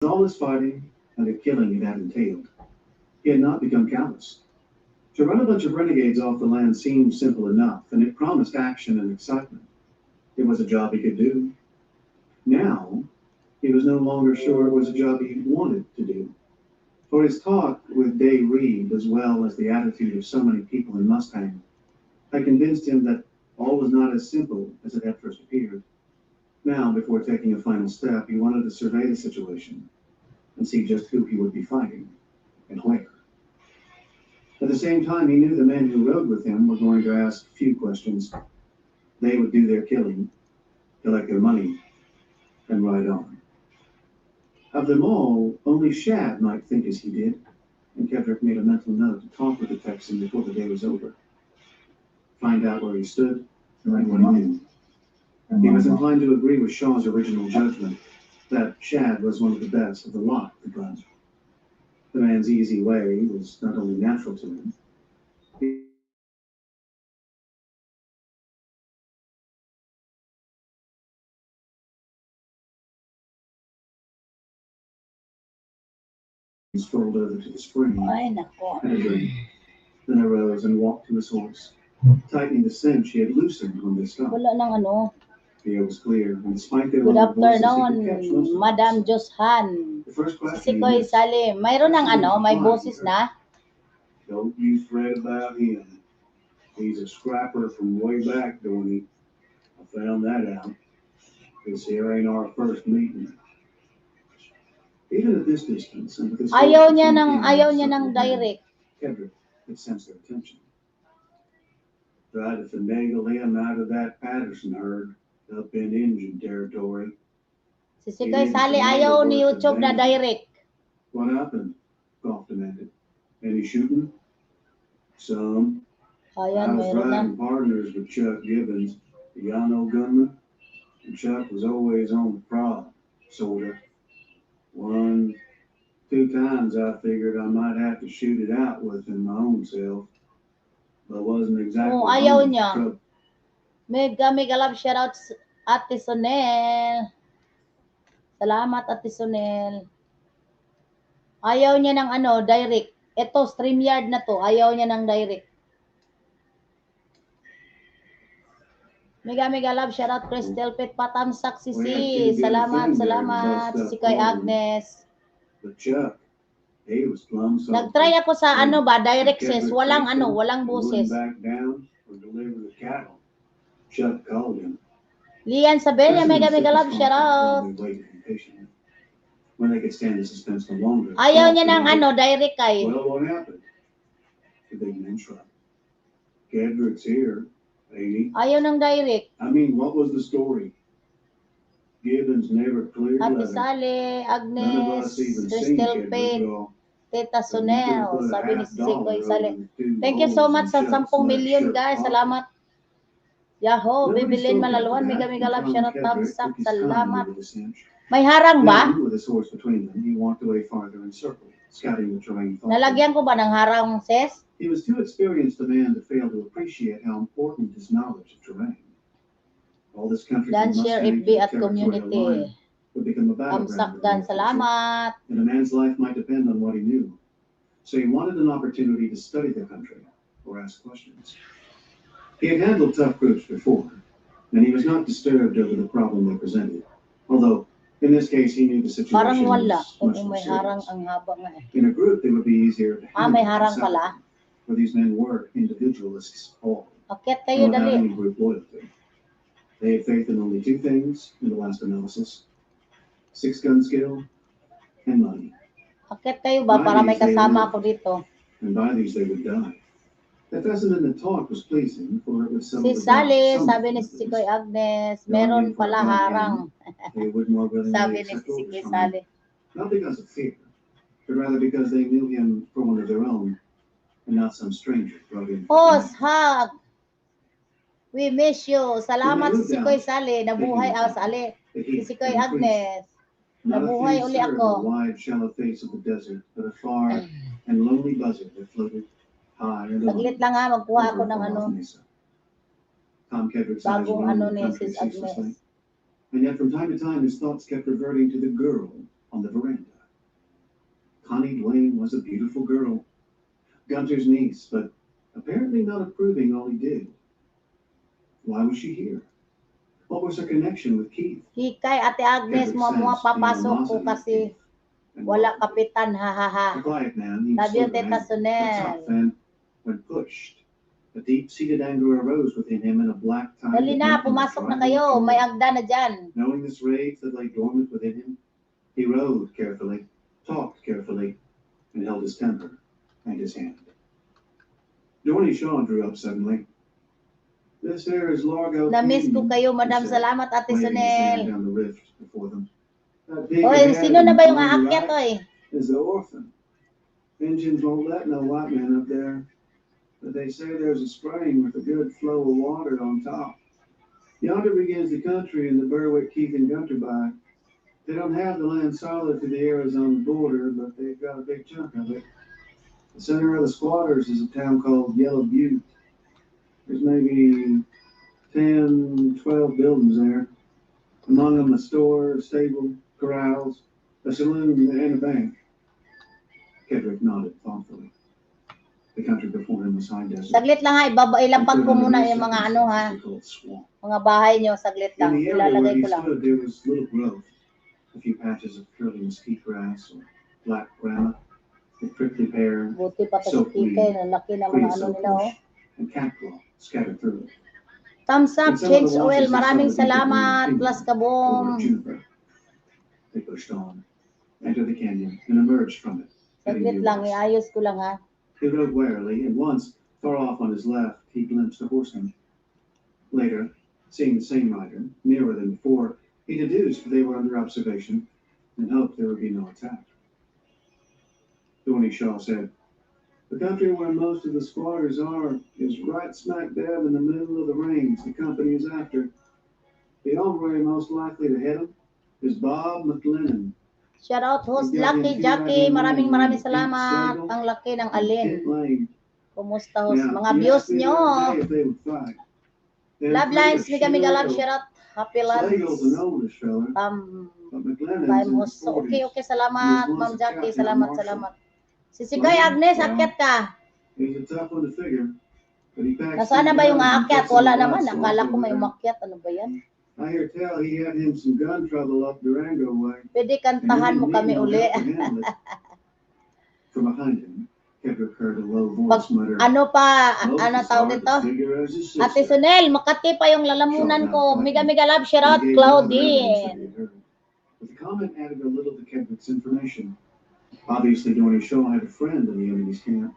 All this fighting and the killing it had entailed, he had not become callous. To run a bunch of renegades off the land seemed simple enough, and it promised action and excitement. It was a job he could do. Now, he was no longer sure it was a job he wanted to do. For his talk with Day Reed, as well as the attitude of so many people in Mustang, had convinced him that all was not as simple as it had first appeared. Now, before taking a final step, he wanted to survey the situation and see just who he would be fighting and where. At the same time, he knew the men who rode with him were going to ask few questions. They would do their killing, collect their money, and ride on. Of them all, only Shad might think as he did, and Kedrick made a mental note to talk with the Texan before the day was over. Find out where he stood and what he knew. He was inclined to agree with Shaw's original judgment that Shad was one of the best of the lot, the bunch. The man's easy way was not only natural to him, he strolled over to the spring Ay, nako. and a drink, then arose and walked to his horse, tightening the cinch he had loosened when they stopped. Wala nang ano. The air was clear, and despite their Good loud voices, he afternoon, could catch most of Madam them. Joshan. The first Si question he Sikoy missed, Salim. Mayroon ng ano, may boses na. don't you fret about him. He's a scrapper from way back, don't he? I found that out. This here ain't our first meeting. Even at this distance, and with his Ayaw horse niya between ng, him and ayaw the niya ng circle of men, direct. Kedrick had sensed their attention. Tried to finagle him out of that Patterson herd up in Indian territory. Si Sikoy Sali ayaw ni YouTube na direct. What happened? Goff demanded. Any shooting? Some. I Ayan, was mayroon na. riding partners with Chuck Gibbons, the Yano gunman, and Chuck was always on the prowl, sorta. One, two times I figured I might have to shoot it out with him my own self, but wasn't exactly Oh, ayaw hungry niya. for trouble. Mega love shoutouts Ate Sonel. Salamat Ate Sonel. Ayaw niya ng ano, direct. Ito, StreamYard na to. Ayaw niya ng direct. Mega love shoutout Crystal Pit Patamsak si si. Salamat. Si Sikoy Agnes. But Chuck, he was plumb salty. Nagtry ako sa ano ba, direct Kedrick sis. Walang faced ano, him walang and wouldn't boses. back down or deliver the cattle. Chuck called him. Lian Sabella, mega love shoutout. They waited impatiently. When they could stand the suspense no longer. Ayaw niya ng ano, direct kay. Well, what happened? The big man shrugged. Kedrick's here, ain't he? Ayaw ng direct. I mean, what was the story? Gibbons never cleared Ate letter. Sally, None of Agnes, us even seen Crystal Kedrick Pit, go. Tita But you Sonel. could've put a Sabi ni half si Sikoy dollar Sally. over the two Thank you so holes much in sa Chuck's 10 left million shirt guys. pocket. Salamat. Yaho, Nobody Bibilin spoke Malaluan, after that, mega love and shoutout Tom Kedrick Tamsak. took his time Salamat. over the cinch. May harang ba? Then, with his horse between them, he walked away farther in circle, scouting the terrain thoughtfully. Nalagyan ko ba ng harang, sis? He was too experienced a man to fail to appreciate how important his knowledge of terrain. All this country Dan from share Mustang FB to the at territorial community. line would become a Tamsak battleground in the Dan, near future, salamat. and a man's life might depend on what he knew. So he wanted an opportunity to study the country or ask questions. He had handled tough groups before, and he was not disturbed over the problem they presented. Although, in this case, he knew the Parang situation wala. was Kung much more may harang serious. ang haba nga eh. In a group, they would be easier to handle May than harang pala. separately, for these men were individualists all, Akit and kayo without dali. any group loyalty. They had faith in only two things in the last analysis: 6-gun skill and money. Akit kayo ba para may kasama ako dito? And by these they would die. The pheasant in the talk was pleasing, for it was some Si of the Sally, some sabi ni of si the Sikoy Agnes, Going meron in for a pala bad harang. hand, they would more willingly Sabi ni accept si orders Sikoy from him, Sally. not because of fear, but rather because they knew him for one of their own, and not some stranger brought in. Pause, hug. We miss you. Salamat si Sikoy Sally. Nabuhay ako Sally. Si Sikoy Agnes. Not a Nabuhay few uli served ako. the wide, shallow face of the desert, but a far and lonely buzzard that floated high and low Saglit lang ha, magkuha ako over a ng ano, far-off mesa. Tom Kedrick's eyes bagong roamed ano the ni country Sis ceaselessly, Agnes. and yet from time to time his thoughts kept reverting to the girl on the veranda. Donnie Dwayne was a beautiful girl, Gunter's niece, but apparently not approving all he did. Why was she here? What was her connection with Keith? Hikay, Ate Agnes, Kendrick mo sensed the papasok ko animosity of kasi Keith and wala welcomed it. kapitan, ha ha ha. A quiet man, he Love was you, slow to Tita anger, but Sunel. tough, and when pushed, a deep-seated anger arose within him in a black tide. Dali that na, made him pumasok na drive kayo. away from May it. agda na dyan. Knowing this rage that lay dormant within him, he rode carefully, talked carefully, and held his temper and his hand. Dorney Shaw drew up suddenly. This here is Largo Na-miss ko Canyon, kayo, he Madam. said, Salamat, Ate waving his hand Sunel. down the rift before them. That big Oy, ahead sino na and ba yung on the aakyat, right oy? is the orphan. Engines won't let no white man up there, but they say there's a spring with a good flow of water on top. Yonder begins the country in the Berwick, Keith, and Gunter by. They don't have the land solid to the Arizona border, but they've got a big chunk of it. The center of the squatters is a town called Yellow Butte. There's maybe 10, 12 buildings there. Among them a store, a stable, corrals, a saloon, and a bank. Kendrick nodded thoughtfully. The country before him was high desert. Saglit lang ha, ilapag ko muna yung mga ano ha. Mga bahay nyo, saglit In lang. the area where Ilalagay he ko lang. stood, there was little growth. A few patches of curly mesquite grass or black granite, a prickly pear, Buti pa to si Kikay, laki ng mga ano nila oh. and catclaw scattered through it. Thumbs up, In some of change the oil. washes, they Maraming saw the deeper green salamat. pinyon Plus or kabong. juniper. They pushed on, entered the canyon, and emerged from it. heading Saglit lang, west. iayos ko lang ha. He rode warily, and once, far off on his left, he glimpsed a horseman. Later, seeing the same rider, nearer than before, he deduced they were under observation and hoped there would be no attack. Dorney Shaw said, "The country where most of the squatters are is right smack dab in the middle of the range the company is after. The hombre most likely to head them is Bob McLennan. Shout out host Lucky Jackie. Maraming salamat. Ang laki ng alin. Kumusta host? Mga views nyo. Love lines, mega love, shout out. Happy lunch. Time host. So, okay, salamat. Ma'am Jackie, salamat. Si Sigay Agnes, akyat ka. Nasaan na ba yung aakyat? Wala naman. Akala ko may umakyat. Ano ba yan? I hear tell he had him some gun trouble up Durango way. Pwede kantahan mo kami uli. From behind him, Kendrick heard a low voice mutter, ano tawag nito? Ate Sunel, Makati pa yung lalamunan ko. Mega love, shout out, Claudine. But the comment added a little to Kendrick's information. Obviously, Dorney Shaw had a friend in the enemy's camp,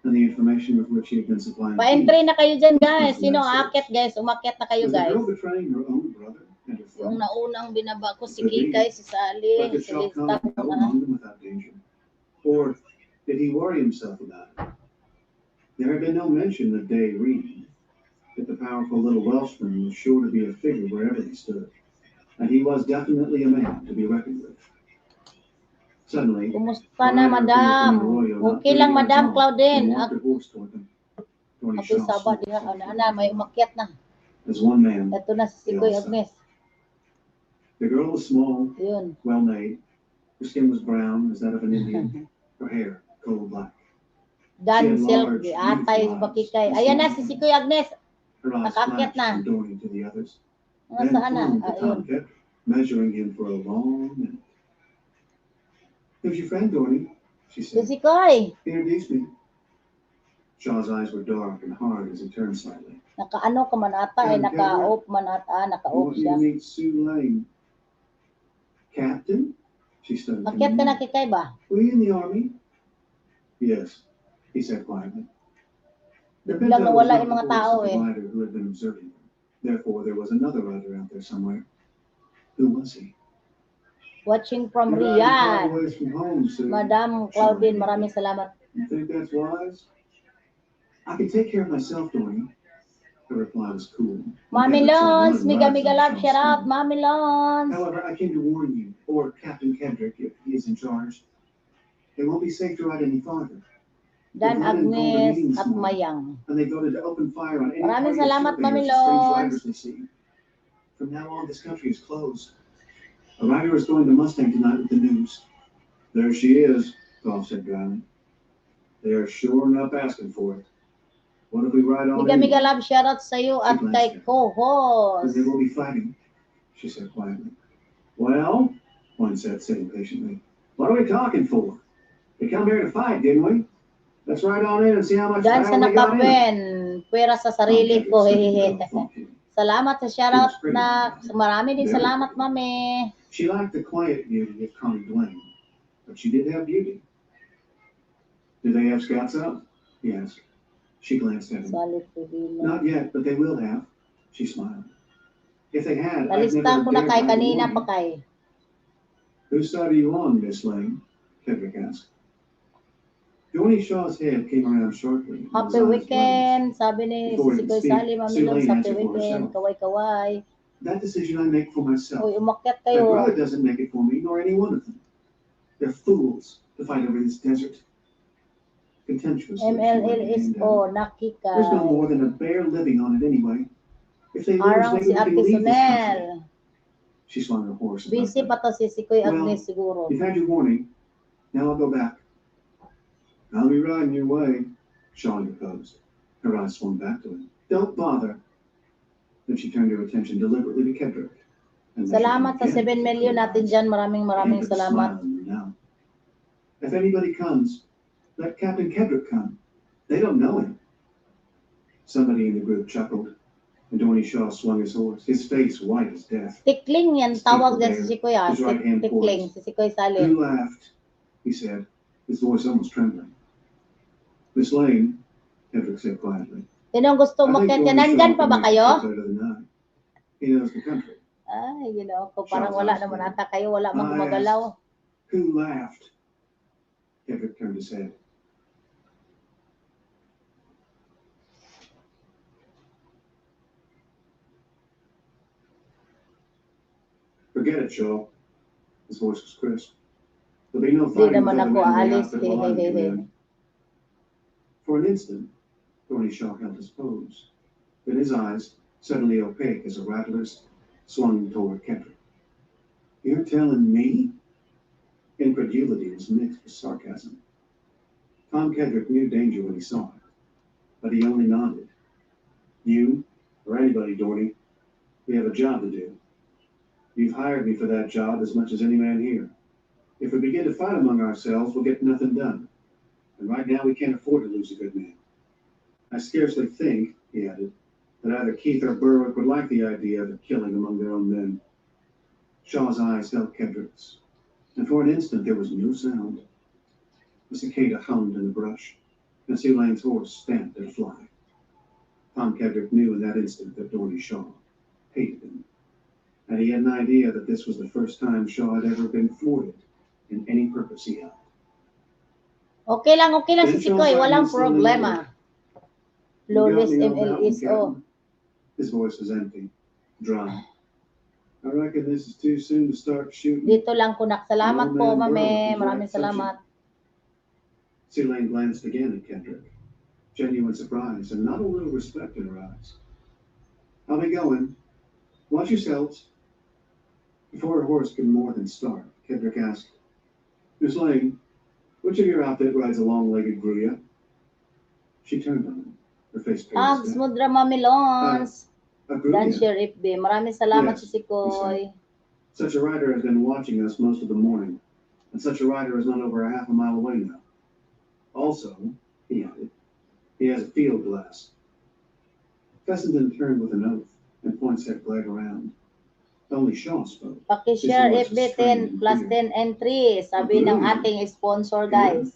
and the information with which he had been supplying. Pa-entry na kayo dyan, guys. Sino aakyat, guys? Umakyat na kayo, Was the guys. girl betraying her own brother and her Yung friend? naunang binaba ko, si Kikay, si Sally, But could si Shaw come Lista. and go among them without danger? Or did he worry himself about it? There had been no mention of Day Reed, but the powerful little Welshman was sure to be a figure wherever he stood, and he was definitely a man to be reckoned with. Suddenly, Kumusta na, madam? Okay lang, madam Claudine. Ako'y sabat diha. May umakyat na. As one man, Ito na si Sikoy Agnes. the girl was small, Yun. well-made. Her skin was brown as that of an Indian. Her hair coal black. Dan Silk, di atay, bakikay. Ayan na si Sikoy Agnes. Her eyes Nakakyat flashed na. from Dorney to the others, Mga then saan na? flung to Tom Ayun. Kendrick, measuring him for a long minute. "Who's your friend, Dorney?" she Si said. Sikoy. He introduced me. Shaw's eyes were dark and hard as he turned slightly. Naka-ano ka man ata, naka-off man ata, "I naka-off want you siya. to meet Sue Lane." "Captain?" She started. Akyat ka na Kikay ba? "Were you in the army?" "Yes," he said quietly. The Biglang Pinto was nawala not yung the mga voice tao of the eh. rider who had been observing them. Therefore, there was another rider out there somewhere. Who was he? Watching from "You're riding far Riyadh. away from home, Sue. Madam Claudine, maraming salamat. You think that's wise?" "I can take care of myself, Dorney." The reply was cool. Mami Kendrick saw Lons, one mega rise on love, Shaw's shout out, skin. Mami Lons. "However, I came to warn you, or Captain Kendrick, if he is in charge. It won't be safe to ride any farther. Dan Agnes at Mayang. And they voted to open fire on any Maraming party of salamat, surveyors Mami or strange Lons. riders they see. From now on, this country is closed. A rider is going to Mustang tonight with the news. There she is. Golf said dryly. They are sure enough asking for it. What if we ride on Mega in? love shoutout sa'yo at kay Then co-host. they will be fighting, she said quietly. Well, one said, sitting patiently. What are we talking for? We come here to fight, didn't we? Let's ride on in and see how much Diyan sa battle we got in. nakapen, pwera sa sarili ko. Salamat sa shoutout na. Marami din salamat, mami. She lacked the quiet beauty of Connie Blaine, but she did have beauty. Do they have scouts out? He asked. She glanced at him. Not yet, but they will have. She smiled. If they had, I'd Nalista never ko na dared kay ride the kanina warning. pa kay. Whose side are you on, Miss Lane? Kendrick asked. Dorney Shaw's head came around shortly. Happy weekend, sabi ni Sikoy Sally, Mami Loves, happy weekend, kaway-kaway. That decision I make for myself. Uy, umakyat My kayo. brother doesn't make it for me, nor any one of them. They're fools to fight over this desert. Contemptuously, she waved her hand MLLSO, down. There's no more nakikay. than a bare living on it anyway. If they lose, Arang maybe si we can Ate leave this country. Sunel. She swung her horse. Busy abruptly. pa to si Sikoy Well, Agnes siguro. You've had your warning. Now I'll go back. I'll be riding your way, Shaw interposed. Her eyes swung back to him. Don't bother. Then she turned her attention deliberately to Kendrick. And measured him Salamat sa again 7 with million clear natin eyes. dyan. Maraming Aimed at a salamat. smile in her now. If anybody comes, let Captain Kendrick come. They don't know him. Somebody in the group chuckled, and Dorney Shaw swung his horse, his face white as death. Tikling yan, tawag dyan si Sikoy. His right hand Tikling, si Sikoy Sally. Who laughed? He said, his voice almost trembling. Miss Lane, Kendrick said quietly. Sinong gusto I think umakyat dyan? Dorney Nandyan Shaw pa can ba make kayo? it better than I. He knows the country. Ay, ko parang wala naman ata kayo. Wala mang gumagalaw. Who laughed? Kendrick turned his head. Forget it, Shaw. His voice was crisp. There'll be no Di fighting naman with ako other men in the aalis. outfit while I'm command. For an instant, Dorney Shaw held his pose. Then his eyes, suddenly opaque as a rattler's, swung toward Kendrick. You're telling me? Incredulity was mixed with sarcasm. Tom Kendrick knew danger when he saw it, but he only nodded. You, or anybody, Dorney, we have a job to do. You've hired me for that job as much as any man here. If we begin to fight among ourselves, we'll get nothing done. And right now we can't afford to lose a good man. I scarcely think, he added, that either Keith or Berwick would like the idea of a killing among their own men. Shaw's eyes held Kendrick's, and for an instant there was no sound. A cicada hummed in the brush, and Sue Lane's horse stamped at a fly. Tom Kendrick knew in that instant that Dorney Shaw hated him, and he had an idea that this was the first time Shaw had ever been thwarted in any purpose he held. Okay lang si Sikoy. Walang problema. Flawless MLSO. His voice was empty, dry. I reckon this is too soon to start shooting. Dito lang kunak. Salamat po, mami. Maraming salamat. Sue Lane glanced again at Kendrick, genuine surprise and not a little respect in her eyes. I'll be going. Watch yourselves. Before her horse could more than start, Kendrick asked, Miss Lane, which of your outfit rides a long-legged gruya? She turned on him, her face pale as death. Mudra Mamilons. A gruya? Dan Sheriff B. Maraming salamat Yes, si Sikoy. Such a rider has been watching us most of the morning, and such a rider is not over a half a mile away now. Also, he added, he has a field glass. Fessenden turned with an oath, and Poinsett glared around. Only Shaw spoke. Pakishare FB 10 plus 10 entry. Sabi ng ating sponsor, guys.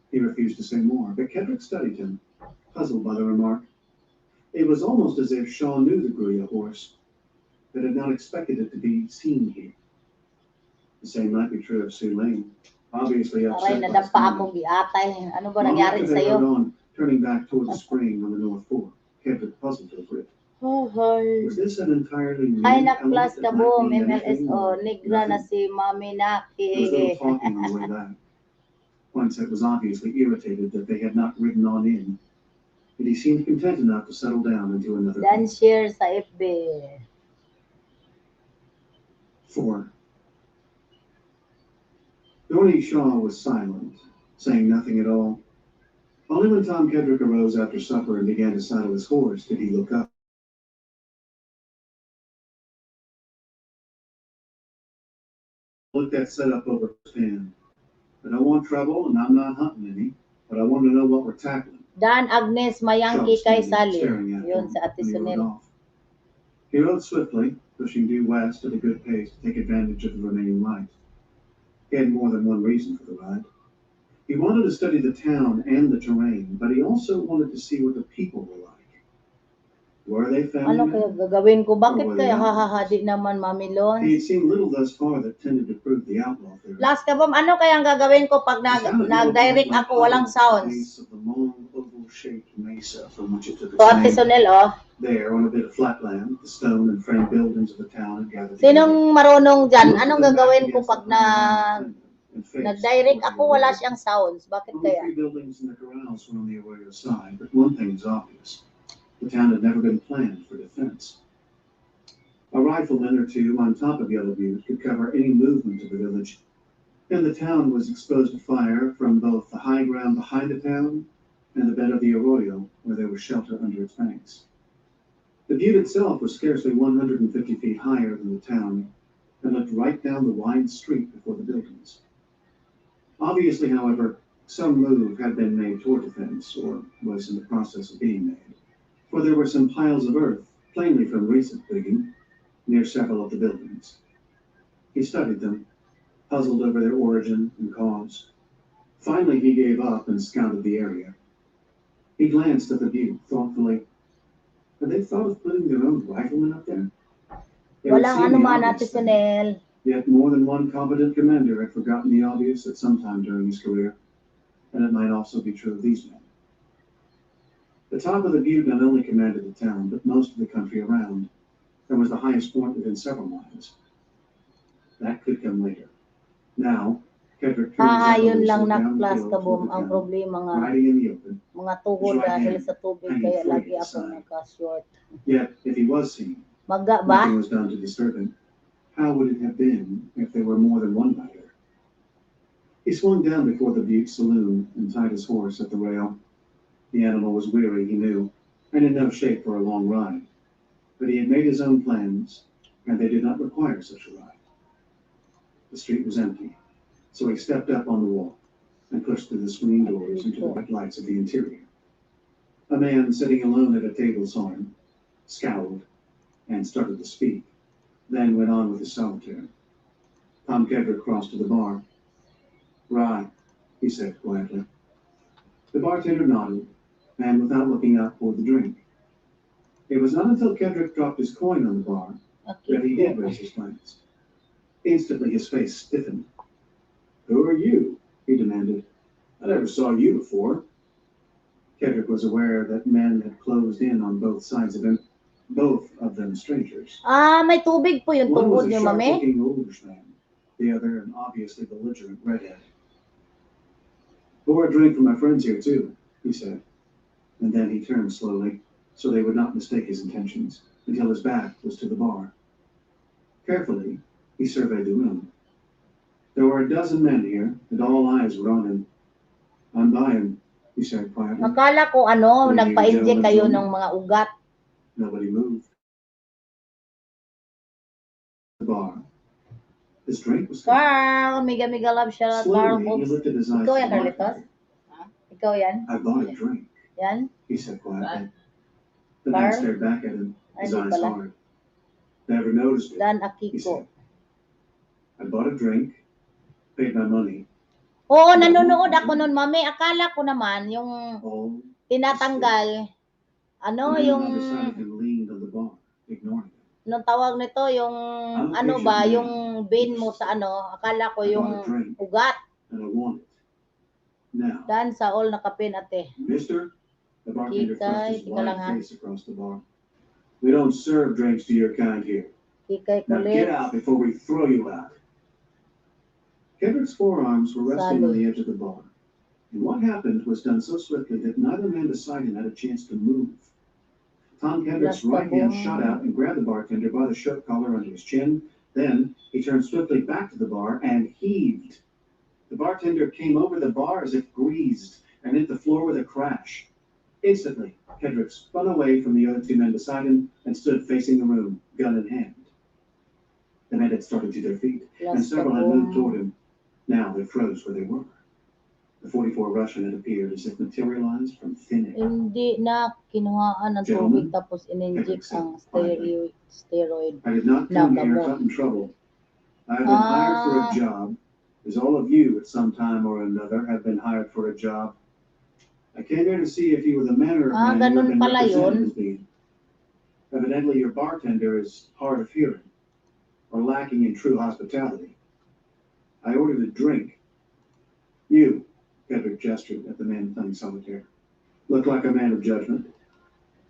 He refused to say more, but Kendrick studied him, puzzled by the remark. It was almost as if Shaw knew the gruya horse, but had not expected it to be seen here. The same might be true of Sue Lane, obviously upset Aray, by his nadampa comment. akong giatay. Ano ba Long nangyari after they sa'yo? rode on, turning back toward the spring on the North Fork, Kendrick puzzled over it. Was this an entirely new Ay, nak-plus element ka that boom. might mean anything or MLSO. Nigra na nothing? si Mami There was little Naki. talking on the way back. Poinsett was obviously irritated that they had not ridden on in, but he seemed content enough to settle down into another Dan place. share sa FB. 4. Dorney Shaw was silent, saying nothing at all. Only when Tom Kedrick arose after supper and began to saddle his horse did he look up. Look that setup over firsthand. I don't want trouble and I'm not hunting any, but I want to know what we're tackling. Dan Agnes Mayangki Shaw kay stood Sally. staring at Yun him sa Ate when he rode Sunil. off. He rode swiftly, pushing due west at a good pace to take advantage of the remaining light. He had more than one reason for the ride. He wanted to study the town and the terrain, but he also wanted to see what the people were like. Were they Ano family kaya men? gagawin ko? Bakit Or were kaya they hahaha outlaws? di naman Mami He Lons? had seen little thus far that tended to prove the outlaw theory. Last ka bom, ano kaya ang gagawin ko pag The town of nag-direct Yellowbird ako walang lay huddled at the sounds? base of the long, oval-shaped mesa from which it took So its Ate name. Sunil, oh. There, on a bit of flatland, the stone and frame buildings of the town had gathered Sinong together. marunong dyan? Most of Anong them backed gagawin ko against pag the pond and faced nag-direct toward the ako wala arroyo. siyang sounds? Bakit Only kaya? 3 buildings in the corrals were on the arroyo side, but one thing was obvious. The town had never been planned for defense. A rifleman or two on top of Yellow Butte could cover any movement of the village, and the town was exposed to fire from both the high ground behind the town and the bed of the arroyo, where there was shelter under its banks. The butte itself was scarcely 150 feet higher than the town and looked right down the wide street before the buildings. Obviously, however, some move had been made toward defense, or was in the process of being made, for there were some piles of earth, plainly from recent digging, near several of the buildings. He studied them, puzzled over their origin and cause. Finally, he gave up and scouted the area. He glanced at the butte thoughtfully. Had they thought of putting their own riflemen up there? It would Walang seem ano the man Ate obvious thing. Sunil. Yet more than one competent commander had forgotten the obvious at some time during his career, and it might also be true of these men. The top of the butte not only commanded the town, but most of the country around, and was the highest point within several miles. That could come later. Now, Kedrick turned his Yun arrows lang down na the class hill ka toward bom. the Ang town, problema nga, riding in the open. mga tuhod dahil sa tubig kaya lagi ako naka-short. Yet, if he was seen, Maga nothing ba? was done to disturb him. How would it have been if there were more than one rider? He swung down before the butte saloon and tied his horse at the rail. The animal was weary, he knew, and in no shape for a long ride. But he had made his own plans, and they did not require such a ride. The street was empty, so he stepped up on the wall and pushed through the swinging doors into the bright lights of the interior. A man sitting alone at a table saw him, scowled, and started to speak, then went on with his solitaire. Tom Kedrick crossed to the bar. "Right," he said quietly. The bartender nodded, and without looking up, poured the drink. It was not until Kedrick dropped his coin on the bar that he did raise his glance. Instantly, his face stiffened. "Who are you?" he demanded. "I never saw you before." Kedrick was aware that men had closed in on both sides of him, both of them strangers. May tubig po yung One was tubod a niyo, mami. sharp-looking oldish man, the other an obviously belligerent redhead. "Pour a drink for my friends here, too," he said. And then he turned slowly, so they would not mistake his intentions, until his back was to the bar. Carefully, he surveyed the room. There were a dozen men here, and all eyes were on him. "I'm buying," he said quietly. Akala ko nagpa-inject kayo ng mga ugat. Nobody moved. The bar. His drink was gone. Carl, mega love shout out Carl Slowly, he folks. lifted his eyes Ikaw to yan, the Carlitos? bartender. Ikaw yan? "I bought a drink," Yan? he said quietly. The man Carl? stared back at him, his Hindi eyes pala. hard. "Never noticed it," Dan he said. Akiko. "I bought a drink, paid my money, Oo, nanonood ako nun, mami. Akala ko naman yung all." tinatanggal, The man on yung, the other side of him leaned on the bar, ignoring him. nung tawag nito, yung, yung vein mo sa akala ko yung ugat. And I want it. Now, Dan sa all nakapin, ate. mister, the bartender thrust his Kikay, tika lang, wide ha? face across the bar. "We don't serve drinks to your kind here. Kikay Now kulit. get out before we throw you out." Kendrick's forearms were resting on the edge of the bar, and what happened was done so swiftly that neither man beside him had a chance to move. Tom Kendrick's right hand shot out and grabbed the bartender by the shirt collar under his chin. Then he turned swiftly back to the bar and heaved. bartender came over the bar as if greased and hit the floor with a crash. Instantly, Kedrick spun away from the other two men beside him and stood facing the room, gun in hand. The men had started to their feet, and Plus several had moved kaboom. toward him. Now they froze where they were. The 44 Russian had appeared as if materialized from thin air. Hindi na kinuhaan ng tubig tapos in-inject ang steroid I did not na come here gamot. cut in trouble. I have been hired for a job, as all of you at some time or another have been hired for a job. I came here to see if you were the manner of man you have Ganun been pala represented yun. as being. Evidently, your bartender is hard of hearing or lacking in true hospitality. I ordered a drink. You, Kedrick gestured at the man playing solitaire, look like a man of judgment.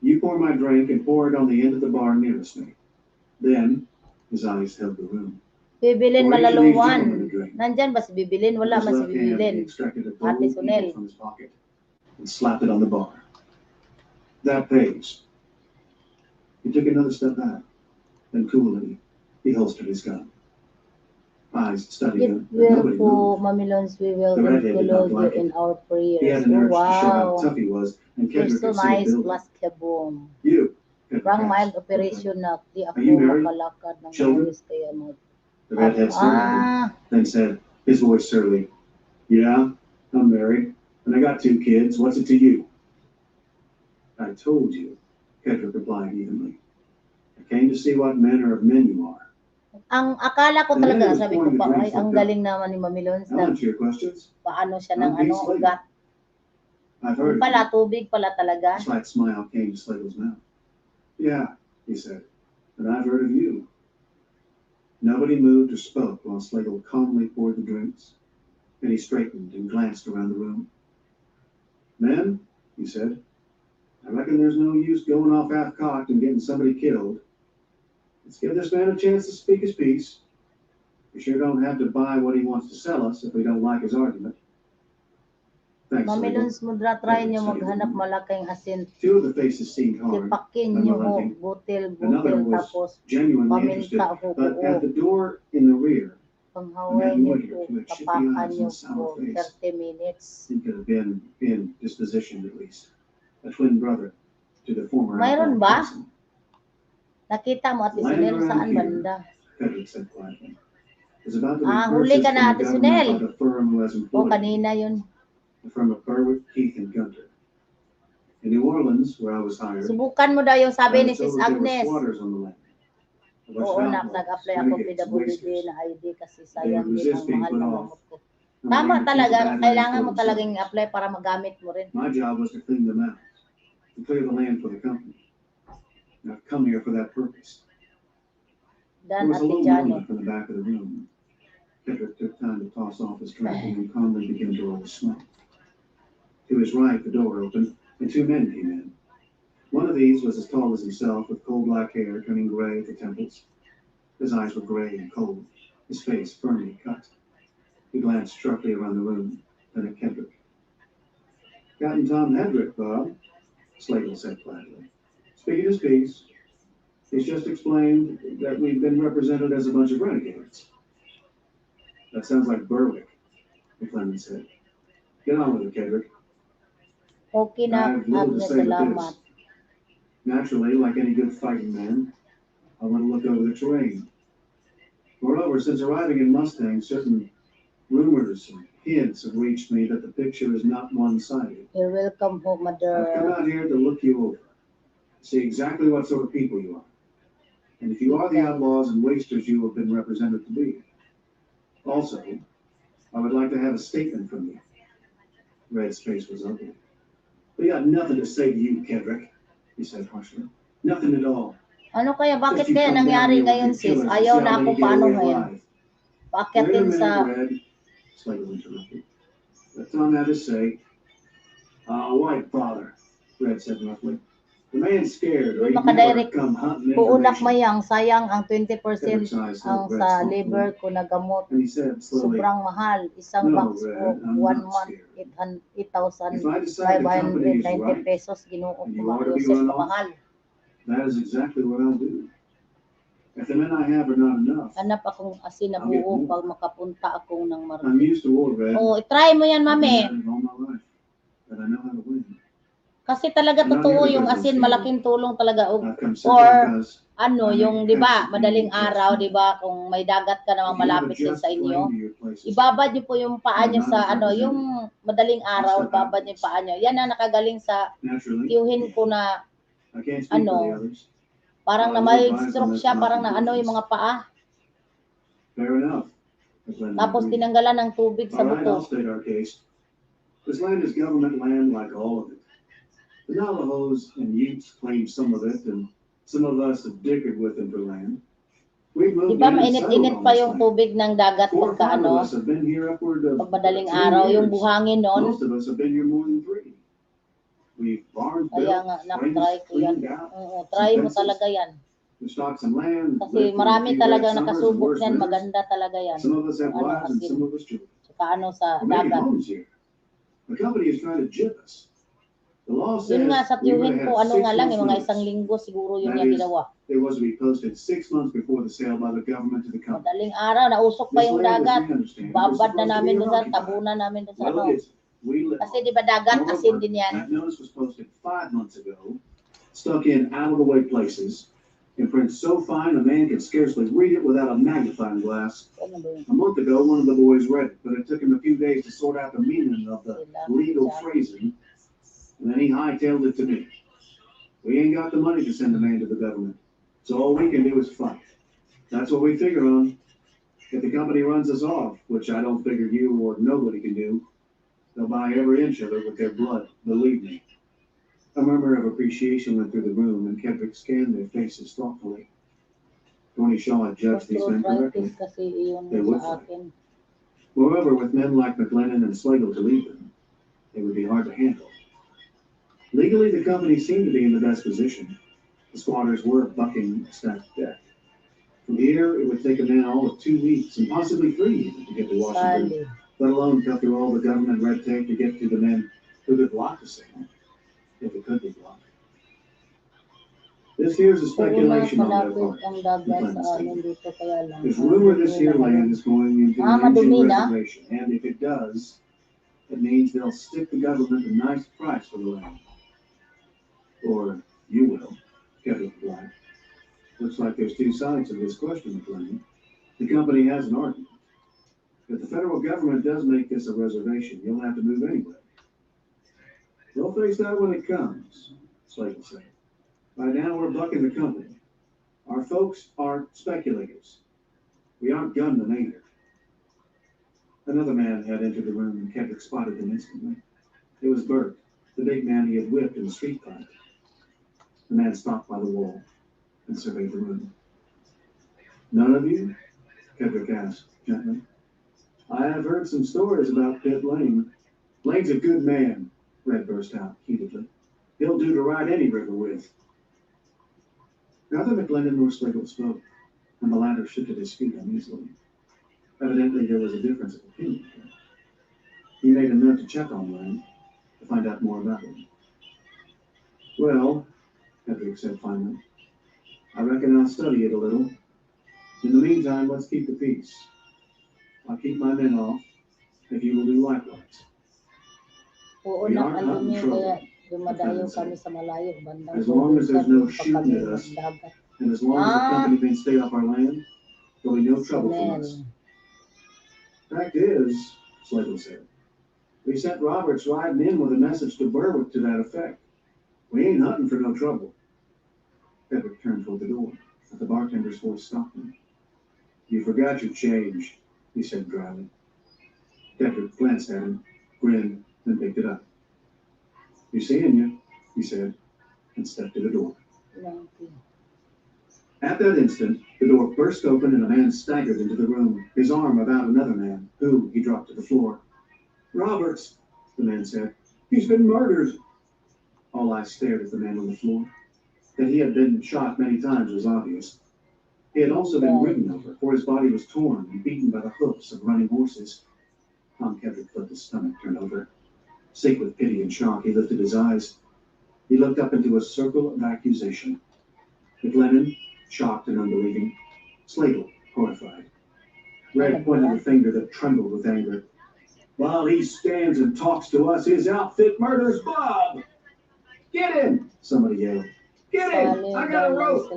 You pour my drink and pour it on the end of the bar nearest me. Then, his eyes held the room. Bibilin For each of these gentlemen malaluwan. to drink. Nandyan ba si Bibilin? Wala With man his si left hand, he Bibilin. extracted a Ate gold Sunel. eagle from his pocket and slapped it on the bar. That pays. He took another step back. Then coolly, he holstered his gun. Eyes studied It him, but will nobody po, moved. Mamilons, we will The redhead did not include you like in it. our He prayers. had an urge to show how Wow. tough he was, and You're Kedrick so could see a nice, building. plus kaboom. You, Kedrick Rang asked mild quickly. operation na di ako Are you married? makalakad ng Children? maayos kaya mag... The redhead stared at him, then said, his voice surly, "Yeah, I'm married, and I got 2 kids. What's it to you?" "I told you," Kedrick replied evenly. "I came to see what manner of men you are." Ang akala ko The man talaga, who was sabi ko pouring the pa, drinks ay, ang looked up. galing naman ni Mamilons "I'll na answer your questions. paano siya ng I'm Pete ano, Slater. ugat. I've Yung heard of pala, you." tubig pala A talaga. slight smile came to Slagle's mouth. "Yeah," he said, "and I've heard of you." Nobody moved or spoke while Slagle calmly poured the drinks. Then he straightened and glanced around the room. "Men," he said, "I reckon there's no use going off half-cocked and getting somebody killed. Let's give this man a chance to speak his piece. We sure don't have to buy what he wants to sell us if we don't like his argument." "Thanks, Slagle." Mamilons, mudra, try nyo maghanap malaking asin. 2 of the faces seemed hard Tipakin and nyo were ho, hunting. butil, Another was tapos genuinely interested, paminta ho but at po. the door in the rear, Panghaway nyo po, tapakan nyo po 30 minutes. he could have been in disposition at least. A twin brother to the former Mayroon outlaw ba? Wilson. Nakita mo, Ate Lying Sunel, around saan here, banda? Kedrick said quietly, is about to be Huli purchased ka na, from Ate the government Sunel. by the firm who has O, employed me, kanina yun. the firm of Berwick, Keith, and Gunter. In New Orleans, where I was hired, Subukan mo daw yung sabi I ni was Sis told that there were Agnes. squatters on the land. A bunch Oo, of nak, outlaws, nag-apply ako renegades, and PWD wasters. na ID kasi They sayang would din resist ang being mahal put ng off. gamot ko. and Tama would aim to keep the talaga, Badlands kailangan for mo themselves. talagang i-apply para magamit mo rin. My job was to clean them out, to clear the land for the company. And I've come here for that purpose. There Dan was a Ate low Janet. murmur from the back of the room. Kedrick took time to toss off his drink and calmly began to roll the smoke. To his right, the door opened, and 2 men came in. One of these was as tall as himself, with coal black hair turning gray at the temples. His eyes were gray and cold, his face firmly cut. He glanced sharply around the room, then at Kedrick. "Captain Tom Hedrick, Bob," Slagle said quietly. "Speaking his piece. He's just explained that we've been represented as a bunch of renegades." "That sounds like Berwick," McClellan said. "Get on with it, Kedrick." Okay "I na, have little to Agnes, say with salamat. this. Naturally, like any good fighting man, I want to look over the terrain. Moreover, since arriving in Mustang, certain rumors and hints have reached me that the picture is not one-sided. You're welcome home, I've come mother. out here to look you over, see exactly what sort of people you are, and if you are the outlaws and wasters you have been represented to be. Also, I would like to have a statement from you." Red's face was ugly. "We got nothing to say to you, Kedrick," he said harshly. "Nothing at all. Ano kaya, bakit Just you kaya come down nangyari here with ngayon, your sis? killers and Ayaw see na how ako many get paano away ngayon. alive." "Wait a Paakyatin minute, sa... Red," Slagle interrupted. "Let Tom have his say." "White father," Red said roughly. "The man's scared, or Di he'd never makadirect come hunting Puunak information." mayang, sayang ang 20% Kedrick's eyes ang held Red sa thoughtfully, liver ko na gamot. and he said slowly, Sobrang mahal. Isang "No, box Red, po, I'm 1 not month, scared. 8,590 If I decide the company is right, pesos. Ginoo and ko you are to be maayos run ka off, mahal. that is exactly what I'll do." If the men I have are not enough, Hanap akong asin na buo pag makapunta akong ng I'm Marami. used to war, Red. Oh, try mo yan, I've been mami. at it all my life, but I know how to win. Kasi talaga totoo yung asin, malaking tulong talaga. I've come simply Or because ano, I yung make 'di ba, pests and madaling enemies araw, just 'di ba, kung may dagat ka if namang you have a malapit din just sa inyo, flame to your places, ibabad niyo po yung paa niyo I'm not sa as ano, represented. yung madaling araw, I'll step ibabad out. niyo yung paa niyo. Yan ang nakagaling sa Naturally, tiyuhin ko na I can't speak ano, for the others. parang I na will may advise stroke on siya, this parang na ano yung conclusions. mga paa. Fair enough. McLennan Tapos agreed. tinanggalan ng tubig sa All right, I'll buto. state our case. This land is government land like all of it. The Navajos and Utes claim some of it, and some of us have dickered with them for land. We've Di moved ba in and settled mainit-init on pa this yung land. tubig ng dagat 4 or 5 pagka of ano, us have been here upward of pag madaling 3 araw, yung years. buhangin nun. Most of us have been here more than 3. We've barns Kaya built, nga, places na-try ko yan. cleaned out, Oo, try mo fences. talaga yan. we stocked some land, Kasi lived through a marami few wet talagang summers and nakasubok worse niyan, winters. maganda talaga yan. Some of us have Ano, wives and asin. some of us children. Saka ano sa We're making dagat. homes here. The company is trying to jip us. The law says Yun nga sa we would tiyuhin have ko, had ano 6 nga lang, months yung mga notice. isang linggo siguro yun That niya is, ginawa. it was to be posted 6 months before the sale by the government to the company. Madaling araw, nausok pa This yung land, as dagat. we understand, is Babad na supposed to namin be doon sa, unoccupied. tabunan namin doon sa Well, ano. it isn't. We live Kasi on it. di ba dagat, asin Moreover, din yan. that notice was posted 5 months ago, stuck in out-of-the-way places, in print so fine a man could scarcely read it without a magnifying glass. Ano ba yun? A month ago, one of the boys read it, but it took him a few days to sort out the meaning of the legal phrasing, and then he hightailed it to me. We ain't got the money to send the man to the government, so all we can do is fight. That's what we figure on. If the company runs us off, which I don't figure you or nobody can do, they'll buy every inch of it with their blood, believe me. A murmur of appreciation went through the room, and Kendrick scanned their faces thoughtfully. Tony Shaw had judged these men correctly. Arthritis kasi iyon They would sa fight. akin. Moreover, with men like McLennan and Slagle to lead them, they would be hard to handle. Legally, the company seemed to be in the best position. The squatters were bucking a stacked deck. From here, it would take a man all of 2 weeks, and possibly 3 even, to get to Washington, Sali. let alone cut through all the government red tape to get to the men who could block the sale, if it could be blocked. This here's a Puro na speculation on their malapit part. ang dagat sa amin dito, kaya lang. There's rumor this here land is going into an madumi Indian na. reservation, and if it does, it means they'll stick the government a nice price for the land. Or you will, Kendrick replied. Looks like there's 2 sides to this question, McLennan. The company has an argument. If the federal government does make this a reservation, you'll have to move anyway. We'll face that when it comes, Slagle said. Right now, we're bucking the company. Our folks are speculators. We aren't gunmen either. Another man had entered the room, and Kendrick spotted him instantly. It was Bert, the big man he had whipped in the street fight. The man stopped by the wall and surveyed the room. None of you? Kendrick asked gently. I have heard some stories about Pitt Lane. Lane's a good man, Red burst out heatedly. He'll do to ride any river with. Neither McLennan nor Slagle spoke, and the latter shifted his feet uneasily. Evidently, there was a difference of opinion here. He made a note to check on Lane, to find out more about him. Well, Kendrick said finally, I reckon I'll study it a little. In the meantime, let's keep the peace. I'll keep my men off, if you will do likewise. Oo We na, aren't ano out in niyo, trouble, kaya dumadayo kami sa malayo. Bandang As long as there's no pag shooting kami at us. dagat. and as long as the company may stay off our land, there'll be no trouble from us. Fact is, Slagle said, we sent Roberts riding in with a message to Berwick to that effect. We ain't hunting for no trouble. Kendrick turned toward the door, but the bartender's voice stopped him. You forgot your change, he said dryly. Kendrick glanced at him, grinned, then picked it up. You seeing you, he said, and stepped to the door. At that instant, the door burst open and a man staggered into the room, his arm about another man, who he dropped to the floor. Roberts, the man said. He's been murdered. All eyes stared at the man on the floor. That he had been shot many times was obvious. He had also been ridden over, for his body was torn and beaten by the hoofs of running horses. Tom Kendrick felt his stomach turn over. Sick with pity and shock, he lifted his eyes. He looked up into a circle of accusation. McLennan, shocked and unbelieving. Slagle, horrified. Red pointed a finger that trembled with anger. While he stands and talks to us, his outfit murders Bob! Get him! Somebody yelled. Get him! I got a rope!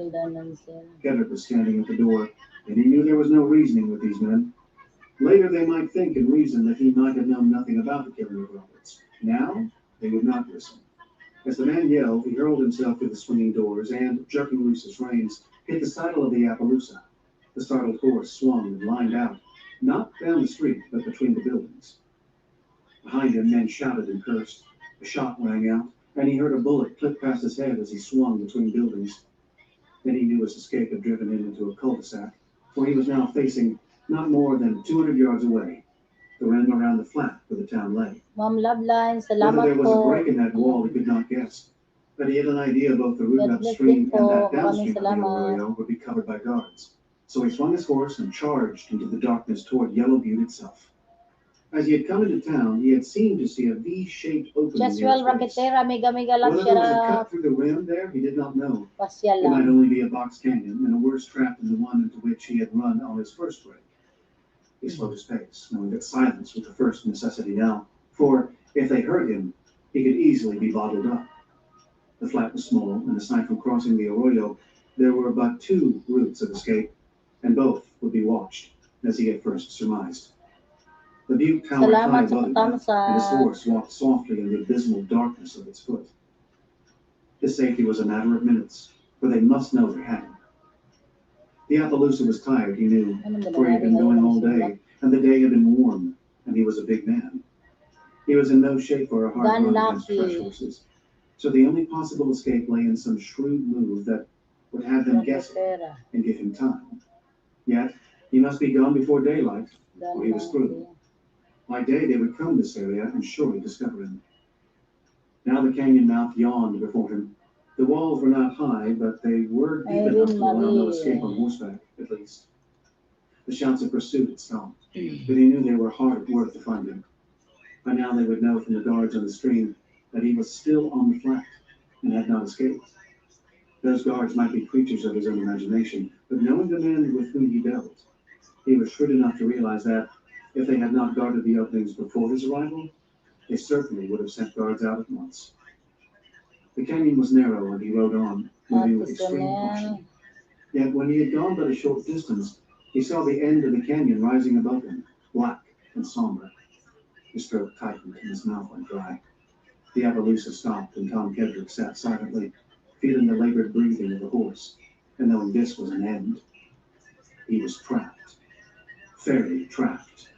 Kendrick was standing at the door, and he knew there was no reasoning with these men. Later they might think and reason that he might have known nothing about the killing of Roberts. Now, they would not listen. As the man yelled, he hurled himself through the swinging doors and, jerking loose his reins, hit the saddle of the Appaloosa. The startled horse swung and lined out, not down the street, but between the buildings. Behind him, men shouted and cursed. A shot rang out, and he heard a bullet clip past his head as he swung between buildings. Then he knew his escape had driven him into a cul-de-sac, where he was now facing not more than 200 yards away, the rim around the flat where the town lay. Ma'am Loveline, Whether salamat there was a po. break in that wall, he could not guess. But he had an idea both the route God bless upstream you and po. that Maraming downstream of the salamat. arroyo would be covered by guards. So he swung his horse and charged into the darkness toward Yellow Butte itself. As he had come into town, he had seemed to see a V-shaped opening near Jaswell his waist. Raquetera, mega love, Whether shout there was a cut out. through the rim there, he did not know. Pasyal It might lang. only be a box canyon and a worse trap than the one into which he had run on his first raid. He slowed his pace, knowing that silence was the first necessity now, for if they heard him, he could easily be bottled up. The flat was small, and aside from crossing the arroyo, there were but two routes of escape, and both would be watched, as he had first surmised. The butte towered high Salamat sa above him, patamsa. and his horse walked softly in the abysmal darkness of its foot. His safety was a matter of minutes, for they must know they had him. The Appaloosa was tired, he knew, for he had been going all day, and the day had been warm, and he was a big man. He was in no shape for a hard run against Ganlaki. fresh horses, so the only possible escape lay in some shrewd move that would have them guessing Raquetera. and give him time. Yet, he must be gone before daylight, or he was through. By day, they would comb this area and surely discover him. Now the canyon mouth yawned before him. The walls were not high, but they were deep enough to allow no escape on horseback, at least. The shouts of pursuit had stopped, but he knew they were hard at work to find him. By now they would know from the guards on the stream that he was still on the flat and had not escaped. Those guards might be creatures of his own imagination, but knowing the men with whom he dealt, he was shrewd enough to realize that if they had not guarded the openings before his arrival, they certainly would have sent guards out at once. The canyon was narrow, and he rode on, moving with extreme caution. Yet when he had gone but a short distance, he saw the end of the canyon rising above him, black and somber. His throat tightened and his mouth went dry. The Appaloosa stopped, and Tom Kedrick sat silently, feeling the labored breathing of the horse, and knowing this was an end. He was trapped. Fairly trapped.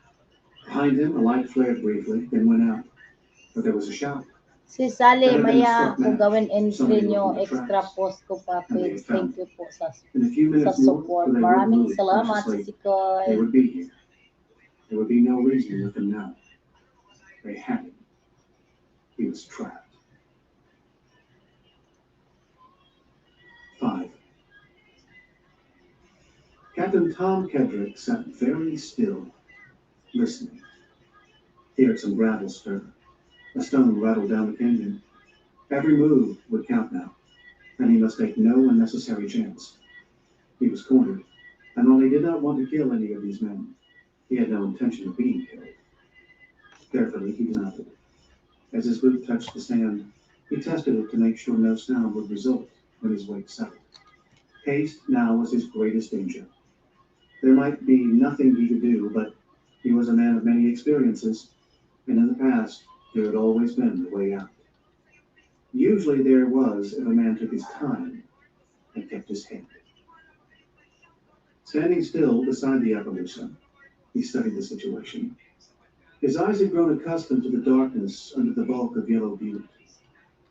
Behind him, a light flared briefly, then went out. But there was a shout. Si Sally, maya kung gawin entry nyo, extra post ko pa page. Thank you po sa In a few minutes more, support. for they Maraming would move salamat sa cautiously, Sikoy. they would be here. There would be no reasoning with him now. They had him. He was trapped. 5. Captain Tom Kedrick sat very still, listening. He heard some gravel stir. A stone rattled down the canyon. Every move would count now, and he must take no unnecessary chance. He was cornered, and while he did not want to kill any of these men, he had no intention of being killed. Carefully, he dismounted. As his boot touched the sand, he tested it to make sure no sound would result when his weight settled. Haste now was his greatest danger. There might be nothing he could do, but he was a man of many experiences, and in the past, there had always been a way out. Usually there was if a man took his time and kept his head. Standing still beside the Appaloosa, he studied the situation. His eyes had grown accustomed to the darkness under the bulk of Yellow Butte.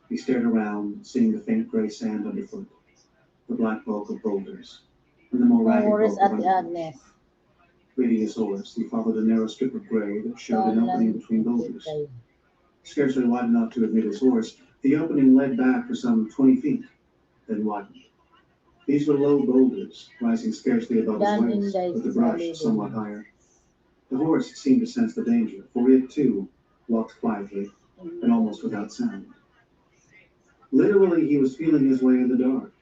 He stared around, seeing the faint gray sand underfoot, the black bulk of boulders, and the more ragged Morris bulk of at underbrush. Agnes. Leading his horse, he followed a narrow strip of gray that showed an opening between boulders. Scarcely wide enough to admit his horse, the opening led back for some 20 feet, then widened. These were low boulders, rising scarcely above his waist, with the brush somewhat higher. The horse seemed to sense the danger, for it, too, walked quietly and almost without sound. Literally, he was feeling his way in the dark.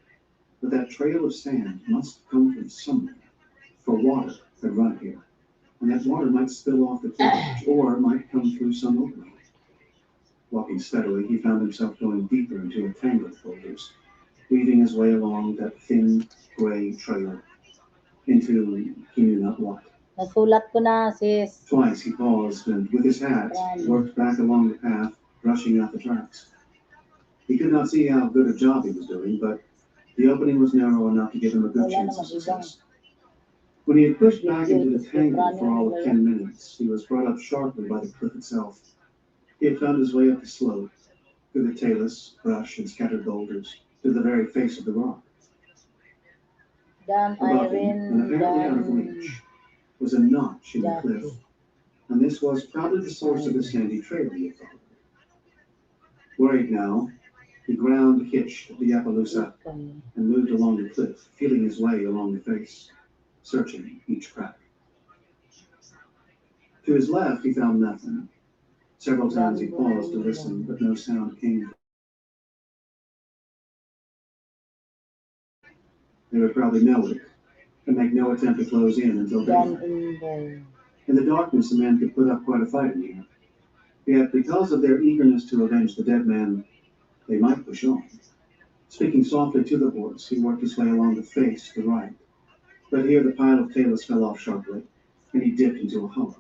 but that trail of sand must come from somewhere, for water had run here, and that water might spill off the cliff edge, or might come through some opening. Walking steadily, he found himself going deeper into a tangle of boulders, weaving his way along that thin, gray trail into he knew not what. Nasulat ko na, sis. Twice he paused and, with his hat, worked back along the path, brushing out the tracks. He could not see how good a job he was doing, but the opening was narrow enough to give him a good chance of success. When he had pushed back into the tangle for all of 10 minutes, he was brought up sharply by the cliff itself. He had found his way up the slope, through the talus, brush, and scattered boulders, to the very face of the rock. Dan Above him, Irene, and apparently out of Dan reach, was a notch in the Jackie. cliff, and this was probably the source of the sandy trail he had followed. Worried now, he ground hitched the Appaloosa Okay. and moved along the cliff, feeling his way along the face, searching each crack. To his left, he found nothing. Several times he paused to listen, but no sound came. They would probably know it, and make no attempt to close in until Dan daylight. Inday. In the darkness, the men could put up quite a fight in here. Yet, because of their eagerness to avenge the dead man, they might push on. Speaking softly to the horse, he worked his way along the face to the right. But here the pile of talus fell off sharply, and he dipped into a hollow.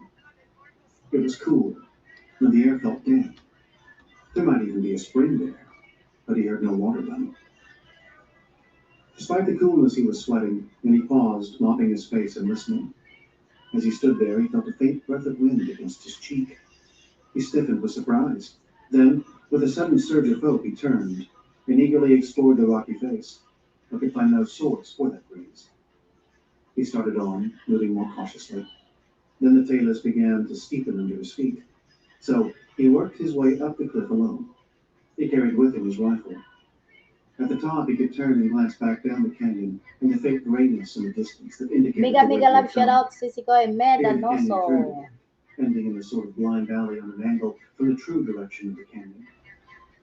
It was cool, and the air felt damp. There might even be a spring there, but he heard no water running. Despite the coolness, he was sweating, and he paused, mopping his face and listening. As he stood there, he felt a faint breath of wind against his cheek. He stiffened with surprise. Then, with a sudden surge of hope, he turned and eagerly explored the rocky face, but could find no source for that breeze. He started on, moving more cautiously. Then the talus began to steepen under his feet, so he worked his way up the cliff alone. He carried with him his rifle. At the top, he could turn and glance back down the canyon and the faint grayness in the distance that indicated Mega the way mega he love had shout come. out si Sikoy Med Here the canyon Anoso. turned, ending in a sort of blind valley on an angle from the true direction of the canyon.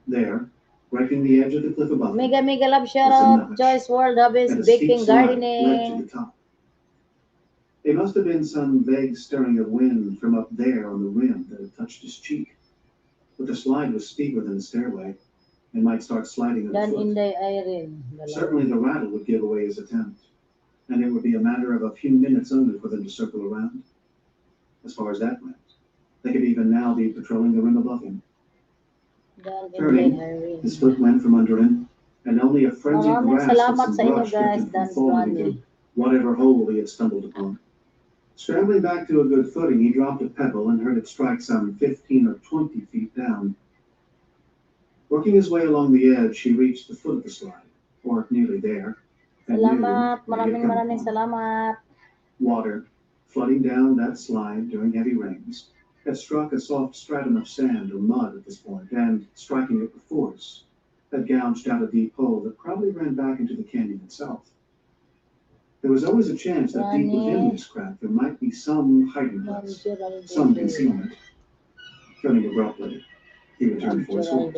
There, breaking the edge of the cliff above him, Mega love shout was a out notch, Joyce World Hobbies and a steep Baking slide led to Gardening. the top. It must have been some vague stirring of wind from up there on the rim that had touched his cheek. But the slide was steeper than the stairway, and might start sliding Dan underfoot. Inday Irene. Certainly the rattle would give away his attempt, and it would be a matter of a few minutes only for them to circle around. As far as that went, they could even now be patrolling the rim above him. Dan Turning, Inday Irene. his foot went from under him, and only a frenzied Maraming grasp of salamat some sa inyo brush kept guys, him from Dan falling Ronnie. into whatever hole he had stumbled upon. Scrambling back to a good footing, he dropped a pebble and heard it strike some 15 or 20 feet down. Working his way along the edge, he reached the foot of the slide, or nearly there, and knew Salamat, what he had come maraming upon. salamat. Water, flooding down that slide during heavy rains, had struck a soft stratum of sand or mud at this point, and, striking it with force, had gouged out a deep hole that probably ran back into the canyon itself. There was always a chance that deep within this crack there might be some hiding place, some concealment. Turning abruptly, he returned for his horse.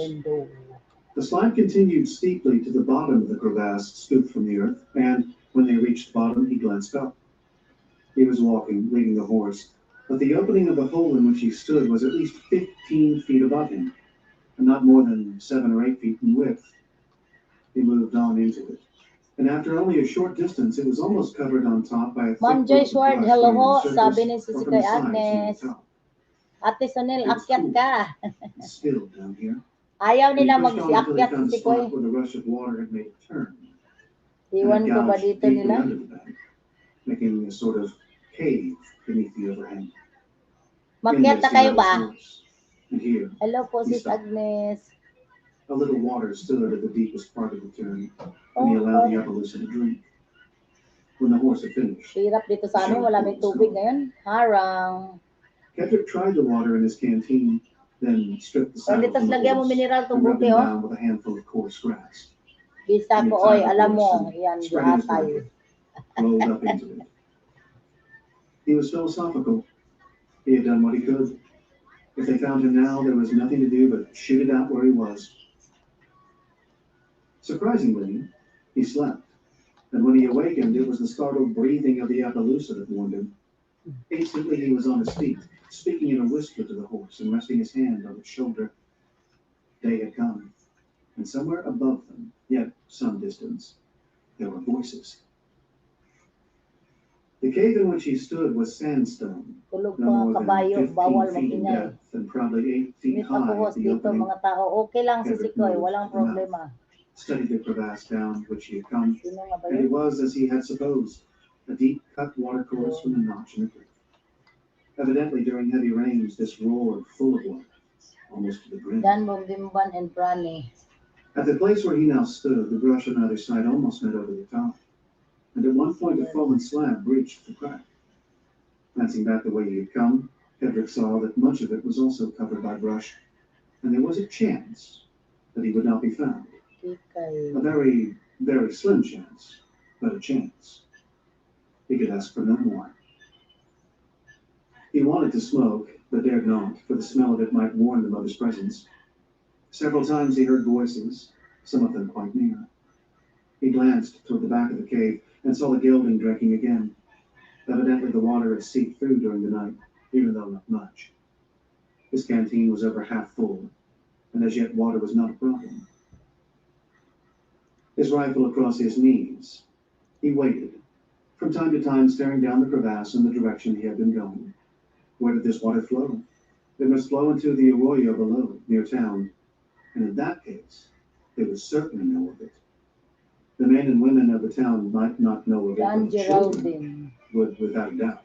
The slide continued steeply to the bottom of the crevasse scooped from the earth, and when they reached the bottom, he glanced up. He was walking, leading the horse, but the opening of the hole in which he stood was at least 15 feet above him, and not more than 7 or 8 feet in width. He moved on into it, and after only a short distance, it was almost covered on top by a thick Ma'am Joyce growth of Ward, brush hello running ho. on the surface Sabi ni or si from Kay the sides near Agnes. the top. Ate Sonel, It was akyat cool ka. and still down here. Ayaw And he nila pushed on until he mag-akyat found a si Koy. spot where the rush of water had made a turn, and Iwan had ko ba gouged dito deeply nila? under the bank, making a sort of cave beneath the overhang. In Makyat this, na he kayo led his ba? horse, and here Hello po he sis stopped. Agnes. A little water stood at the deepest part of the turn, and Oh, he allowed the oh. Appaloosa to drink. When the horse had finished, Hirap dito sa amin, wala may tubig ngayon. Harang. Kedrick tried the water in his canteen, then stripped the O saddle dito from the lagyan mo horse mineral and rubbed tungguti him oh. down with a handful of coarse grass. Bisa He ko had oy, tied the alam horse mo, and yan spreading his atay. blanket, rolled up into it. He was philosophical. He had done what he could. If they found him now, there was nothing to do but shoot it out where he was. Surprisingly, he slept. And when he awakened, it was the startled breathing of the Appaloosa that warned him. Instantly, he was on his feet, speaking in a whisper to the horse and resting his hand on its shoulder. Day had come, and somewhere above them, yet some distance, there were voices. The cave in which he stood was sandstone, Tulog no pa more than kabayo, 15 bawal feet in magingay. depth and probably 8 feet Mute ako high at host the dito opening. mga tao. Okay lang si Everett Sikoy, moved walang the mouth, problema. studied the crevasse down which he had come, Sino nga ba and it yun? was as he had supposed, a deep cut watercourse from a notch in the cliff. Evidently, during heavy rains, this roared full of water, almost to the brim. Dan Bombimban and Prani. At the place where he now stood, the brush on either side almost met over the top, and at one point a fallen slab breached the crack. Glancing back the way he had come, Hedrick saw that much of it was also covered by brush, and there was a chance that he would not be found. Kikay. A very, very slim chance, but a chance. He could ask for no more. He wanted to smoke, but dared not, for the smell of it might warn them of his presence. Several times he heard voices, some of them quite near. He glanced toward the back of the cave and saw the gelding drinking again. Evidently the water had seeped through during the night, even though not much. His canteen was over half full, and as yet water was not a problem. His rifle across his knees, he waited, from time to time staring down the crevasse in the direction he had been going. Where did this water flow? It must flow into the arroyo below, near town, and in that case, they would certainly know of it. The men and women of the town might not know of it, Dan but the children Geraldine. would without a doubt.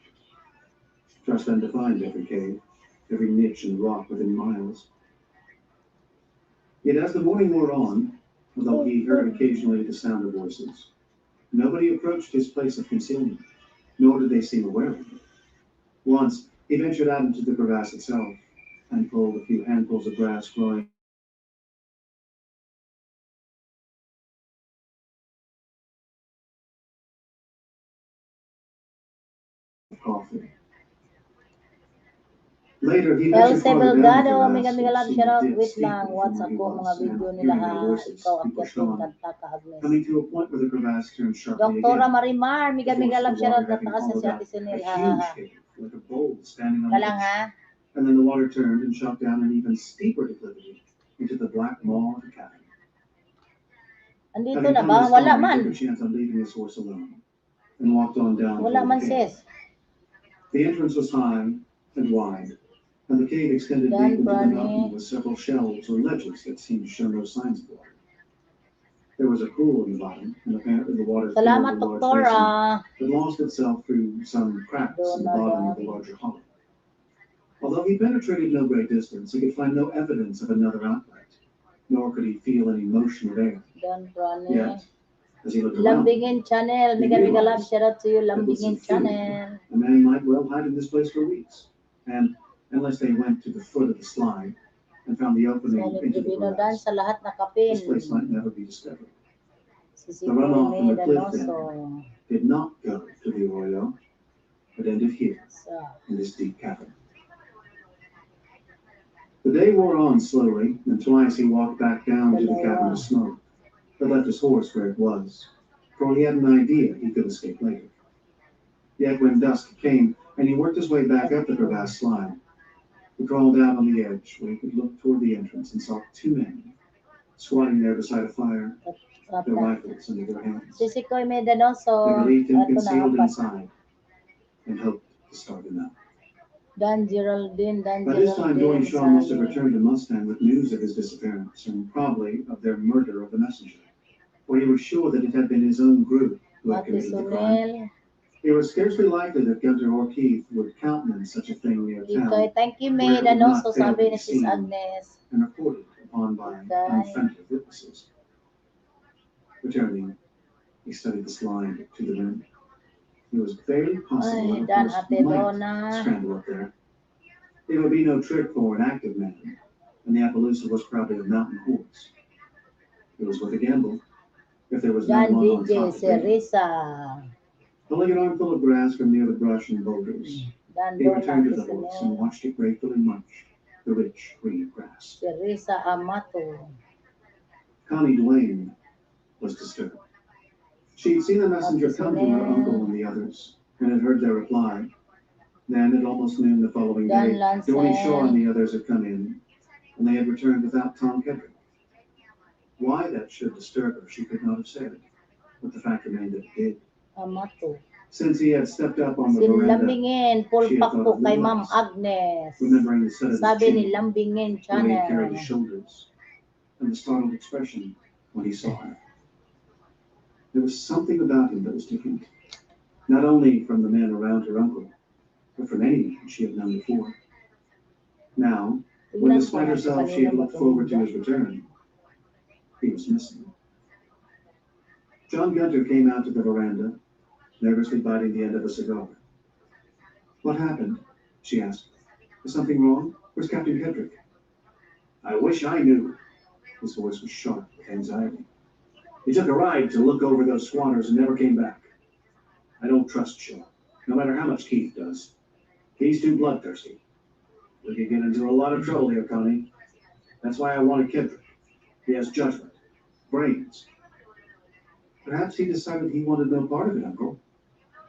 Trust them to find every cave, every niche and rock within miles. Yet as the morning wore on, although he heard occasionally the sound of voices, nobody approached his place of concealment, nor did they seem aware of it. Once, he ventured out into the crevasse itself and pulled a few handfuls of grass growing coffee. Later, he El ventured farther down the Sebelgado, crevasse, mega which love, seemed shout to out, dip wait steeply lang, from what's where he ako, mga was, video and nila hearing ha, no voices, ikaw he pushed akyatin, on, kanta ka Agnes. coming to a point where the crevasse turned sharply Doktora again, Marimar, mega the force love, of the shout out, water having nataas na hollowed si out Ate Sunil, a ha ha huge ha. cave, like a bowl standing on the Kalang edge. ha, And then the water turned and shot down an even steeper declivity into the black maw of the cavern. andito Having na come ba? this Wala far, he man. took a chance on leaving his horse alone and walked on down Wala toward man the cave. sis. The entrance was high and wide, and the cave extended Dan deep into the Brani. mountain with several shelves or ledges that seemed to show no signs of water. There was a pool in the bottom, and apparently the water filled Salamat, the large Doktora. basin, but lost itself through some cracks in the bottom of the larger hollow. Although he penetrated no great distance, he could find no evidence of another outlet, nor could he feel any motion of air. Dan Brani. Yet, as he looked around, Lambingin channel, he mega love, realized shout out to you, that with some Lambingin food, channel. a man might well hide in this place for weeks, and unless they went to the foot of the slide and found the opening Sonic into the Divino Dan crevasse, sa lahat na kapin. this place might never be discovered. Si The runoff from Sikoy the cliff Danoso. then did not go to the arroyo, but ended here Sa in this deep cavern. The day wore on slowly, and twice he walked back down to the cavern to smoke, but left his horse where it was, for he had an idea he could escape later. Yet when dusk came, and he worked his way back up the crevasse slide, he crawled out on the edge where he could look toward the entrance and saw two men squatting there beside a fire, their rifles in their hands. Si Sikoy They Danoso. believed him Ato na concealed apat. inside and hoped to start him out. Dan Geraldine, Dan By this time, Dory Geraldine. Shaw must have returned to Mustang with news of his disappearance and probably of their murder of the messenger, for he was sure that it had been his own group who had Ate committed the crime. Sunil. It was scarcely likely that Gunter O'Keefe would countenance such a thing near Kikoy, town thank you, where May it would not Danoso, fail to sabi be ni Sis seen Agnes. and reported upon by Okay. unfriendly witnesses. Returning, he studied the slide to the rim. It was barely possible Ay, that a Dan horse Ate might Donna. scramble up there. It would be no trick for an active man, and the Appaloosa was probably a mountain horse. It was worth a gamble if there was no Dan one on DJ top to take it. Serisa. Pulling an armful of grass from near the brush and boulders, Dan he Donna returned to the horse and Sunil. watched it gratefully munch the rich green grass. Serisa Amato. Connie Duane was disturbed. She'd seen the messenger Ate come to her Sonel. uncle and the others, and had heard their reply. Then, at almost noon the following Dan day, Doreen Shaw and Lancel. the others had come in, and they had returned without Tom Kedrick. Why that should disturb her, she could not have said, but the fact remained that it did. Amato. Since he had stepped up on the veranda, Sinlambingin, pulpak po kay Ma'am Agnes. remembering the set of his Sabi ni chin, Lambingin the way he carried Channel. his shoulders, and the startled expression when he saw her. There was something about him that was different, not only from the men around her uncle, but from any man she had known before. Now, when despite herself she had looked forward to his return, he was missing. John Gunter came out to the veranda, nervously biting the end of a cigar. What happened? She asked. Is something wrong? Where's Captain Kedrick? I wish I knew. His voice was sharp with anxiety. He took a ride to look over those squatters and never came back. I don't trust Shaw, no matter how much Keith does. He's too bloodthirsty. We could get into a lot of trouble here, Connie. That's why I wanted Kedrick. He has judgment, brains. Perhaps he decided he wanted no part of it, Uncle.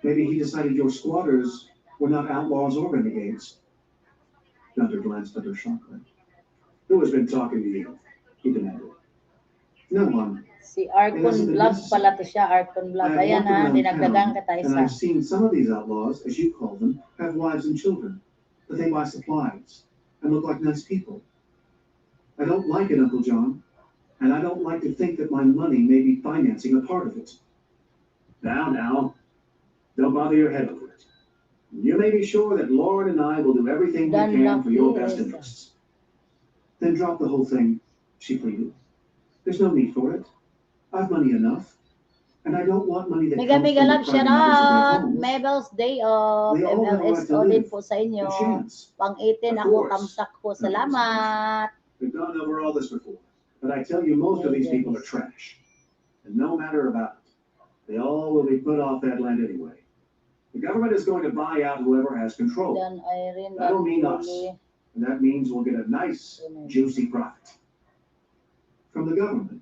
Maybe he decided your squatters were not outlaws or renegades. Gunter glanced at her sharply. Who has been talking to you? He demanded. No one. Si Arcon Vlog pala to siya, Arcon Vlog. I Ayan walked ha, around dinagdagan town, ka tayo and sa. I've seen some of these outlaws, as you call them, have wives and children, but they buy supplies and look like nice people. I don't like it, Uncle John, and I don't like to think that my money may be financing a part of it. Now, don't bother your head over it. You may be sure that Lauren and I will do everything we Dan can for your Lapierre. best interests. Then drop the whole thing, she pleaded. There's no need for it. I've money enough. And I don't want money that Mega comes mega from love, shout depriving others of their out! homes. Mabel's Day Off, They all have a right to MLSO din live. po sa inyo. A chance. Pang 18 Of ako, course. tamsak po. Salamat! We've gone over all this before, but I tell you, most of these people are trash. And no matter about it, they all will be put off that land anyway. The government is going to buy out whoever has control. Dan Irene, That'll mean us. Julie. And that means we'll get a nice, juicy profit. From the government.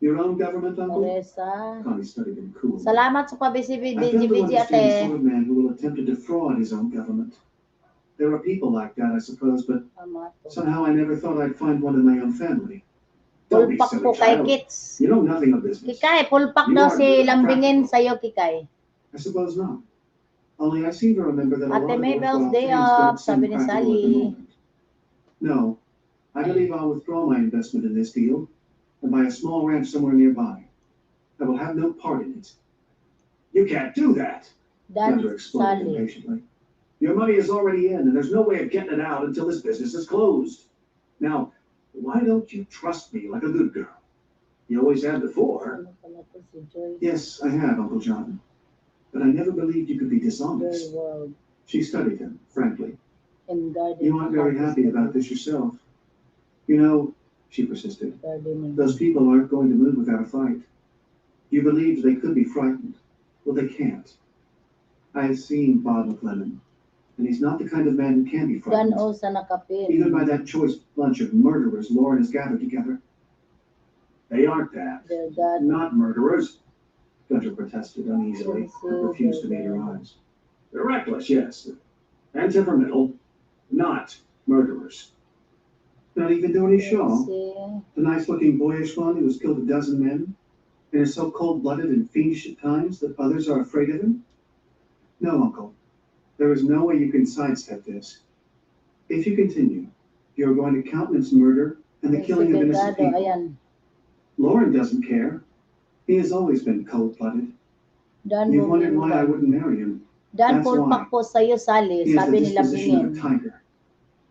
Your own government, Uncle? Teresa. Connie studied him coolly. Salamat sa I fail to pabisi-bidi, understand the ate. sort of man who will attempt to defraud his own government. There are people like that, I suppose, but Amato. somehow I never thought I'd find one in my own family. Don't be Pulpak silly, po kay child. Kits. You know nothing of business. Kikay, pulpak You daw are si good at Lambingin practical. sa'yo, Kikay. I suppose not. Only I seem to remember that a lot Ate of Mabel's worthwhile Day things Off, don't seem sabi ni practical at the Sally. moment. No, I believe I'll withdraw my investment in this deal and buy a small ranch somewhere nearby. I will have no part in it. You can't do that, Dan Gunter exploded Sally. impatiently. Your money is already in, and there's no way of getting it out until this business is closed. Now, why don't you trust me like a good girl? You always have before. Ano pala to si Joy? Yes, I have, Uncle John. But I never believed you could be Joy dishonest. World. She studied him, frankly. And garden. You aren't very happy about this yourself. You know, she persisted, Gardening. those people aren't going to move without a fight. You believed they could be frightened. Well, they can't. I have seen Bob McLennan, and he's not the kind of man who can be Dan frightened, O sa nakapin. even by that choice bunch of murderers Lauren has gathered together. They aren't that. Their God. Not murderers. Gunter protested uneasily, but refused to meet her eyes. They're reckless, yes, and temperamental, not murderers. Not even Doreen Shaw, Si- the nice-looking boyish one who has killed a dozen men, and is so cold-blooded and fiendish at times that others are afraid of him? No, Uncle. There is no way you can sidestep this. If you continue, you are going to countenance murder and the si killing of innocent Delgado, people. ayan. Lauren doesn't care. He has always been cold-blooded. Dan You've wondered why I Buminggan. wouldn't marry him. Dan That's pulpak po sa'yo, Sally. He has Sabi the ni disposition of a Lambingin. tiger.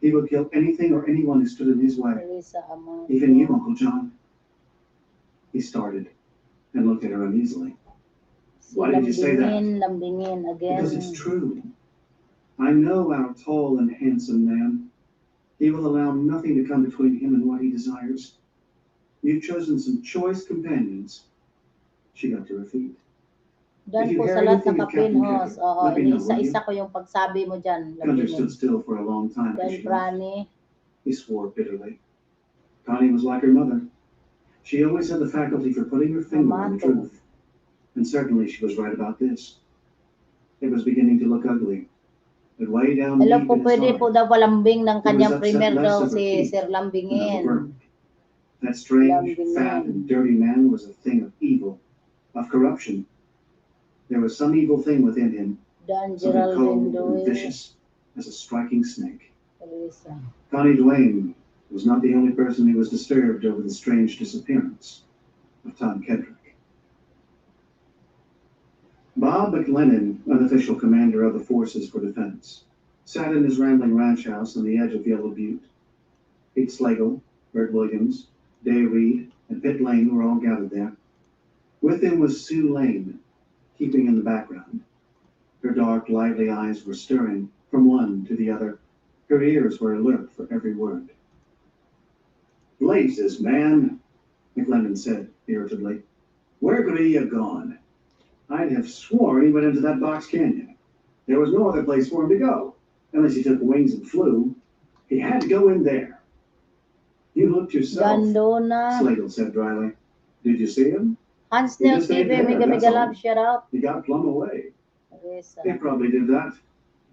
He will kill anything or anyone who stood in his way. Teresa Amato. Even you, Uncle John. He started and looked at her uneasily. Si Why did you say that? Lambingin again. Because it's true. I know our tall and handsome man. He will allow nothing to come between him and what he desires. You've chosen some choice companions. She got to her feet. Dan If you po hear sa lahat anything ng of Captain kapinhos. Kedrick, Oo, let me know, will iniisa-isa you? ko yung pagsabi mo dyan. Gunter Lambingin. stood still for a long time. as Dan she left. Prani. He swore bitterly. Connie was like her mother. She always had the faculty for putting her finger on the Amato. truth. And certainly she was right about this. It was beginning to look ugly. But way down Hello deep po, in his pwede po heart, daw palambing ng he was kanyang upset premier less daw over si Pete Sir than over Lambingin. Berg. That strange, fat, and dirty man was a thing of evil, of corruption. There was some evil thing within him, Dan something Geraldine cold and Dewey. vicious as a striking snake. Elisa. Connie Duane was not the only person who was disturbed over the strange disappearance of Tom Kedrick. Bob McLennan, unofficial commander of the Forces for Defense, sat in his rambling ranch house on the edge of Yellow Butte. Pete Slagle, Bert Williams, Day Reed, and Pitt Lane were all gathered there. With him was Sue Lane, keeping in the background. Her dark, lively eyes were stirring from one to the other. Her ears were alert for every word. "Blazes, man," McLennan said irritably. "Where could he have gone? I'd have sworn he went into that box canyon. There was no other place for him to go, unless he took wings and flew. He had to go in there." "You looked yourself," Gandona. Slagle said dryly. "Did you see him? Hans He Nels just ain't TV, there, mega that's mega all. love, shout out. He got plumb away." Elisa. "He probably did that,"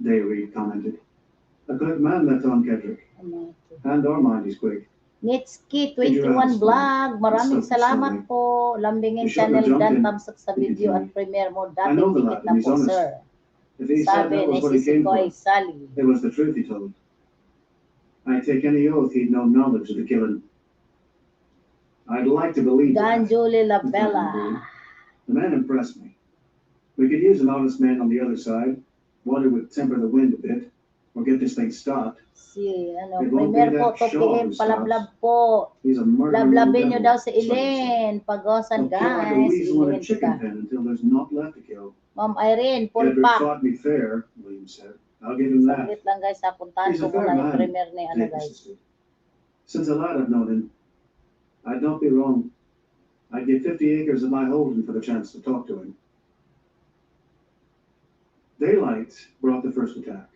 Day Reed commented. "A quick man, that Tom Kedrick. And our mind is quick." Nitski 21 vlog. Maraming salamat po. Lambingin channel dan tamsak sa video at premiere mo. Dating dikit na po, sir. If he said Sabi that ni was what he came Sisikoy for, Sally. it was the truth he told. I take any oath he'd no knowledge of the killing. I'd like to believe Dan that. Julie McLennan agreed. Labella. The man impressed me. We could use an honest man on the other side, one who would temper the wind a bit, or get this thing stopped. Si, ano, It won't be premier po, that Shaw TOPM, who palablab stops. po. He's a murdering Lablabin nyo little daw devil, si Slagle said. Elaine. Pagosan, He'll kill like a guys. weasel in a Ilihin chicken kita. pen until there's not left to kill. Ma'am Irene, full Kedrick pack. fought me fair, Williams said. I'll give him that. Saglit lang guys, napuntahan He's ko a fair muna yung man, premier ni ano Dave guys. persisted. Since a lad I've known him, I don't be wrong. I'd give 50 acres of my holding for the chance to talk to him. Daylight brought the first attack.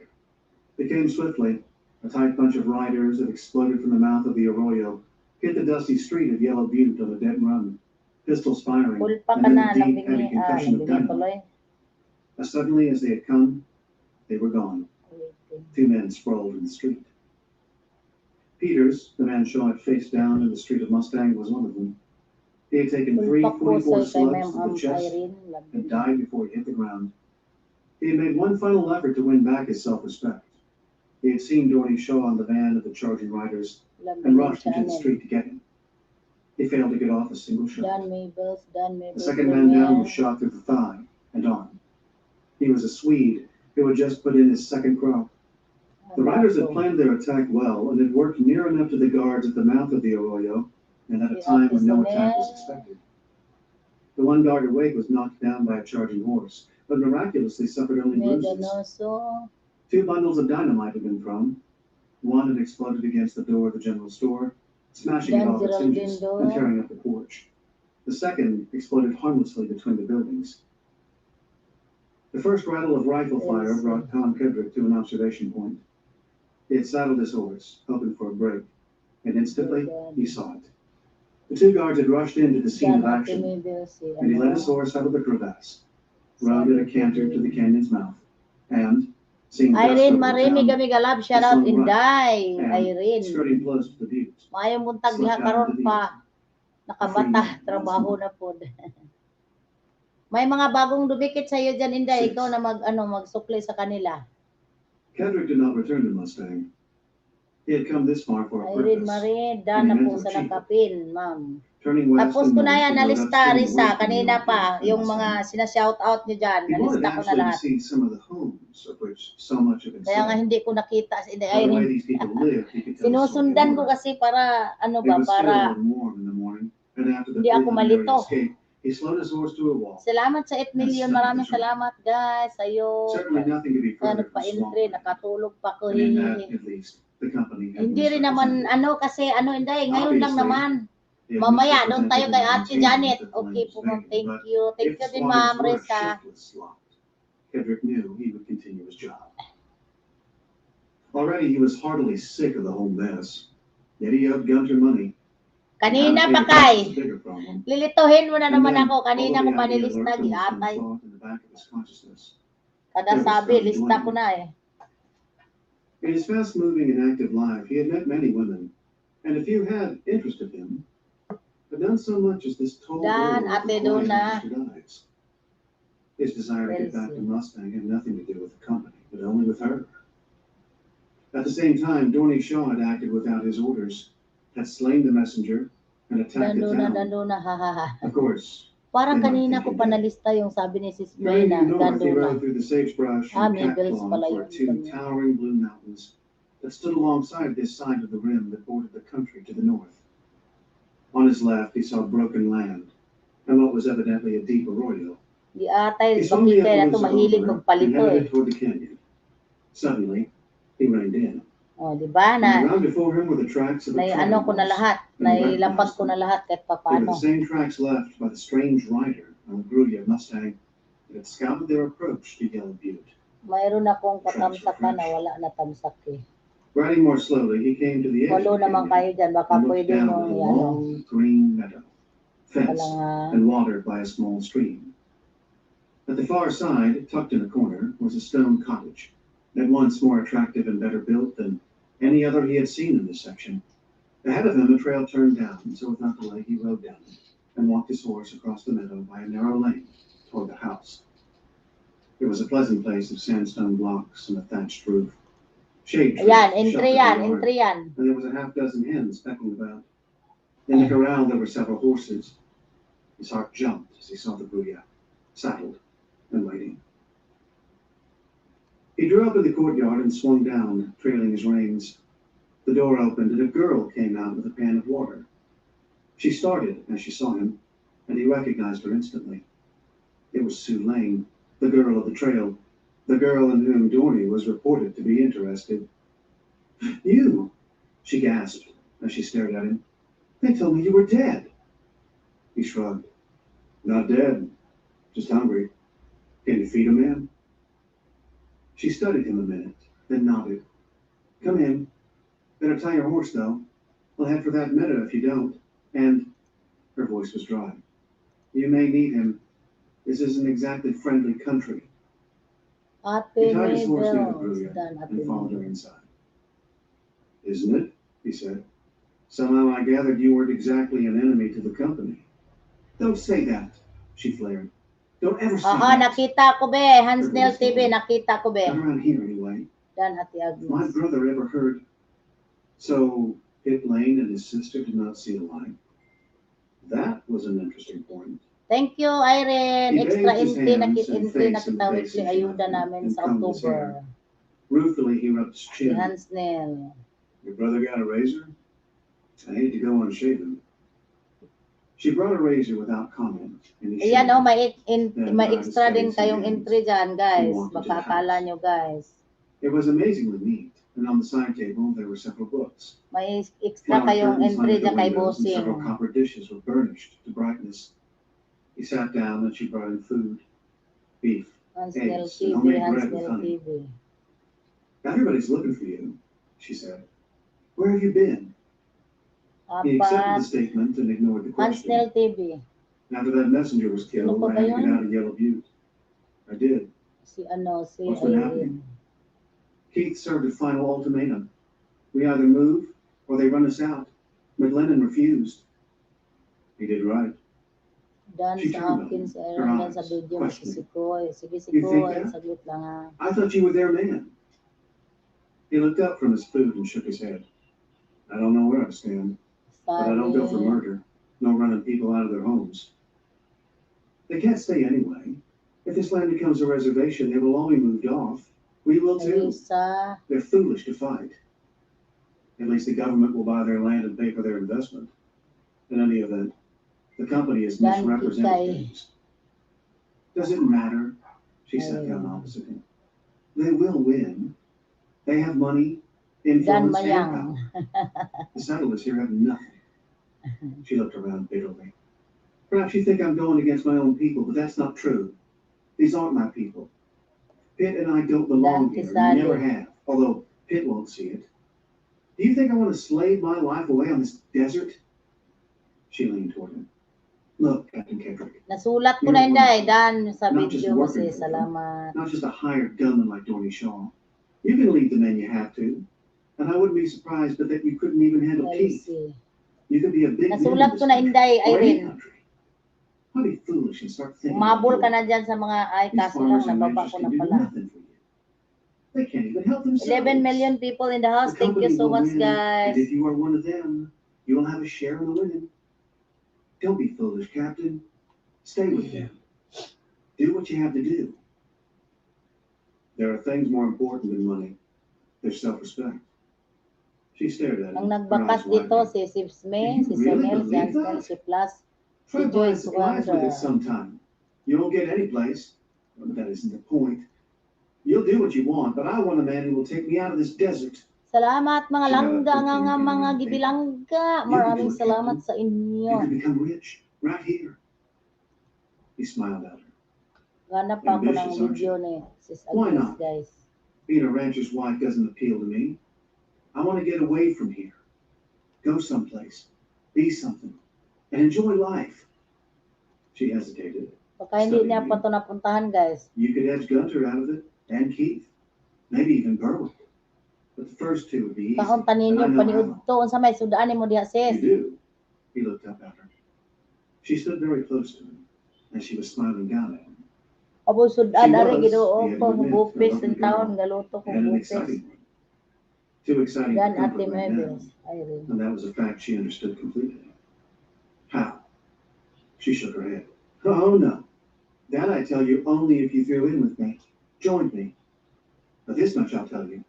It came swiftly. A tight bunch of riders that exploded from the mouth of the arroyo hit the dusty street of Yellow Butte on a dead run, pistols firing, Full pa and ka then na, a deep, heavy lambingin, concussion of lambingin dynamite. tuloy. As suddenly as they had come, they were gone. Two men sprawled in the street. Peters, the man shot face down in the street of Mustang, was one of them. He had taken Full three pack po 44 sir kay slugs Ma'am to the chest Irene. and Lambingin. died before he hit the ground. He had made one final effort to win back his self-respect. He had seen Dorney Shaw on the van of the charging riders and Lambingin rushed into the channel. street to get him. He failed to get off a single shot. Dan Mabels, Dan The Mabels. second man down was shot through the thigh and arm. He was a Swede who had just put in his second crop. The riders had planned their attack well and had worked near enough to the guards at the mouth of the arroyo and at a time when no attack was expected. The one guard awake was knocked down by a charging horse, but miraculously suffered only bruises. Medanoso. 2 bundles of dynamite had been thrown. One had exploded against the door of the general store, smashing it Dan off its hinges Geraldine and tearing up the porch. The second exploded harmlessly between the buildings. The first rattle of rifle fire brought Tom Kedrick to an observation point. He had saddled his horse, hoping for a break, and instantly he saw it. The 2 guards had rushed into the scene Dan of Ate action, Mabels. and he led his horse out of the crevasse, rounded a canter to the canyon's mouth, and, seeing dust Irene over Marie, the mega town, mega love, shout out Inday. and, Irene. skirting close to the butte, Mayong buntag slipped diha out karon into the pa. ocean. Nakabata, trabaho na po. May mga bagong dumikit sa iyo dyan, Inday. Ikaw na magsukli sa kanila. Kedrick did not return to Mustang. He had come this far for a Irene purpose, Marie, dan na po sa nakapin, ma'am. turning west Tapos and ko na north yan, to go nalista, upstream Risa, away from kanina the pa, Mustang. yung mga sina-shoutout nyo dyan, He wanted nalista ko na actually to lahat. see some of the homes of which so much had been Kaya nga said. hindi ko nakita si Inday By the way Irene. these people lived, he could tell Sinusundan ko us. kasi para, ano It ba, was still para and warm in the morning, and after the hindi ako preliminary malito. escape, he slowed his horse to a wall. Salamat sa 8 million, maraming salamat guys, sa'yo. Certainly nothing could be Kaya further from nagpa-entry, swamp. nakatulog pa ko. And in that, at least, the company had Hindi rin naman, kasi Inday, ngayon lang Obviously, naman. they had Mamaya, doon tayo kay misrepresented Ate and Janet. maintained the Okay claims po, ma'am. made, Thank but you. Thank if you din, squatters ma'am were a Risa. shiftless lot, Kedrick knew he would continue his job. Already he was heartily sick of the whole mess, yet he owed Gunter money. Kanina pa kay. Lilituhin mo na naman ako. Kanina ko pa nilista, giatay. Kada sabi, lista ko na eh. In his fast-moving and active life, he had met many women, and a few had interested him, but none so much as this tall girl Dan, with ate the doon quiet, na. interested eyes. His desire to get back to Mustang had nothing to do with the company, but only with her. At the same time, Dorney Shaw had acted without his orders, had slain the messenger, and attacked the town. Dando na, ha ha ha. Of course, Parang they might kanina think ko he pa did. nalista yung sabi ni Sis May Driving na due north, he dando na. rode through the sagebrush Ah, and may bills catclaw pala for yung two kanya. towering blue mountains that stood alongside this side of the rim that bordered the country to the north. On his left, he saw broken land and what was evidently a deep arroyo. Di atay, He swung the bakit na ito influencer mahilig over and magpalito headed eh. toward the canyon. Suddenly, he reined in. O, di ba On the na, ground before him were the tracks of a ano ko na trotting horse, lahat, and he nailapag recognized ko na them. lahat kahit They were papaano. the same tracks left by the strange rider on the Gruya Mustang that had scouted their approach to Yellow Butte. Mayroon akong katamsakan na wala na tamsak eh. Riding more slowly, he came to the edge Walo of the naman canyon kayo dyan, baka and looked pwede down nyo at a ano, long green meadow, fenced Walang, and watered by a small stream. At the far side, tucked in a corner, was a stone cottage, at once more attractive and better built than any other he had seen in this section. Ahead of him, a trail turned down, so without delay, he rode down it and walked his horse across the meadow by a narrow lane toward the house. It was a pleasant place of sandstone blocks and a thatched roof. Shade trees ayan, sheltered entry the yan, yard, entry yan. and there was a half-dozen hens pecking about. In the corral, there were several horses. His heart jumped as he saw the Gruya, saddled and waiting. He drew up in the courtyard and swung down, trailing his reins. The door opened, and a girl came out with a pan of water. She started as she saw him, and he recognized her instantly. It was Sue Lane, the girl of the trail, the girl in whom Dorney was reported to be interested. You, she gasped as she stared at him. They told me you were dead. He shrugged. Not dead, just hungry. Can you feed a man? She studied him a minute, then nodded. Come in. Better tie your horse, though. We'll head for that meadow if you don't. And her voice was dry. You may need him. This isn't exactly friendly country. He tied his horse near the Gruya and followed her inside. Isn't it? He said. Somehow I gathered you weren't exactly an enemy to the company. Don't say that, she flared. Don't ever say Oo, that. nakita ko be, Hansnell TV, nakita ko be. Not around here anyway. Dan, Ate If my Agnes. brother ever heard. So, Pit Lane and his sister did not see the light. That was an interesting point. Thank you, Irene. He Extra bathed his entry na, hands and entry na face in kita the weekly basin ayuda and namin sa combed his October. hair. Ruefully, he rubbed his Si chin. Hansnell. Your brother got a razor? I hate to go unshaven. She brought a razor without comment, and he Ayan shaved. oh, may extra din kayong entry dyan, guys. Baka akala nyo, guys. It was amazingly neat, and on the side table there were several books. May extra kayong entry dyan kay Several Bossing. copper dishes were burnished to brightness. He sat down and she brought him food, beef, Hansnell eggs, and TV, homemade bread with Hansnell honey. TV. Everybody's looking for you, she said. Where have you been? He accepted the Apat, statement and ignored the Hansnell question. TV. After that messenger was Sino killed, pa I ba had to get yun? out of Yellow Butte. I did. Si What's been Irene. happening? Keith served a final ultimatum. We either move or they run us out. McLennan refused. He did right. Dan She sa turned akin, on si him, Irene, her dan sa eyes video, questioning. magsisikoy. Sige, You think sikoy. that? Saglit lang ha. I thought you were their man. He looked up from his food and shook his head. I don't know where I stand, but I don't go for Funny. murder, nor running people out of their homes. They can't stay anyway. If this land becomes a reservation, they will all be moved off. We will too. Elisa. They're foolish to fight. At least the government will buy their land and pay for their investment. In any event, the company has Dan misrepresented Kikay. things. Does it matter? She sat down opposite him. They will win. They have money, Dan influence, and Mayang. power. The settlers here have nothing. She looked around bitterly. Perhaps you think I'm going against my own people, but that's not true. These aren't my people. Pitt and I don't belong here, and we never have, although Pitt won't see it. Do you think I want to slave my life away on this desert? She leaned toward him. Look, Captain Kedrick, Nasulat ko na Inday, Dan, sa video mo si salamat. not just a hired gunman like Dorney Shaw. You can lead the men you have to. And I wouldn't be surprised but that you couldn't even handle Keith. You could be a big man in Nasulat this ko na country, Inday, or any Irene. country. I'd be foolish and start thinking about Umabol ka you. na dyan sa mga ay These kaso lang, farmers and nababa ranchers ko can na do pala. nothing for you. They can't even help themselves. 11 million people in the house. The Thank you company so will much, win, guys. And if you are one of them, you will have a share in the winning. Don't be foolish, Captain. Stay with them. Do what you have to do. There are things more important than money. There's self-respect. She stared at him. Ang her nagbakas eyes dito, widening. si Sipsme, si Really Sonel, si believe Ansel, that? si Plus, si Try buying Joyce supplies with Wonder. it sometime. You won't get any place. But that isn't the point. You'll do what you want, but I want a man who will take me out of this desert. Salamat mga Siya, langga nga quickly mga interrupted. gibilangga. You Maraming can do it, salamat Captain. sa You inyo. can become rich right here. He smiled at her. Ganap pa ako ng Ambitious, aren't video ni Sis Why Agnes, not? guys. Being a rancher's wife doesn't appeal to me. I want to get away from here. Go someplace. Be something. And enjoy life. She hesitated. Baka hindi niya pa ito napuntahan, guys. You could edge Gunter out of it, and Keith. Maybe even Berwick. But the first two would be easy. Kaunta And ninyo, I know paniud how. to. Unsa may sudaan mo diha, You sis. do. He looked up at her. She stood very close to him, and she was smiling down at him. Abo sudaan, She ari, was, ginoo he had ko, to admit, bupis a ng lovely taon, girl, galuto ko, and an bupis. exciting one. Too exciting Yan, for Ate comfort right now. Mebes. Irene. And that was a fact she understood completely. How? She shook her head. Oh, no. That I tell you only if you threw in with me, joined me. But this much I'll tell you.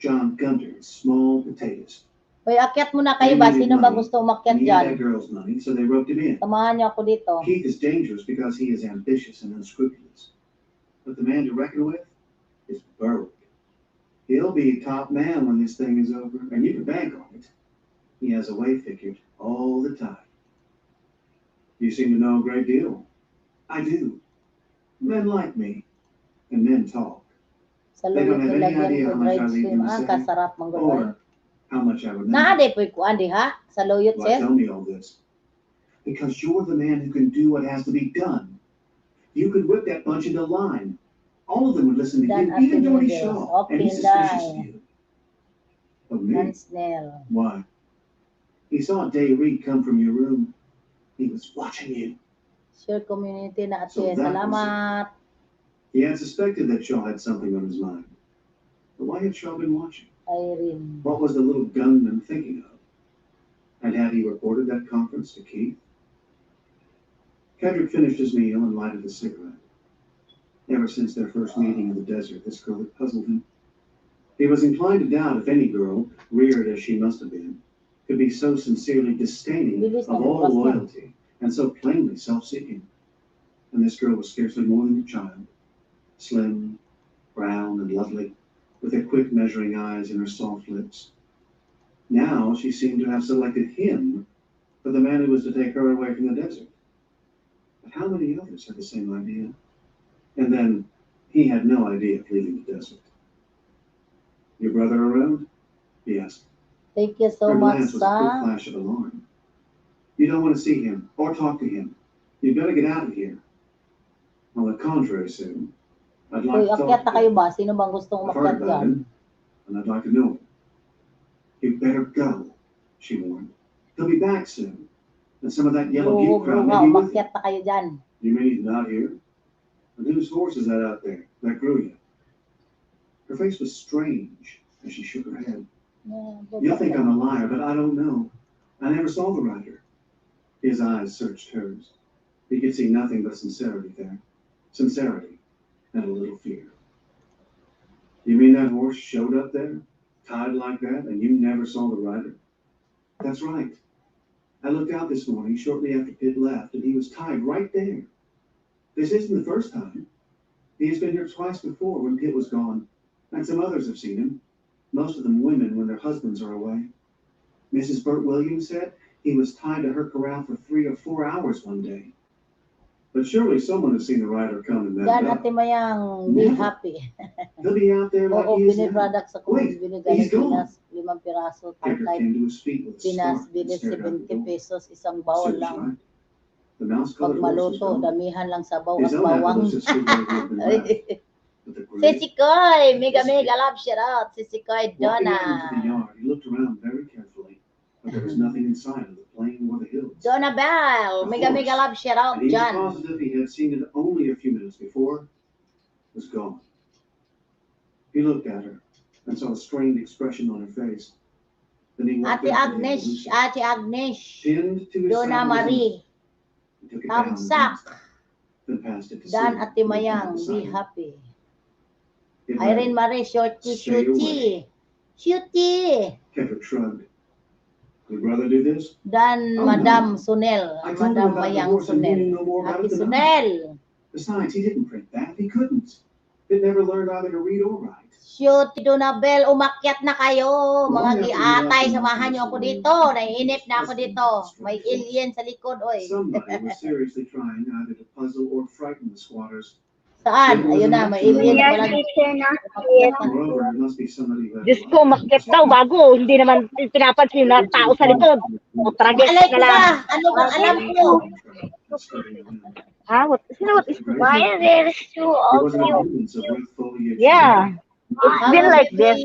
John Gunter is small potatoes. Hoy, akyat muna kayo ba? Sino ba gusto umakyat He dyan? had that girl's money, so they roped him in. Samahan niyo ako dito. Keith is dangerous because he is ambitious and unscrupulous. But the man to reckon with is Berwick. He'll be top man when this thing is over, and you can bank on it. He has a way figured all the time. You seem to know a great deal. I do. Men like me, and men talk. Sa They luyo don't have ko any lagyan idea ko how much I dried leave shrimp. them to Ah, say, kasarap mong gulay. or how much I remember. Naade po ikuan diha sa luyot, Why sis. tell me all this? Because you're the man who can do what has to be done. You could whip that bunch into line. All of them would listen to Dan you, even Ate Dorney Mebes. Shaw, and Okay, he's suspicious of Day. you. Of me? Hansnell. Why? He saw Day Reed come from your room. He was watching you. Share community na So ate. that was Salamat. He had suspected that Shaw had something on his mind. But why had Shaw been watching? Irene. What was the little gunman thinking of? And had he reported that conference to Keith? Kedrick finished his meal and lighted a cigarette. Ever since their first meeting in the desert, this girl had puzzled him. He was inclined to doubt if any girl, reared as she must have been, could be so sincerely disdaining Bilis of na all bukas na. loyalty and so plainly self-seeking. And this girl was scarcely more than a child, slim, brown, and lovely, with her quick measuring eyes and her soft lips. Now she seemed to have selected him for the man who was to take her away from the desert. But how many others had the same idea? And then he had no idea of leaving the desert. Your brother around? He asked. Thank you so Her much, glance was a quick sa. flash of alarm. You don't want to see him or talk to him. You'd better get out of here. On the contrary, Sue, I'd Hoy, like to akyat talk na to kayo him. ba? Sino bang gustong I've umakyat heard about dyan? him, and I'd like to know him. You'd better go, she warned. He'll be back soon, and some of that yellow Bruho, butte crowd bruha, may be with him. umakyat na kayo dyan. You mean he's not here? And whose horse is that out there? That grew you? Her face was strange as she shook her head. You'll think I'm a liar, but I don't know. I never saw the rider. His eyes searched hers. He could see nothing but sincerity there. Sincerity and a little fear. You mean that horse showed up there, tied like that, and you never saw the rider? That's right. I looked out this morning shortly after Pitt left, and he was tied right there. This isn't the first time. He has been here twice before when Pitt was gone, and some others have seen him, most of them women when their husbands are away. Mrs. Burt Williams said he was tied to her corral for 3 or 4 hours one day. But surely someone has seen the rider come and met Dan up. Ate Mayang, be happy. He'll be out there like Oo, he is binil now. products ako. Wait, Binigay he's gone. Pinas, 5 piraso. Kendrick Tangkay, came to his feet with a Pinas, start and binil stared out the 70 door. pesos, isang bawal Sue was lang. right. The Pag mouse-colored horse was maluto, gone. damihan lang sabaw His at own bawang. appaloosa stood where he had been left. But the Si gray, Sikoy, mega love shout out. Si Sikoy walking Donna. out into the yard, he looked around very carefully, but there was nothing in sight of the plain or the hills. Donna Bell, mega love shout out And he was dyan. positive he had seen it only a few minutes before, was gone. He looked at her and saw a strained expression on her face. Then he walked Ate out to the Agnes, evolution. Ate Agnes. Pinned to his Donna side was a note. Marie, He took it down and Tamsak. glanced at it, then passed it to Dan Sue, Ate who had Mayang, gone be beside him. happy. It Irene read, Marie, shorty, "Stay shooty. Shooty. Kendrick shrugged. Would brother do this? Dan Oh, Madam no. Sunel, I told him Madam about the Mayang horse and he Sunel. knew no more about Ate it than I. Sunel. Besides, he didn't print that. He couldn't. It never learned either to read or write. Shoot, Donabel, umakyat na kayo. Mga Long after he left giatay, the samahan niyo ako mountainous dito. road, Naiinip na ako husband dito. of the May strange alien sa likod, oy. Somebody was seriously trying either to puzzle or frighten the squatters. Saan? Ayun na, may alien Yes, pala. teacher na. Umakyat na. Moreover, it must be somebody who had Diyos a ko, lot of makit daw bago. Hindi naman pinapansin na tao sa likod. O, tragic Alay ko na lang. ba? Ano bang alam ko? Ah, what is why there is two There of wasn't you? abundance of red foliage. Yeah, it's been like this.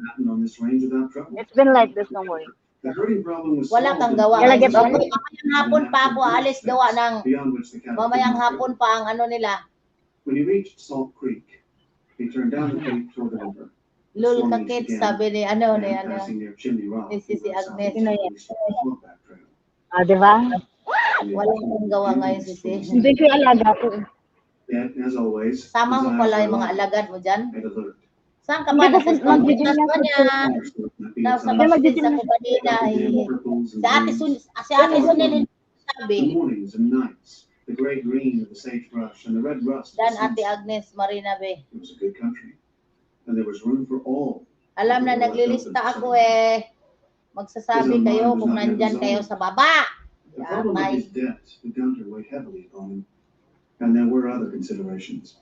Happened on this range without trouble. It's been like this, don't worry. The herding problem was Wala solved kang in gawa. Kailan places get Mamaya- off? Mamayang hapon pa ako alis gawa ng beyond which the cattle mamayang could not hapon travel. pa ang ano nila. When he reached Salt Creek, he turned down the creek toward the river. Lul kakit, sabi ni ano ni And ano. passing near Chimney Rock, Ni Sisi he went Agnes. southeast to the Swamp Trail. Ah, di ba? Wala kang gawa ngayon si Hindi ko yung alaga ko. Yet, as always, Sama mo his eyes pala were yung mga alive alagad mo dyan. and alert. Saan ka Hindi ba? ko Nasa po school mag-video business niya ba sa niya? Fires looked like the Nasa outside. business ako kanina. Si Ate Sunil hindi sabi. The mornings and nights, the gray green of the sagebrush and the red rust. of the Dan Ate sunset. Agnes Marina Be. It was a good country, and there was room for all. Alam na naglilista ako eh. Magsasabi kayo kung nandyan kayo sa baba. The problem of his debt began to weigh heavily upon him, and there were other considerations.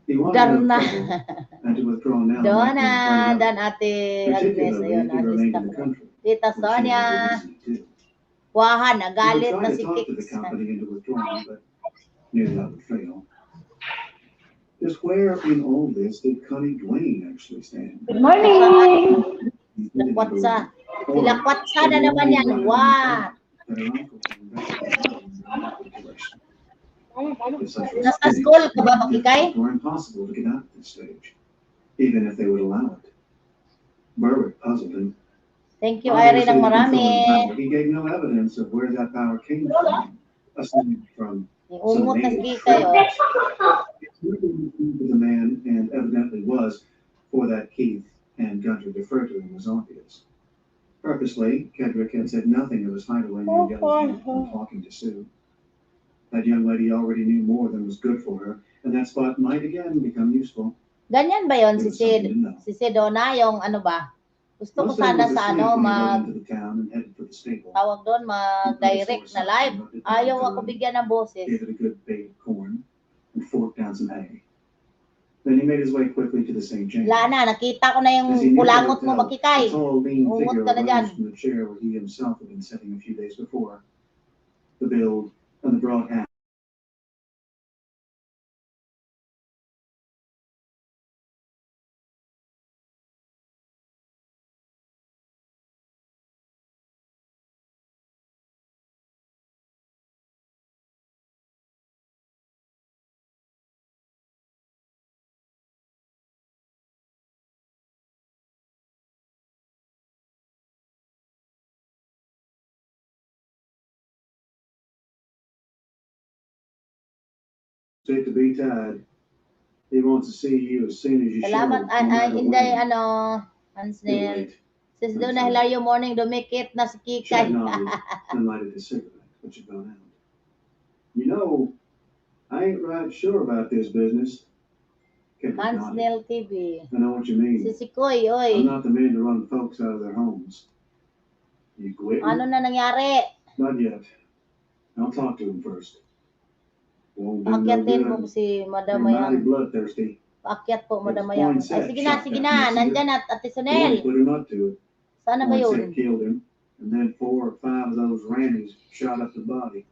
He wanted no Darna. trouble, and to withdraw now. Donna, might be Dan Ate Agnes. particularly Ayun, if he remained nalista in the ko. country, Tita which he had Sonia. every reason to do. Wahan, He nagalit would na try si to talk to the Kix. company into withdrawing, but knew that would fail. Just where in all this did Connie Dwayne actually stand? Good morning! He didn't Lakwatsa. believe. Sila kwatsa na naman yan. What? That her uncle had investigated in the manipulation. If such was Nasa the case, school ka ba, it Makikay? was more impossible to get out at this stage, even if they would allow it. Berwick puzzled him. Thank you, Irene, ng Obviously, the marami. controlling power, he gave no evidence of where that power came from, aside from Umot na si Kikay, oh. the man, and evidently was, for that Keith and Gunter deferred to him, was obvious. Purposely, Kendrick had said nothing of his hideaway near Yellowstone when talking to Sue. That young lady already knew more than was good for her, and that spot might again become useful. Ganyan ba yon There si was something to know. Si Donna, yung ano ba? Gusto ko Most of sana it was sa asleep ano, when he mag, rode into the town and headed for the stable. tawag doon, mag-direct na live. Ayaw ako bigyan ng boses. Gave it a good bait of corn and forked down some hay. Then he made his way quickly to the St. James. Wala na, nakita ko na yung As he neared the kulangot mo, hotel, Makikay. a tall, lean Umot figure ka na dyan. arose from the chair where he himself had been sitting a few days before. The build and the broad hat. Take to be tied. He wants to see you as soon as you Salamat, show. no matter Inday, when. ano, Too Hansnel. late. Sis Donna, hilario morning, dumikit na si Chad Kikay. nodded and lighted his cigarette, which had gone out. You know, I ain't right sure about this business. Kendrick nodded. Hansnel TV. I know what you mean. Si Sikoy, I'm oy. not the man to run folks out of their homes. You quit? Ano na nangyari? Not yet. I'll talk to him first. Won't do no Akyatin mo good. si You're Madam mighty Mayang. bloodthirsty. Paakyat po, Madam It's Mayang. Ay, poinsettia, sige na, shot sige that na. messenger. Nandyan at Ate Lord Sonel. put him up to it. Sana ba Poinsettia yun? killed him, and then 4 or 5 of those rannies shot up the body.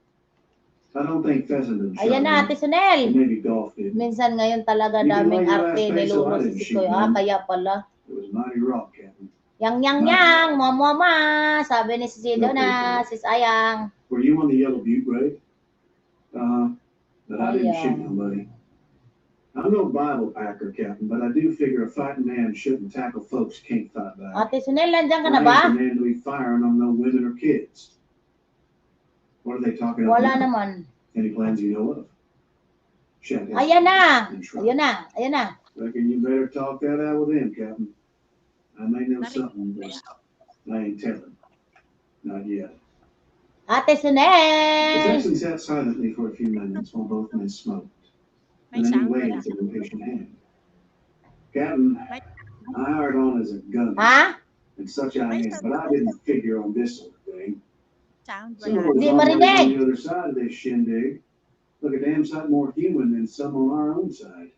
I don't think Fessenden shot Ayan na, him. Ate Sonel. Maybe Golf did. Minsan ngayon talaga You can lay daming your arte last face so niluno I si didn't Sikoy. shoot Ah, none. kaya pala. It was mighty raw, Captain. Yang, mama, sabi ni si Sido Okay, na, good. sis Ayang. Were you on the Yellow Butte raid? But I didn't shoot Ayang. nobody. I'm no Bible packer, Captain, but I do figure a fighting man shouldn't tackle folks who can't fight back. Ate Sonel, nandiyan ka I na ba? ain't the man to be firing on no women or kids. What are they talking about Wala now? naman. Any plans you know of? Shaq has Ayan na. and shrugged. Ayan na. Ayan na. Reckon you better talk that out with him, Captain. I may know something, but I ain't telling. Not yet. Ate The Sonel. Texan sat silently for a few minutes while both men smoked, May and then he sound waved wala. with an impatient hand. Captain, I hired on as a gunner, Ha? and such I am, but I didn't figure on this sort of thing. Sound Some wala. of Di us always marinig. on the other side of this shindig look a damn sight more human than some on our own side.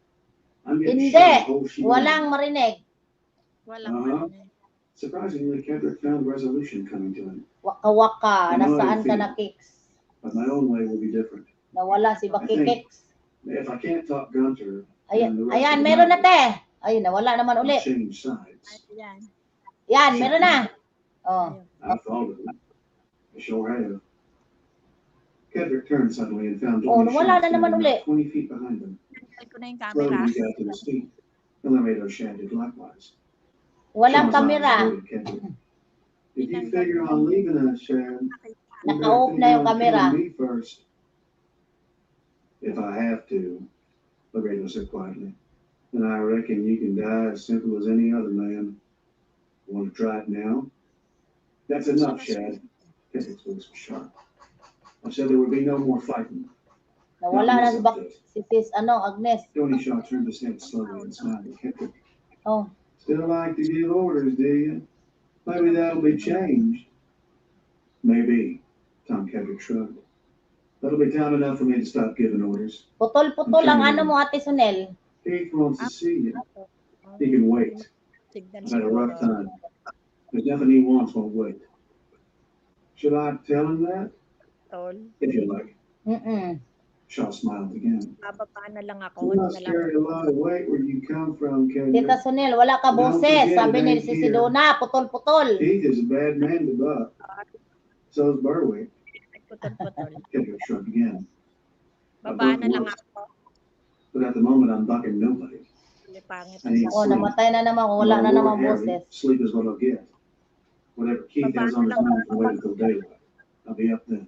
I'm getting Hindi. shot the whole shebang. Walang marinig. Walang marinig. Surprisingly, Kendrick found resolution coming to him. Waka-waka. I know how Nasaan you ka feel. na, Kicks? But my own way will be different. Nawala si Baki Kicks. If I can't talk Gunter, Ayan, then the rest ayan, of the meron na night, te. Ayun, nawala naman I'll uli. change sides. Ayan. Yan, meron na. Oh. Ayun. I thought of it. I sure have. Kendrick turned suddenly and found Oh, Tony nawala Shaw na naman standing uli. about 20 feet behind him. Tanggal ko na yung Slowly camera. he got to his feet. Elevator Shad did likewise. Walang Shaw's eyes kamera. avoided Kendrick. If you figure on leaving us, Shad, you better Naka-off think na yung on kamera. killing me first. If I have to, Laredo said quietly, then I reckon you can die as simple as any other man. Want to try it now? That's enough, Shad. Kendrick's voice was sharp. I said there would be no more fighting. Nawala na si si Sis, Agnes. Tony Shaw turned his head slowly and smiled at Kendrick. Oh, Still like to give orders, do you? Maybe that'll be changed. Maybe, Tom Kendrick shrugged. That'll be time enough for me to stop giving orders. putol-putol ang mo, Ate Sonel. Keith wants to see you. He can wait. Signal I've had a rough siguro. time. There's nothing he wants won't wait. Should I tell him that? Tol. If you like. Shaw smiled again. Bababa na lang You ako. Hindi must na lang. carry a lot of weight where you come from, Tita Kendrick. Sonel, wala ka boses. Sabi ni si Sidona, putol-putol. Keith is a bad man to buck. So is Berwick. Putol-putol. Kendrick shrugged again. Baba na lang ako. But at the moment, I'm bucking nobody. Hindi pangit. I need Oh, sleep. namatay na naman. Wala na namang Lord Harry, boses. sleep is what I'll get. Whatever Keith has on his mind can wait until daylight. I'll be up then.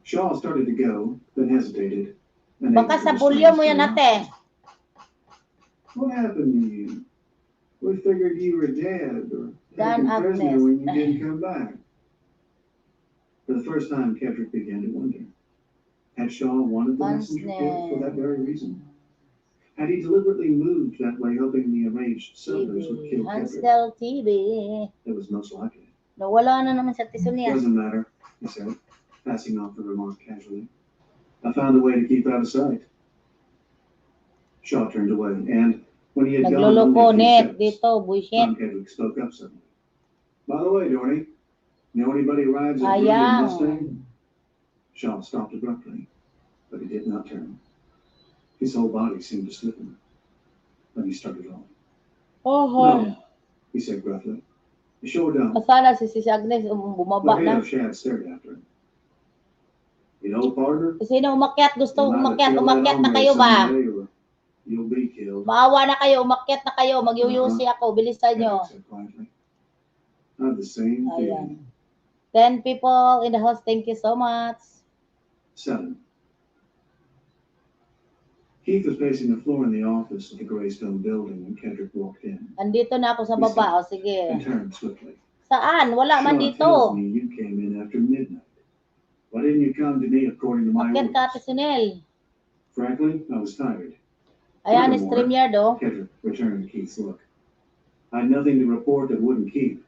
Shaw started to go, then hesitated. and Baka able to sa restrain bulyo his mo yan, curiosity. ate. What happened to you? We figured you were dead or Dan taken prisoner Agnes. when you didn't come back. For the first time, Kendrick began to wonder. Had Shaw wanted the messenger killed for that very reason? Had he deliberately moved that way, hoping the enraged settlers would kill Kendrick? Hansel TV. It was most likely. Nawala na naman sa Tisonia. Doesn't matter, he said, passing off the remark casually. I found a way to keep out of sight. Shaw turned away, and when he had gone Nagloloko only a net few steps, dito, bullshit. Tom Kendrick spoke up suddenly. By the way, Dorney, know anybody who rides a Brilliant Ayang. Mustang? Shaw stopped abruptly, but he did not turn. His whole body seemed to stiffen. Then he started on. Oh, He said gruffly. You sure don't. Sana si Agnes bumaba na. Laredo Shad stared after him. You know, partner, Sino umakyat? Gusto you might umakyat? kill that Umakyat na hombre kayo ba? someday, or you'll be killed. Maawa na kayo, umakyat na kayo. Magyuyusi ako. Bilisan nyo. Kendrick said quietly. I have the same feeling. Ayan. 10 people in the house. Thank you so much. 7. Keith was pacing the floor in the office of the Greystone building when Kendrick walked in Andito na ako sa baba. O, sige. and turned swiftly. Saan? Wala man Shaw dito. tells me you came in after midnight. Why didn't you come to me according to my Umakyat ka, Ate orders? Sunel. Frankly, I was tired. Ayan, Furthermore, StreamYard, oh. Kendrick returned Keith's look. I had nothing to report that wouldn't keep.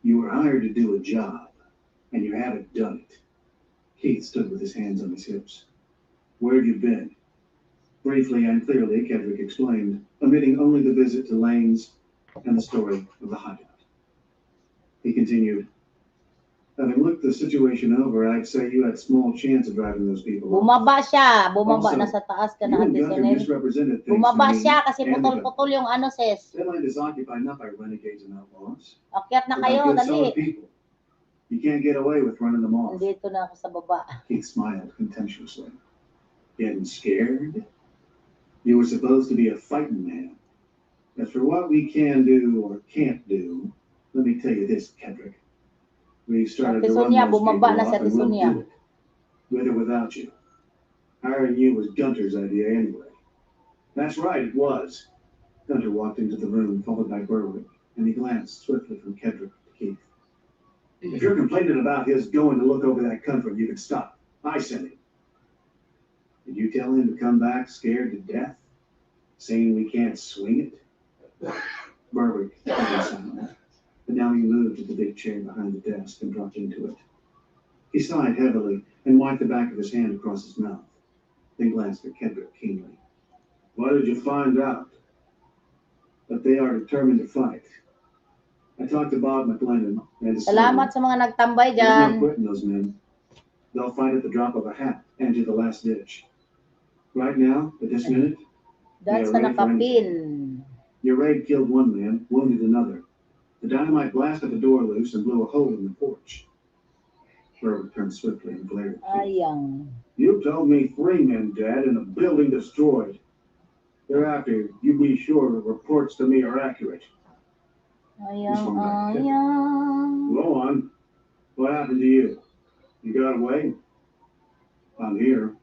You were hired to do a job, and you haven't done it. Keith stood with his hands on his hips. Where'd you been? Briefly and clearly, Kedrick explained, omitting only the visit to Lane's and the story of the hideout. He continued, having looked the situation over, I'd say you had small chance of driving those people off. Bumaba siya. Bumaba na sa taas ka You na, and Ate Gunter Sonel. misrepresented things Bumaba to me siya kasi and the government. putol-putol yung ano, sis. That land is occupied not by renegades and outlaws, Akyat na but by kayo, good, solid dali. people. You can't get away with running them off. Nandito na ako sa baba. Keith smiled contemptuously. Getting scared? You were supposed to be a fighting man. As for what we can do or can't do, let me tell you this, Kedrick. We've started Ate to run Sonia, those people bumaba na off si Ate and we'll Sonia. do it. With or without you. Hiring you was Gunter's idea anyway. That's right, it was. Gunter walked into the room, followed by Berwick, and he glanced swiftly from Kedrick to Keith. If you're complaining about his going to look over that country, you can stop. I sent him. Did you tell him to come back scared to death? Saying we can't swing it? Berwick was silent, but now he moved to the big chair behind the desk and dropped into it. He sighed heavily and wiped the back of his hand across his mouth, then glanced at Kedrick keenly. What did you find out? That they are determined to fight. I talked to Bob McLennan and decided Salamat sa mga nagtambay there's no dyan. quitting those men. They'll fight at the drop of a hat and to the last ditch. Right now, at this minute, Dahil sa nakapin. your raid killed one man, wounded another. The dynamite blasted the door loose and blew a hole in the porch. Berwick turned swiftly and glared at Keith. Ayang. You told me 3 men dead and a building destroyed. Thereafter, you be sure the reports to me are accurate. Ayang, ayang. Go on. What happened to you? You got away? I'm here.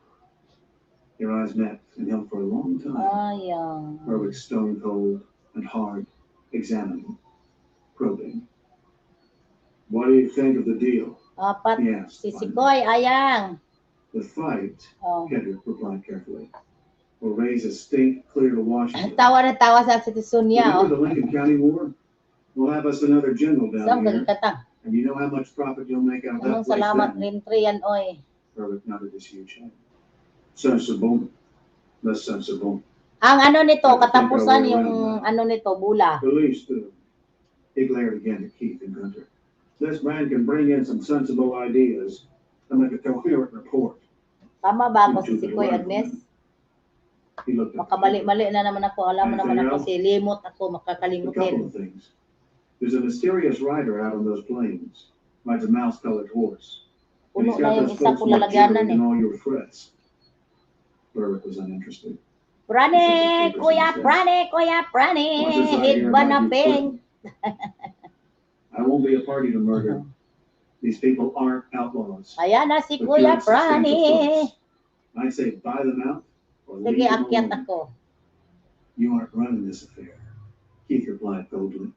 Your eyes met and held for a long time. Ayang. Berwick stone cold and hard, examining, probing. What do you think of the deal? Apat. He asked. Si finally. Sikoy, ayang. The fight, Oh. Kedrick replied carefully, will raise a stink clear to Washington. Tawa na tawa sa Ate Sonia. Remember Oh. the Lincoln County War? We'll have us another general down Saan here, kagkatang? and you know how much profit you'll make out of that Anong place salamat then? rin yan, oy. Berwick nodded his huge head. Sensible. Less sensible. Ang ano nito, I think katapusan I'll yung around ano nito, bula. At least, he glared again at Keith and Gunter. This man can bring in some sensible ideas and make a coherent report. Tama ba ako si Sikoy, Agnes? He looked at Makabali-mali na naman ako. Alam mo naman ako si limot ako, a couple makakalimutin. of things. There's a mysterious rider out on those plains. Rides a mouse-colored horse. And Puno he's got na yung those isa folks ko more lalagyanan jittering than eh. all your threats. Berwick was uninterested. Prane, kuya, prane, kuya, prane. Higba na ping. I won't be a party to murder. These people aren't outlaws. Ayan na si But kuya, good, substantial prane. folks. I'd say buy them out or leave Sige, them akyat alone. ako. You aren't running this affair. Keith replied coldly.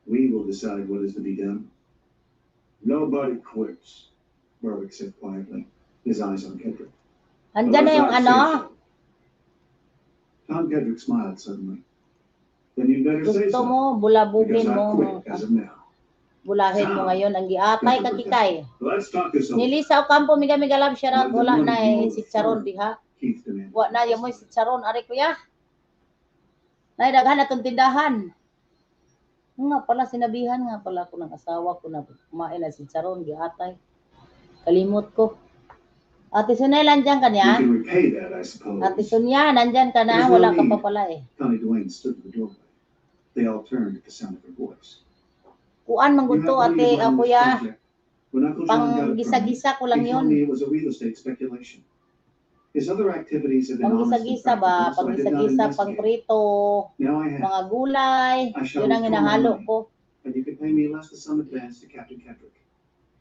We will decide what is to be done. Nobody quits, Berwick said quietly, his eyes on Kedrick. Andyan na yung Unless I ano, say so. Tom Kedrick smiled suddenly. Then you'd better say gusto so, mo, because bulabugin I mo. quit as of now. Bulahin mo ngayon ang giatay kakikay. Let's talk this over. Nilisaw kampo, miga-miga love, shout out. Wala na eh, si Charon, diha. Keith demanded. Wa na, yung mo si Charon, ari kuya. Naidaghan na itong tindahan. Nga pala, sinabihan nga pala ko ng asawa ko na kumain na si Charon, giatay. Kalimot ko. Ate Sonia, nandyan ka You niya? can repay that, I suppose. Ate Sonia, nandyan ka na? Wala ka pa pala eh. Connie Duane stood in the doorway. They all turned at the sound of her voice. Kuan mangguto, ate, kuya. Pang Pang gisa-gisa ko lang He told yun. me it was a real estate speculation. His other activities have been Pang honest and gisa-gisa ba? practical, so Pang I did not gisa-gisa, pang investigate. prito, Now I have, mga gulay. Yun ang hinahalo ko. and you can pay me less than some advance to Captain Kedrick.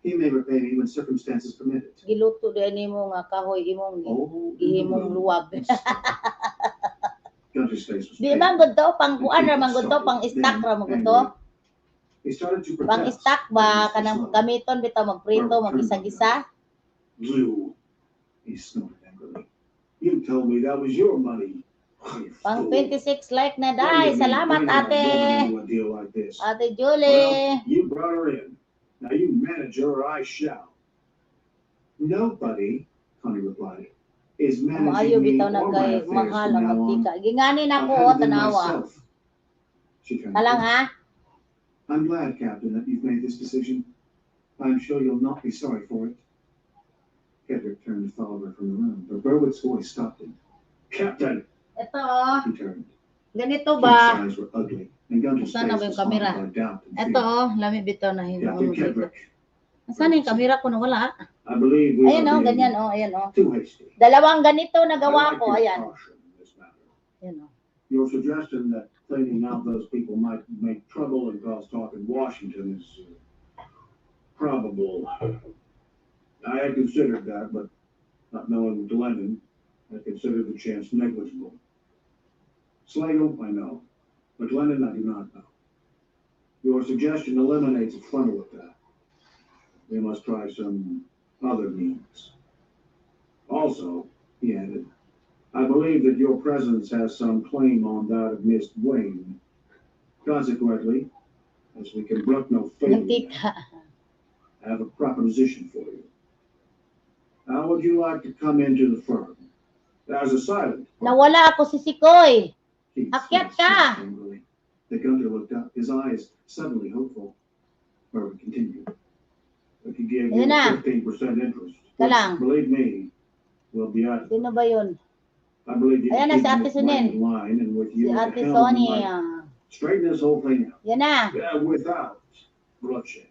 He may repay me when circumstances permit it. Giluto din mo nga kahoy imong Oh, ihimong luwag. Gunter's face was Di pale. man gud to, pang kuan ra man gud to, pang stock ra man gud to. He started to Pang protest. stock ba kanang gamiton bitaw magprito, magisa-gisa? You, he snorted angrily. You told me that was your money. You Pang fool. 26 like na What do day. you mean Salamat bringing a woman ate. into a deal like this? Ate Well, Julie. you brought her in. Now you manage her or I shall. Nobody, Connie replied, is Maayo managing me bitaw na or my kay affairs mahal from ang now on. mantika. Ginganin I've ako, handled them tanawa. myself. She turned to Kalang Kedrick. ha? I'm glad, Captain, that you've made this decision. I'm sure you'll not be sorry for it. Kedrick turned to follow her from the room, but Berwick's voice stopped him. Captain! Ito oh. He turned. Ganito Keith's ba? eyes were ugly, and Gunter's Saan na face ba yung was haunted kamera? by doubt and Ito fear. oh, lami bitaw na Captain hinuon dito. Kedrick, Saan yung kamera ko na wala? I believe we Ayan are oh, ganyan being oh, ayan oh. too hasty. Dalawang ganito na I gawa like ko, your ayan. caution in this matter. Ayan oh. Your suggestion that cleaning out those people might make trouble and cause talk in Washington is probable. I had considered that, but not knowing Glennon, I considered the chance negligible. Slagle, I know, but Glennon, I do not know. Your suggestion eliminates a frontal attack. We must try some other means. Also, he added, I believe that your presence has some claim on that of Miss Wayne. Consequently, as we can brook no failure, Mantika. I have a proposition for you. How would you like to come into the firm? As a silent partner? Nawala ako si Sikoy. Keith Akyat snapped ka! angrily. The Gunter looked up, his eyes suddenly hopeful. Berwick continued. We could give you Ayun na. 15% interest. Kalang. Believe me, we'll be out of it. Sino ba yun? I believe you Ayan na, can si keep Ate Miss Sunil. Wayne in line, and with Si you at Ate the helm, we Sonny. might straighten this whole thing out. Yan na. Without bloodshed.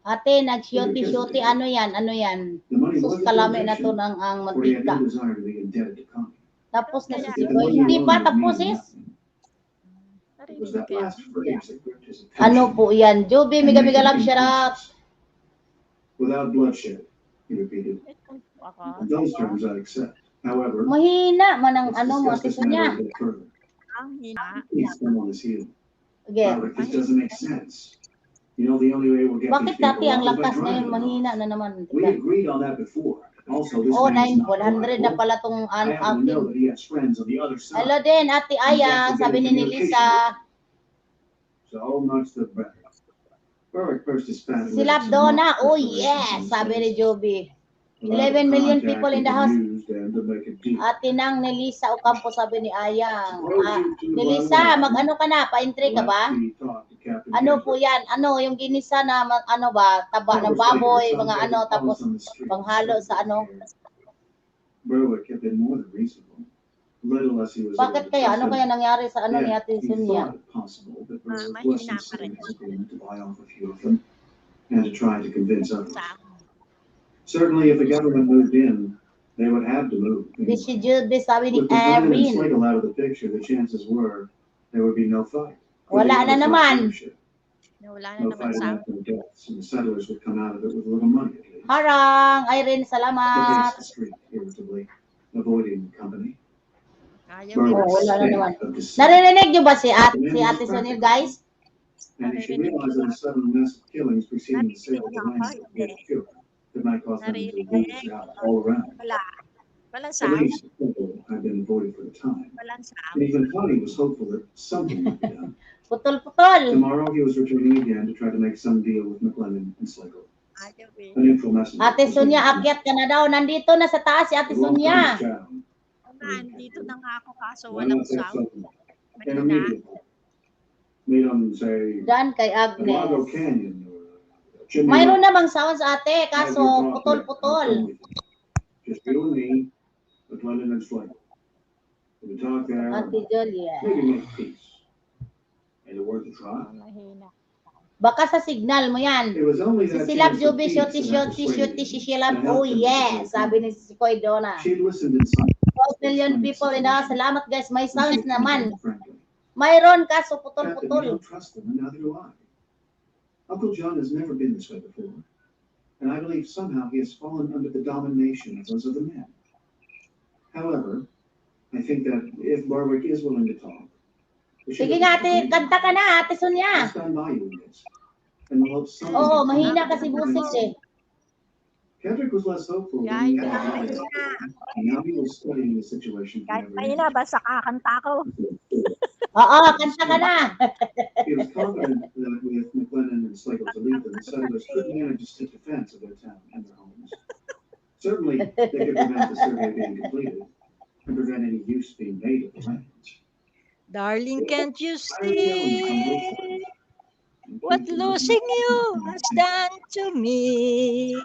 Ate, nag-shoty-shoty. Ano yan? Ano yan? The money Sus, was a kalami na temptation, to ng ang for he had mantika. no desire to be indebted to Connie. Tapos na si If the Sikoy. money Hindi alone pa would tapos mean sis. nothing, it Narinig was that kaya. last phrase that gripped his Ano attention. po yan? Joby, and mega made mega him love, shout out. inconscious. Without bloodshed, he repeated. Ito ako. In those terms I accept. However, Mahina man ang let's ano mo, discuss Ate this matter Sonia. a bit further. Ang hina. He's still on his heel. Again. Robert, this doesn't make sense. You know, the only way we'll get Bakit these people dati ang off is by lakas driving ngayon them mahina off. na naman? We Tika. agreed on that before. Also, this Oh, man is not 9,100 na reliable. pala tong I happen to know outing. that he has friends on the other side. Hello din, Ate Aya, sabi ni Nelisa. So much the better. Berwick pursed his fat Si lips and Labdona, mocked oh perspiration yes, from his sabi ni face. Joby. Allowed 11 million contact people in to the be house. used and to make a deal. Ate nang Nelisa Ocampo, sabi ni Ayang. Suppose Ah, you two Nelisa, by one mag-ano ka na? Pa-entry ka let ba? me talk to Captain Ano po Kendrick. yan? Ano, yung ginisa na, ano ba, taba ng baboy, mga ano, tapos panghalo sa ano. Berwick had been more than reasonable. Little as he was able Bakit to kaya? trust Ano him, kaya nangyari sa ano ni yet Ate he Sonia? thought it possible that Berwick mahina was pa rin. considering his agreement to buy off a few of them and to try to convince others. Sa Certainly, if the government moved in, they would have to move. Di si Anyway. Joby, sabi ni With the Glennon and Erin. Slagle out of the picture, the chances were there would be no fight. Wala na naman. Wala na No naman fight sa enough, no deaths, and the settlers would come out of it with a little money at least. Harang, Irene, They salamat. paced the street irritably, avoiding company. ayaw Berwick Oh, wala na stank naman. of deceit. Narinig niyo ba si Ate Sonil, guys? And he should realize that a sudden mass of killings preceding the sale of the land would be a cure that might cause them to lose out all around. Walang At sound. least the people had been avoided for the time. Walang sound. And even Connie was hopeful that something would be done. Putol-putol. Tomorrow he was returning again to try to make some deal with McLennan and Slagle. Ayaw A neutral messenger. Ate was Sonia, waiting. akyat ka na daw. Nandito na sa taas si Ate The long Sonia. time is down. Nandito na nga ako kaso Why walang not have sound. something Mahina. intermediate? Meet them, say, Dan kay Lago Agnes. Canyon or Chimney Mayroon Rock. namang sounds ate, Have kaso your talk there. I'll putol-putol. come with you. Just you and me, McLennan and Slagle. We talk there, Ate Julia. maybe make peace. Ain't it worth a try? Mahina. Baka sa signal mo yan. It was only Si that Silab chance for Juby, peace shoti, that shoti, persuaded shoti, him si Silab. and Oh helped him to yes, stay sabi ni si Koy Dona. She had listened in silence. 12 million people in the house. Salamat guys, may and she sounds had naman. told him frankly, Mayroon kaso Captain, you putol-putol. don't trust them, and neither do I. Uncle John has never been this way before, and I believe somehow he has fallen under the domination of those other men. However, I think that if Berwick is willing to talk, we should Sige nga ate, kanta ka na Ate Sonia. I'll stand by you in this. And we'll hope something Oo, will mahina come kasi to busis convince eh. him. Kendrick was less hopeful than Kahit he had mahina. been. And now he was studying the situation from Kahit every mahina, angle. basta kakanta ko. Oo, kanta ka na. He was confident that with McLennan and Slagle to lead them, the settlers could manage a stiff defense of their town and their homes. Certainly, they could prevent the survey being completed and prevent any use being made of the lands. Darling, can't you Hiring elements on both see sides. And what keep them losing you has done to me?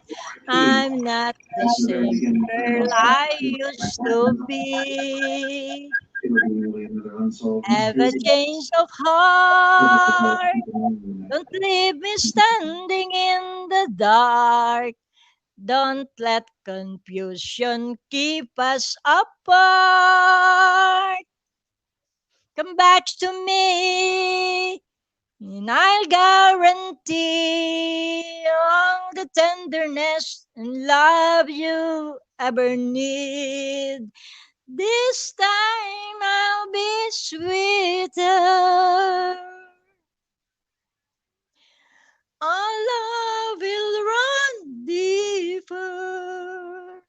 I'm not the in the very same beginning, girl I used to be. it would be merely another unsolved Have a mystery. change of heart. Don't leave me standing in the dark. Don't let confusion keep us apart. Come back to me, and I'll guarantee all the tenderness and love you ever need. This time I'll be sweeter. Our love will run deeper.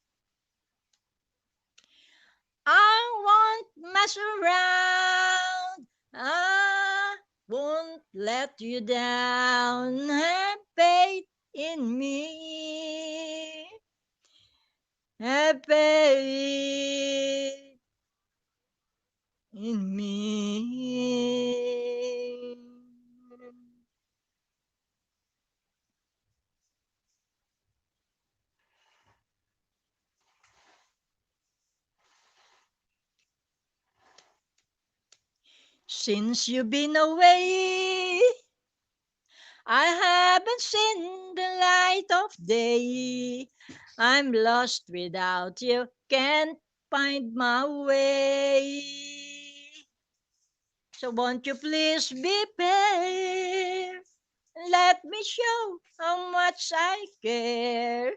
I won't mess around. I won't let you down. Have faith in me. Have faith in me. Since you've been away, I haven't seen the light of day. I'm lost without you, can't find my way. So won't you please be fair? Let me show how much I care.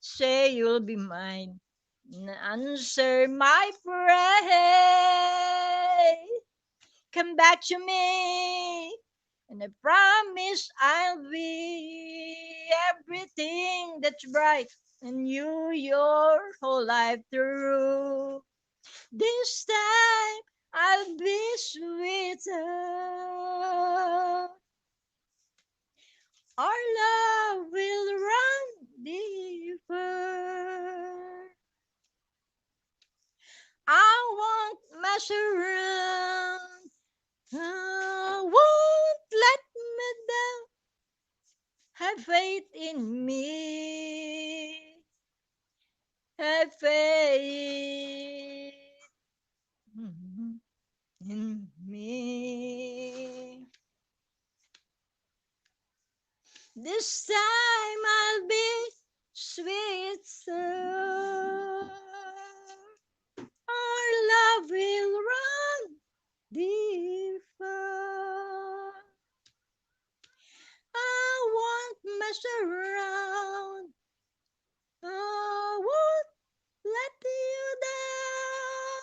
Say you'll be mine and answer my prayer. Come back to me, and I promise I'll be everything that's bright and you your whole life through. This time I'll be sweeter. Our love will run deeper. I won't mess around. I won't let me down. Have faith in me. Have faith in me. This time I'll be sweeter. Our love will run deeper. I won't mess around. I won't let you down.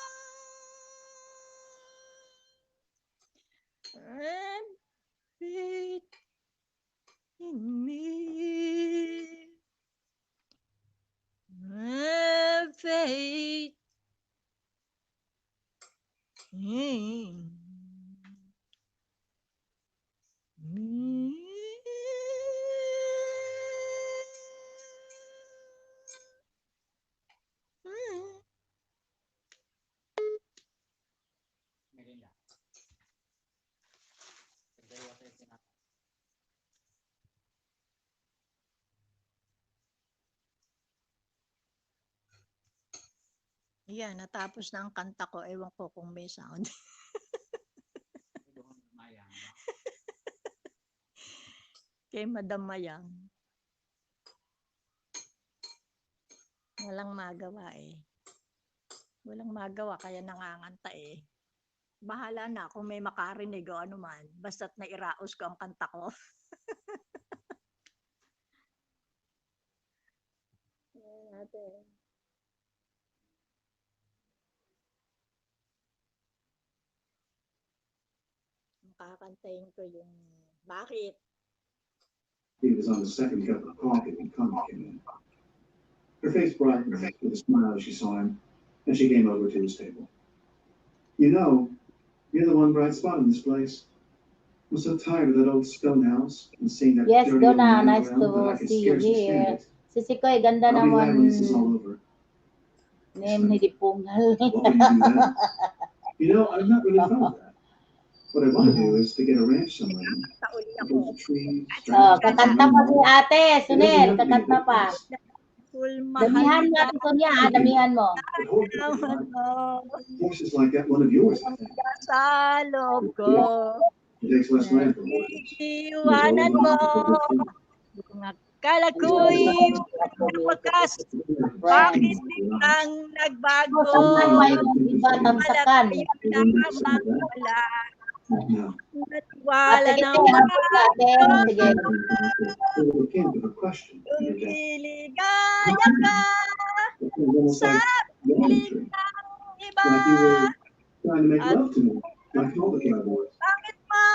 Have faith in me. Have faith in me. Yan, natapos na ang kanta ko. Ewan ko kung may sound. Kay Madam Mayang. Walang magawa eh. Walang magawa kaya nanganganta eh. Bahala na kung may makarinig o ano man. Basta't nairaos ko ang kanta ko. Ayan natin. Makakantayin ko yung bakit. He was on the second cup of coffee when Connie came in. Her face brightened with a smile as she saw him, and she came over to his table. You know, You're the one bright spot in this place. I'm so tired of that old stone house and seeing that Yes, dirty old Donna, man nice around that I to can see you scarcely stand here. it. Si Sikoy, ganda I'll be glad naman when this is all over. name ni Dipungal. What will you do then? You know, I've not really thought of that. What I want to do is to get a ranch somewhere. Tauli A ako. bunch of trees, Oh, dragons, kakanta pa si ate, It doesn't Sunel, have to be a kakanta big pa. place. Full Damihan mo mahal ate Sonia, damihan mo. But hold it, naman mo. horses like that one of yours, I think. Sa loob ko. It takes less land for horses. Iiwanan mo. Kung akala ko'y wakas, bakit biglang nagbago? Saan pa yung iba tamsakan? Malayo na mawala. No. Natiwala Ate, na ate, sige. So it came to the question. kung liligaya ka sa piling ng iba. Like you were trying to make At love to me, like all the cowboys. bakit mo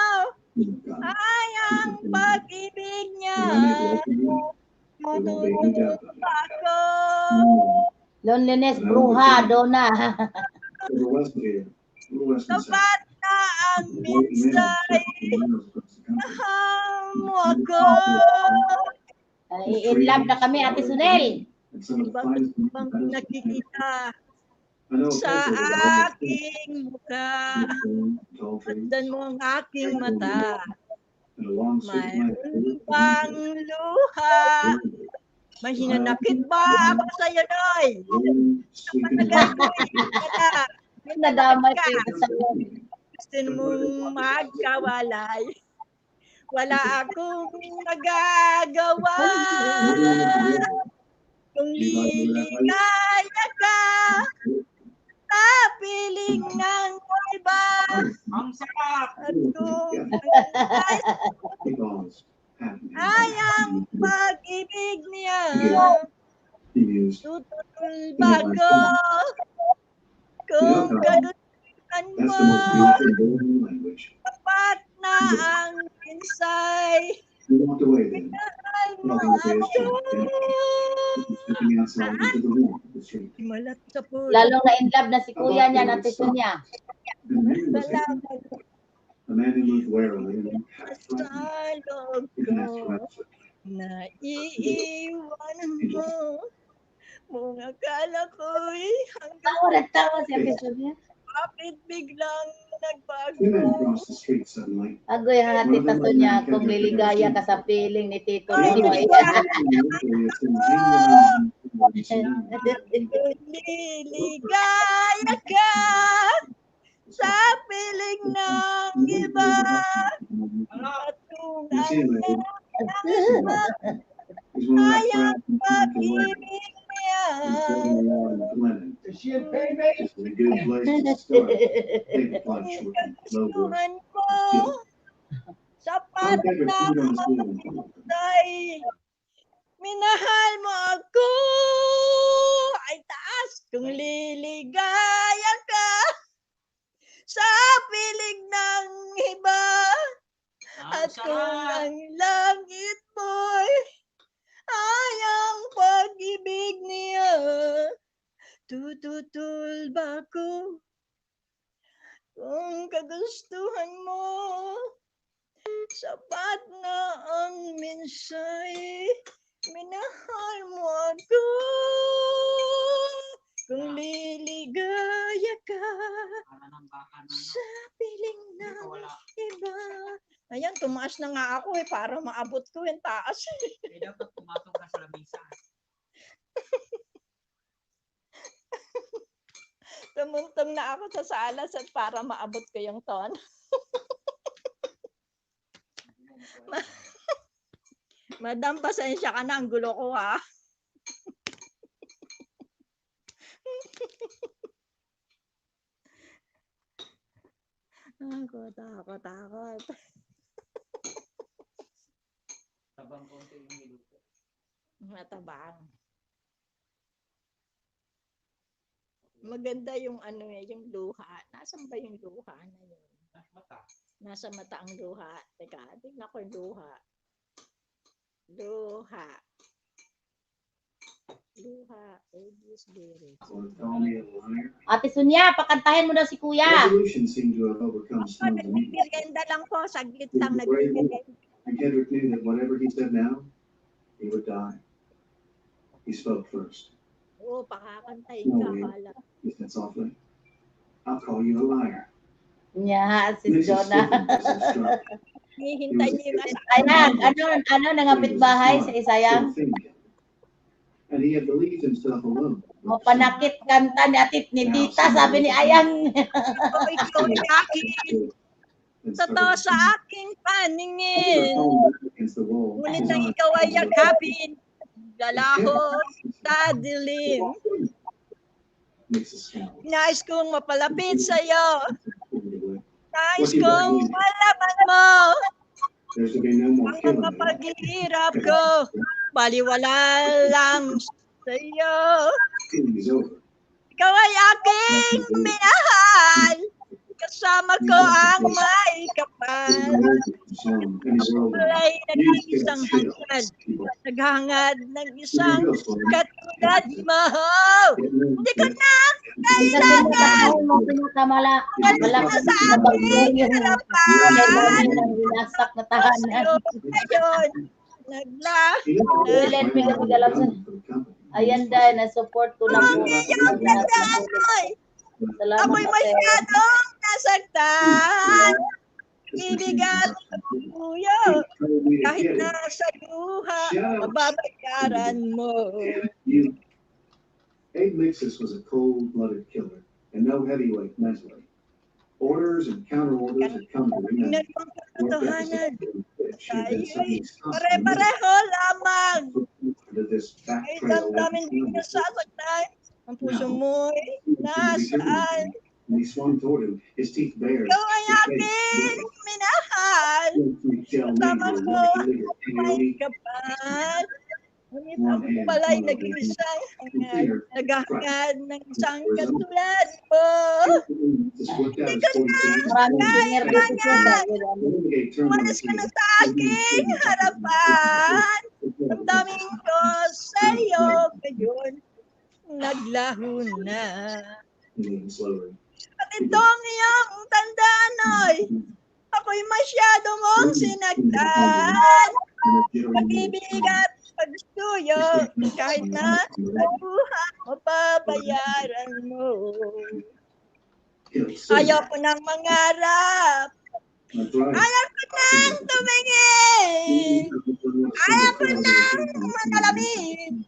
Oh, God. ay ang pag-ibig niya? When I make love to you, there won't be any doubt about it. Ako. Loneliness, bruha, Donna. Over west of here, a little west and south. Sapat na ang There's a white man minsay. from miles across the country. Mahal mo ako. In love na kami, ate Sunel. And some of the Bakit finest bang meadows I've ever nakikita I know a sa place over there. aking mukha? Tall trees, Pasdan mo ang aking mata. and a long straight line. Mayroon bang luha? May hinanakit ba ako sa'yo, Noy? Sweeping Palagay ko'y wala. May Nadamay ka. kayo sa Gusto mong magkawalay. Wala akong nagagawa. Kung liligaya ka sa piling ng iba. Ang sarap! At kung Because happening. ay ang pag-ibig niya, He used. tututol ba ko? Kung kagustuhan That's mo, the most beautiful golden language. sapat na ang pinsay. We walked away then, Mahal mo walking the ako. stepping outside into the warmth of the street. Malat sa puso. Lalong na in love na si kuya niya, ate Sonia. And then was him, Salamat a man who moved warily and half sa frightened, loob even half ko. threatened. Na iiwanan mo. Kung akala ko'y hanggang Tawa na tawa si ate Sonia. bakit biglang Two men nagbago? crossed the street suddenly. Agoy ha, tita Sonia, kung liligaya ka sa piling ni Tito The other Ninoy. was literally it's been hanging around him for Kung liligaya ka sa piling ng iba. At kung You see, ang like, nangangamba he's one of ay that ang crowd who pag-ibig niya. floating around in Glennon. Just a good place to start. Take a Kung plunge short and low voice. kagustuhan mo, sapat My favorite na food on ang school. tay. Minahal mo ako. Ay taas kung liligaya ka sa piling ng iba. Ang At kung sarap! ang langit mo'y ay ang pag-ibig niya, tututol ba ko? Kung kagustuhan mo, sapat na ang minsay. Minahal mo ako. Kung liligaya ka Para ng baka na sa piling ng wala. iba. Ayan, tumaas na nga ako para maabot ko yung taas. Eh, dapat pumasok ka sa lamisa. Tumuntong na ako sa salas at para maabot ko yung ton. Madam, pasensya ka na, ang gulo ko ha. Takot. Tabang konti yung niluto. Matabang. Maganda yung ano yung luha. Nasaan ba yung luha na yun? Mata. Nasa mata ang luha. Teka, tingnan ko yung luha. Luha. Luha, Aegis, lyrics. Call me a liar. Ate Sonia, pakantahin mo daw si Kuya. Resolution seemed to have overcome Sloan's immediate. Nagbibigenda lang po, saglit He lang was a brave wolf, nagbibigenda. and Kendrick knew that whatever he said now, he would die. He spoke first. Oo, pakakantay No ka, way. kala. He said softly, "I'll call you a liar." Nya, si Mrs. Jonah. Stiffen was so struck. Hihintay niyo yung nasa Sayang, nangapit bahay sa Isayang. And he had believed himself alone. Mapanakit kanta ni Atit ni Tita, sabi ni Ayang. ako, ikaw ay akin. Totoo sa aking paningin. Ngunit ang ikaw ay yakapin. Galaho sa dilim. Nais kong mapalapit sa'yo. Nais kong malaman mo. There's to be no more Ang killing. mga paghihirap ko. Baliwala lang sa'yo. Killing is over. Ikaw ay aking minahal. Kasama ko ang may kapal. Walay nag-iisang hangad. Naghangad ng isang katulad mo. Hindi ko na kailangan. Malaki Sa na bagay yung harapan. inasak na tahanan. Ngayon, naglaho. Ilan bigalam sa ayan dahil na-support ko na po. Salamat Ako'y ate. masyadong nasaktan. Ibigan kuya. Kahit na sa luha, mababayaran mo. You. Abe Mixus was a cold-blooded killer and no heavyweight mentally. Orders and counter-orders had come to him. Tingnan mo ang katotohanan. Tayo'y pare-pareho lamang. Ay damdamin din nasasaktan. Ang puso mo'y nasaan. When he swung toward him, his teeth bared. Ikaw ay aking minahal. Kasama ko may kapal. Ngunit ako pala'y nag-iisang hangad. Naghahangad ng isang katulad mo. Maraming nervous siya. Umalis ka na sa aking harapan. Damdamin ko sa'yo ngayon. Naglaho na. At itong iyong tandaan ay ako'y masyado mong sinagdan. Pag-ibig at pagsuyo, kahit na sa buha, mapapayaran mo. Ayaw ko nang mangarap. Ayaw ko nang tumingin. Ayaw ko nang manalamin.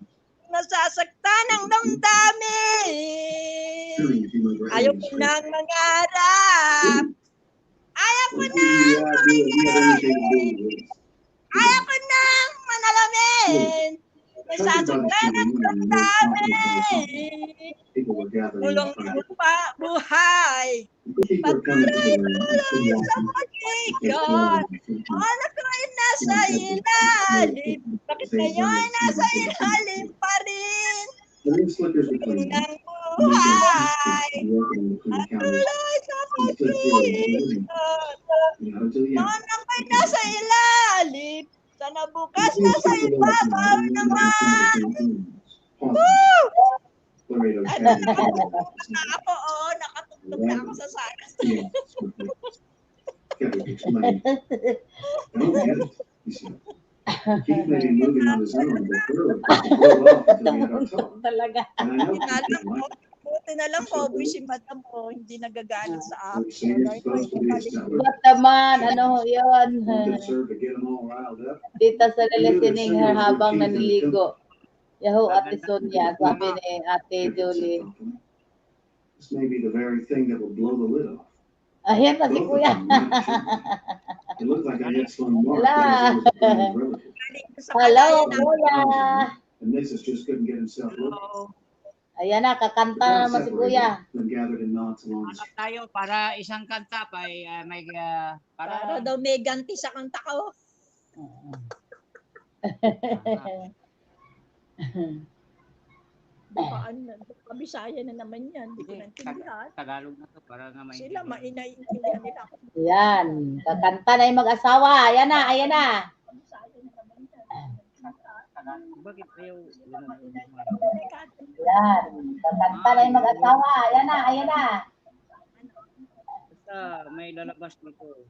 Nasasaktan ang damdamin. Ayaw ko nang mangarap. Ayaw ko nang tumingin. Ayaw ko nang manalamin. Nasasaktan ang damdamin. Kulong pa buhay. Patuloy sa pag-ikot. Anak ko ay nasa ilalim. Bakit ngayon nasa ilalim pa rin? Kulong ng buhay. Patuloy sa pag-ikot. Anak ko ay nasa ilalim. Sana bukas nasa ibabaw naman. Woo! Na ako, nakatugtog na ako sa sakas. Talaga. Buti na lang po, si madam po, hindi nagagalit sa akin. Ba't naman, ano yun? Tita sa listening habang naniligo. Yahoo, Ate Sonia, sabi ni Ate Julie. This may be the very thing that will blow the lid off. Ayan na si Kuya. It looked like I had some mark. Wala. Hello, Kuya. And Mixus just couldn't get himself looked. Ayan na, kakanta naman si Kuya. Then gathered in knots along the Hanap tayo para isang kanta pa may Para daw may ganti sa kanta ko. Bisaya na naman yan. Hindi ko naintindihan. Tagalog na to para nga may Sila maintindihan nila ako. Yan, kakanta na yung mag-asawa. Ayan na, ayan na. Bisaya na naman yan. Bakit ayaw? Yan. Kakanta na yung mag-asawa. Ayan na, ayan na. Basta may lalabas dito.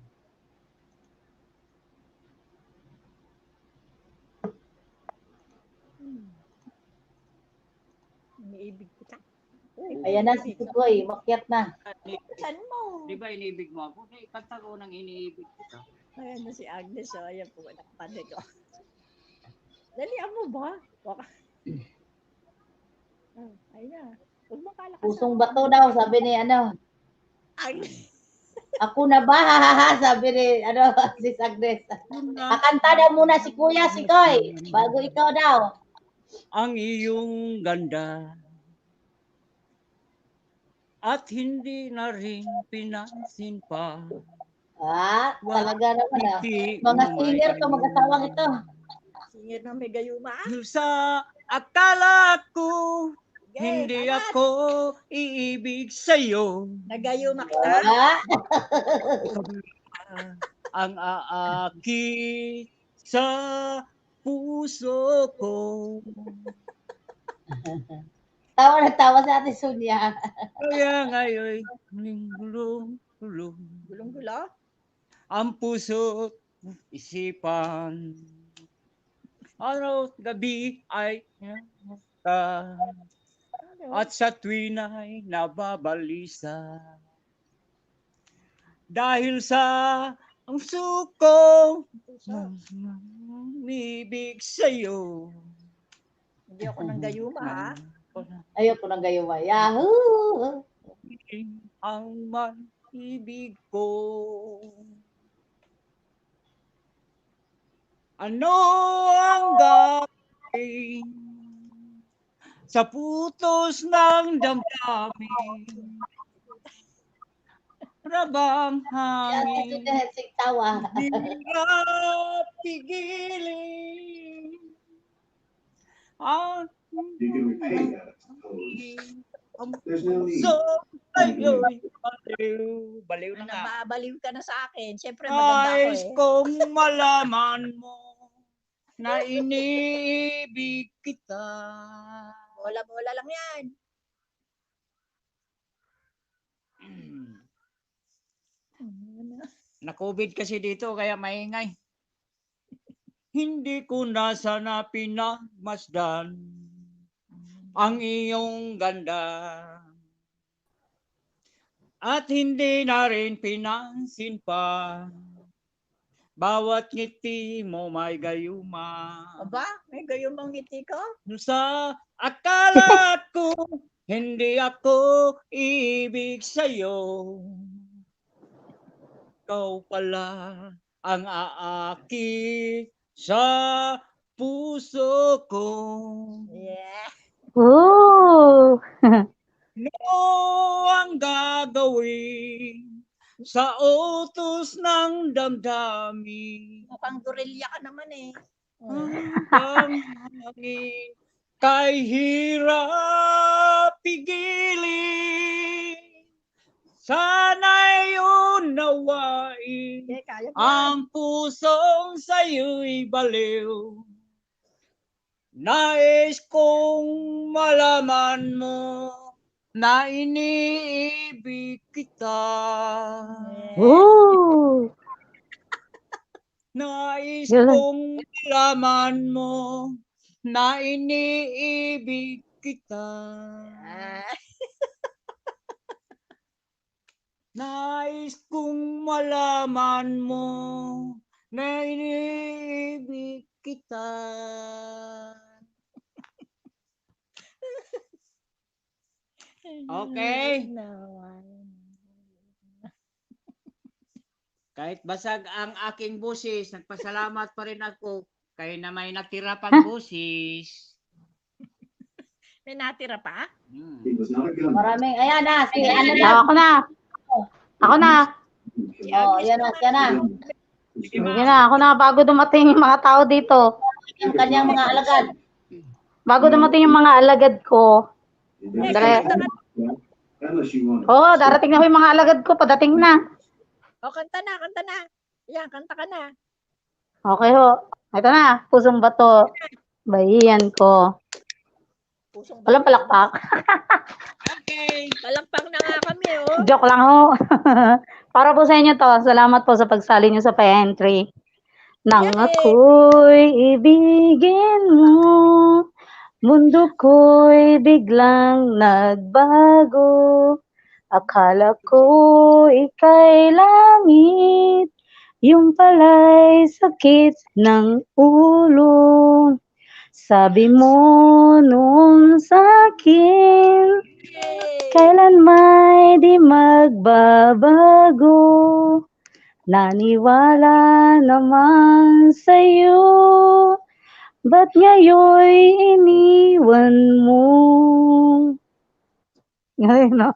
Iniibig kita. Ayan na si Tugoy. Makyat na. Saan mo? Di ba iniibig mo ako? Di, kanta ko nang iniibig kita. Ayan na si Agnes. Oh. Ayan po. Nakapande ko. Dalian mo ba? Baka. Ayun na. Huwag mo kalakas. Pusong bato daw, sabi ni ano. Agnes. Ako na ba? Sabi ni ano, si Agnes. Kakanta daw muna si Kuya, si Koy. Bago ikaw daw. Ang iyong ganda at hindi na rin pinansin pa. Talaga naman ah. Ngiti Mga mo singer to, may mag-asawang ito. Singer na may gayuma. Sa akala ko hindi tamat. ako iibig sa'yo. Nagayuma kita. Ang aaki sa puso ko. Tawa na tawa sa Ate Sonia. Kaya ngayon, gulong-gulong Gulong-gulo. ang puso isipan. Araw at gabi ay ka. At sa tuwin ay nababalisa. Dahil sa ang suko umibig sa'yo. Hindi ako nang gayuma ha. Ayoko ng gayuma. Yahoo! Ang man-ibig ko. Ano ang gagawin sa putos ng damdamin? Rabang Yan, si hangin, Sonia Hetsing tawa. di na pigilin. Ang You can repay that, I suppose. There's no need. so ayo'y baliw. Baliw na nga. Nababaliw ka na sa akin. Siyempre maganda ako Nais eh. kong malaman mo na iniibig kita. Bola-bola lang yan. Na-COVID kasi dito kaya maingay. Hindi ko na sana pinagmasdan ang iyong ganda. At hindi na rin pinansin pa. Bawat ngiti mo may gayuma. Aba, may gayumang ngiti ko. Sa akala ko, hindi ako ibig sa'yo. Ikaw pala ang aaki sa puso ko. Yeah. Ooh. No ang gagawin sa utos ng damdamin. Mukhang gorilla ka naman eh. Hanggang hangin kay hirap pigilin. Sana'y unawain Okay, kaya mo. ang pusong sa'yo'y baliw. Nais kong malaman mo na iniibig kita. Ooh. Nais Yun. kong malaman mo na iniibig kita. Nais kong malaman mo na iniibig kita. Okay. Kahit basag ang aking busis, nagpasalamat pa rin ako. Kaya na may natira pang busis. May natira pa? He was not a gunman. Maraming, ayan na, si ano na. Ako na. Ako na. Oh, yan na, yan na. Sige na, ako na. Bago dumating yung mga tao dito. Yung kanyang mga alagad. Bago dumating yung mga alagad ko. Dali. Unless you want. Oo, darating na ho yung mga alagad ko. Padating na. O, kanta na, kanta na. Yan, kanta ka na. Okay ho. Ito na. Pusong bato. Bahiyan ko. Pusong Walang palakpak. Okay. Palakpak na nga kami, oh. Joke lang ho. Para po sa inyo to. Salamat po sa pagsali niyo sa pa-entry. Nang Yay! ako'y ibigin mo, mundo ko'y biglang nagbago. Akala ko ika'y langit, yung pala'y sakit ng ulo. Sabi mo noon sa'kin, Yay! kailan may di magbabago. Naniwala naman sa'yo, ba't ngayon'y iniwan mo? Ngayon, no?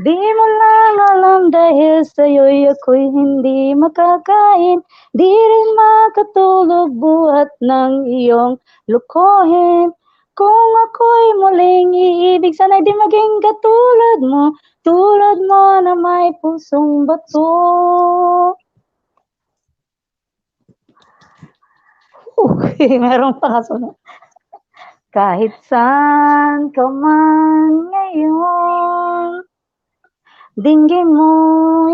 Di mo lang alam dahil sa'yo'y ako'y hindi makakain. Di rin makatulog buhat ng iyong lukohin. Kung ako'y muling iibig, sana'y di maging katulad mo. Tulad mo na may pusong bato. Okay, meron pa kasunod. Kahit saan ka man ngayon, dinggin mo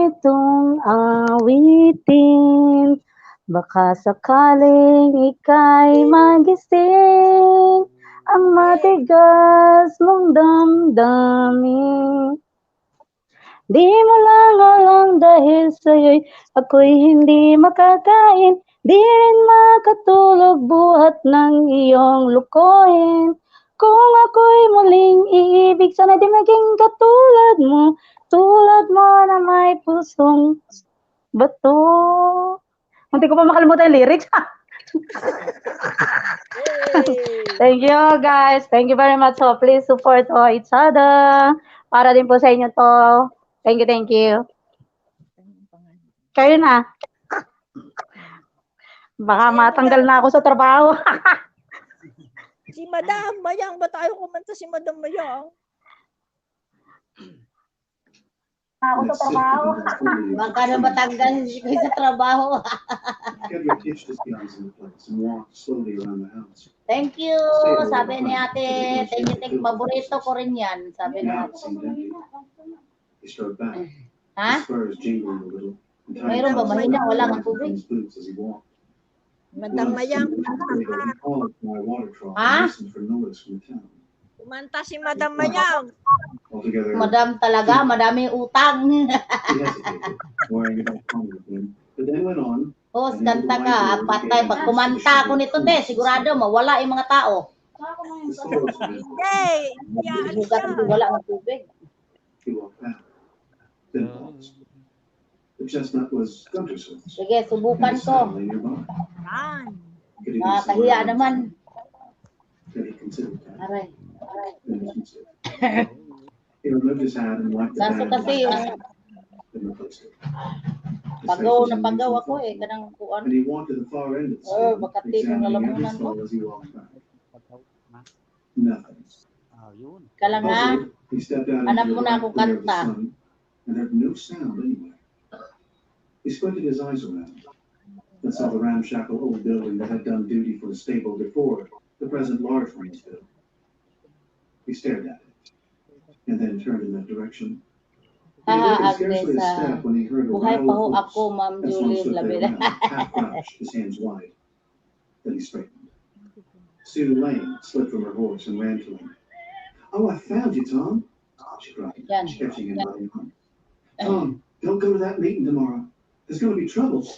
itong awitin. Baka sakaling ika'y magising ang matigas mong damdamin. Di mo lang alam dahil sa'yo'y ako'y hindi makakain. Di rin makatulog buhat ng iyong lukohin. Kung ako'y muling iibig, sana di maging katulad mo. Tulad mo na may pusong bato. Hindi ko pa makalimutan yung lyrics. Thank you guys. Thank you very much. So please support each other. Para din po sa inyo to. Thank you, thank you. Kayo na. Baka matanggal na ako sa trabaho. Si Madam Mayang, ba tayo kumanta si Madam Mayang? Ako sa trabaho. Baka na matanggal ko sa trabaho. Get your pitch disguise into place and walk slowly around the house. Thank you. Sabi ni ate, thank you. Paborito ko rin yan. Sabi ni Now ate. it seemed empty. He strode back, Ha? his spurs jingling a little. and tiny Mayroon ba? drops of Mahina, water wala running kang from tubig. his boots as he walked. Madam Once, Mayang, he paused by a water trough Ah? and listened for noise from the town. kumanta si Madam Mayang. Altogether, Madam talaga, madaming utang. he hesitated, worrying about home with him, but then went on. Host, kanta ka. At patay, pag kumanta ako nito, te, sigurado mawala yung mga tao. The squirrels had Yay! Iyaan Bugat siya. ko, wala ng tubig. He walked back, then paused. The chestnut was Gunter's horse. Sige, and subukan his ko. saddle lay nearby. Yan. Could he do Kahiya something? naman. Then he considered that. Aray. Then dismissed it. He removed his hat and wiped the Kaso band kasi yung then replaced it. His pagaw face was na pagaw unusually ako eh. thoughtful, Kanang kuan. and he walked to the far end of the Oh, stable, baka tip yung examining every lalamunan mo. stall as he walked back. Nothing. Kala nga, Puzzled, he stepped out hanap into mo the na black akong glare of the kanta. sun and heard no sound anywhere. He squinted his eyes around and saw the ramshackle old building that had done duty for a stable before the present large one was built. He stared at it and then turned in that direction. He had taken scarcely a Agnes, step when he heard a buhay pa ho wild ako, horse Ma'am as one Julie stood there Labila. around, half crouched, his hands wide. Then he straightened. Sue Lane slid from her horse and ran to him. "Oh, I found you, Tom!" she cried, Yan. catching him by the arm. "Tom, don't go to that meeting tomorrow. There's going to be trouble."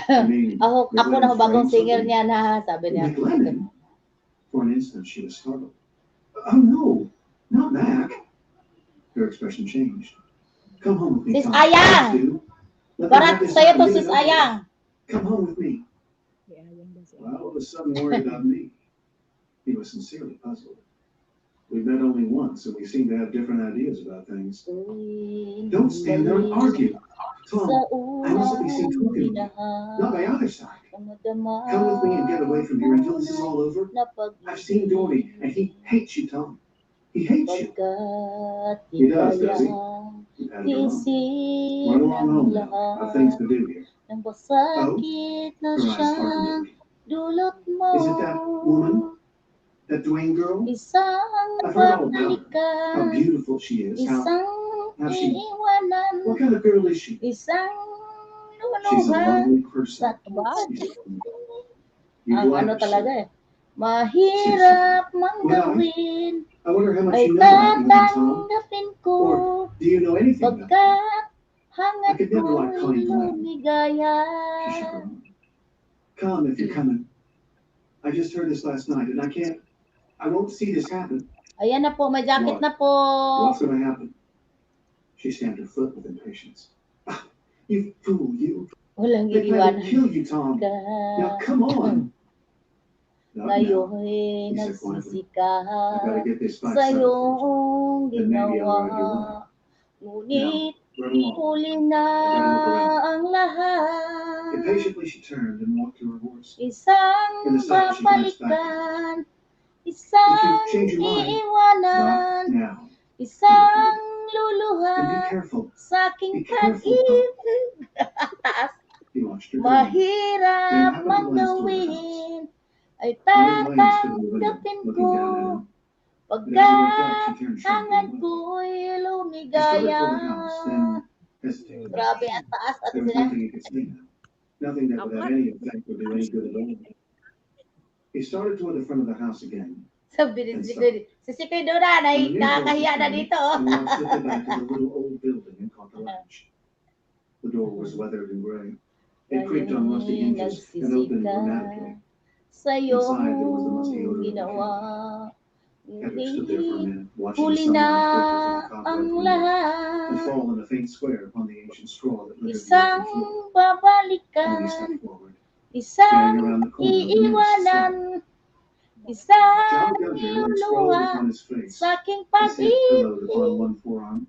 I mean, Ako did na ho Lennon bagong frame singer something? niya na, sabi niya. Nick Lennon? For an instant, she was startled. "Oh no, not Mac." Her expression changed. "Come home with me, Sis Tom. Ayang! Please do. Let me Barat have this sa'yo to, out and get sis it over with. Ayang. Come home with me." Well, all of a sudden worried about me. He was sincerely puzzled. We've met only once, and we seem to have different ideas about things. Don't stand there and argue. Tom, I mustn't be seen talking to you. Not by either side. Come with me and get away from here until this is all over. I've seen Dory, and he hates you, Tom. He hates you. He does he? You've had it wrong. Run along home now. I've things to do here. Nang basakit na Her eyes siya. hardened. dulot mo. Is it that woman? That Dwayne girl? Isang I've heard all about her. How babalikan, beautiful she is. isang how she- iiwanan, What kind of girl is she? isang She's a luluhan lovely person. sa tuwad. You'd Ang like ano her, talaga sir. eh. Mahirap mang gawin, I wonder how much ay you know about women, Tom. tatanggapin ko. Or do you know anything about them? Pagkat hangat I could never like ko'y Connie Glenn. lumigaya. She should go on. Come if you're coming. I just heard this last night, and I won't see this happen. Ayan na po, may jacket na po. What's going to happen? She stamped her foot with impatience. Ah, you fool, you. Walang They plan to iiwanan kill you, Tom. ka. Now, come on. Not now. Ngayon'y He said quietly. nagsisika I gotta get this fight sa settled first. iyong Then maybe I'll ride your ginawa. Ngunit Run along. huli na ang lahat. Impatiently, she turned and walked to her horse. Isang In the saddle, she glanced back. babalikan, isang change your mind, iiwanan, Not now. isang And be luluhan careful. sa aking Be careful, pag-ibig. Taas. He watched her go. Mahirap mang gawin, ay tatanggapin ko. Pagkat hangat ko'y lumigaya. Hesitated. Grabe, ang taas at There was sila. nothing he could say now. Nothing that would have any effect or do any good at all. He started toward the front of the house again. Sabi ni Sikoy Dora, nakakahiya na dito. And walked swiftly back to the little old building and caught the latch. The door was weathered and gray. It creaked on rusty hinges and opened dramatically. Sa'yo Inside, there was the musty odor of the ginawa. Hedrick stood there for a minute, watching the Huli sunlight na filter through the cobweb ang window and lahat. fall in a faint square upon the ancient straw that littered the Isang earthen floor. Then he babalikan, stepped forward. isang Staring around the corner of the nearest iiwanan, cell. isang John Gunter lay sprawled luluhan upon his face, sa aking his head pillowed upon pag-ibig. one forearm,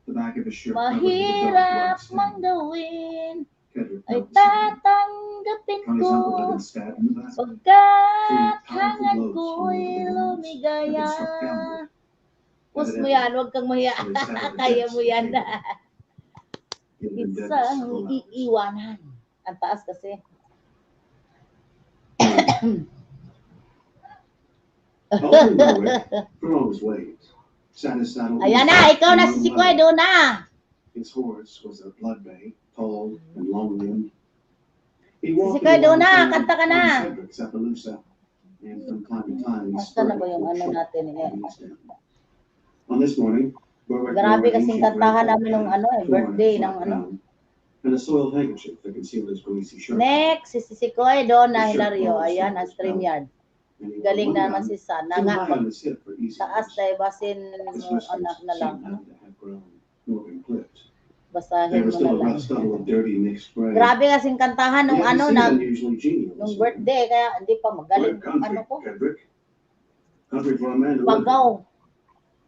the back of his shirt covered with a dark Mahirap black mang stain. gawin, Hedrick ay knelt beside him. tatanggapin Connie's ko. uncle had been stabbed in the back. Pagkat hangat ko'y lumigaya. Pus mo yan, huwag kang mahiya. Kaya mo yan. He had been dead Isang several hours. iiwanan. Ang taas kasi. Alton Berwick, from all his ways, sat his saddle. Ayan na, ikaw na si Sikoy, doon na. His horse was a blood bay, tall and long-limbed. He walked Sikoy, doon na, alongside kanta ka na. Cedric's Appaloosa, and from time to time he Basta na spurred ba yung a ano shot natin eh. at his down. On this morning, Berwick Grabe wore an kasing ancient kantahan red namin nung hat, ano eh, torn birthday and ng flat ano. down, and a soiled handkerchief that concealed his greasy shirt. Next, si Sikoy, doon na, Hilario. Ayan, ang StreamYard. And he wore Galing one naman gun si San. too Nga, high on his hip for easy taas use. dahil basin His mo, anak na lang. whiskers seemed now to have grown more than clipped. There Basahin was mo na still a lang. rough stubble of dirty mixed gray. Grabe kasing kantahan nung He ano, seemed nung unusually genial this morning. birthday, kaya hindi pa magaling What a ano ko. Hedrick. Country for a man to live in. Pagaw.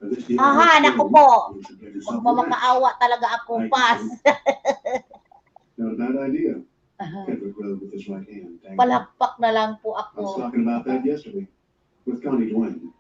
And this deal Aha, was naku true. po. You should get yourself a ranch. Magmamakaawa talaga ako, pas. Not a bad idea. Hedrick rode with his right hand. dangling. Palakpak na lang po I was ako. talking about that yesterday with Connie Dwayne.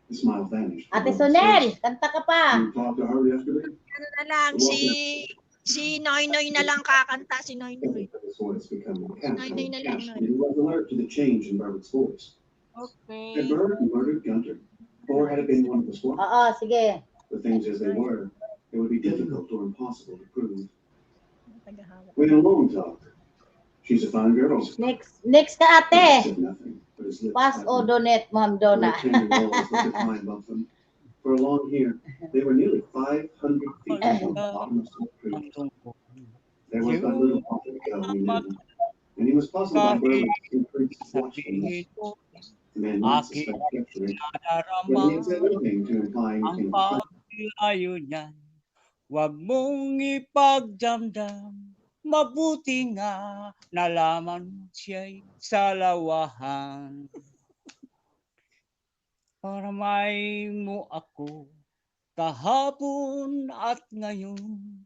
The smile vanished. from Ate Berwick's Sonel, face. kanta ka pa. You talked to her yesterday? Ano na lang, si Noy Noy na lang kakanta, si Noy Noy. His voice becoming Noy na lang, casual. Noy. He was alert to the change in Berwick's voice. Had Okay. Berwick murdered Gunter? Or had it been one of the squad? Oo, sige. The things as they were, it would be difficult or impossible to prove. Tagahawak. We had a long talk. She's a fine girl. Next ka He ate. said nothing, but his lips Pas o tightened. donate, Ma'am The Donna. rectangular walls looked at mine above them. For along here, they were nearly 500 feet from the bottom of Salt Creek. There was but little profit to go, we knew, and he was puzzled by Berwick's increased watchfulness. The man might suspect treachery, but he had said nothing to imply Ang anything of the paglayo niyan, huwag mong ipagdamdam. Mabuti nga nalaman mo siya'y salawahan. Para may mo ako kahapon at ngayon,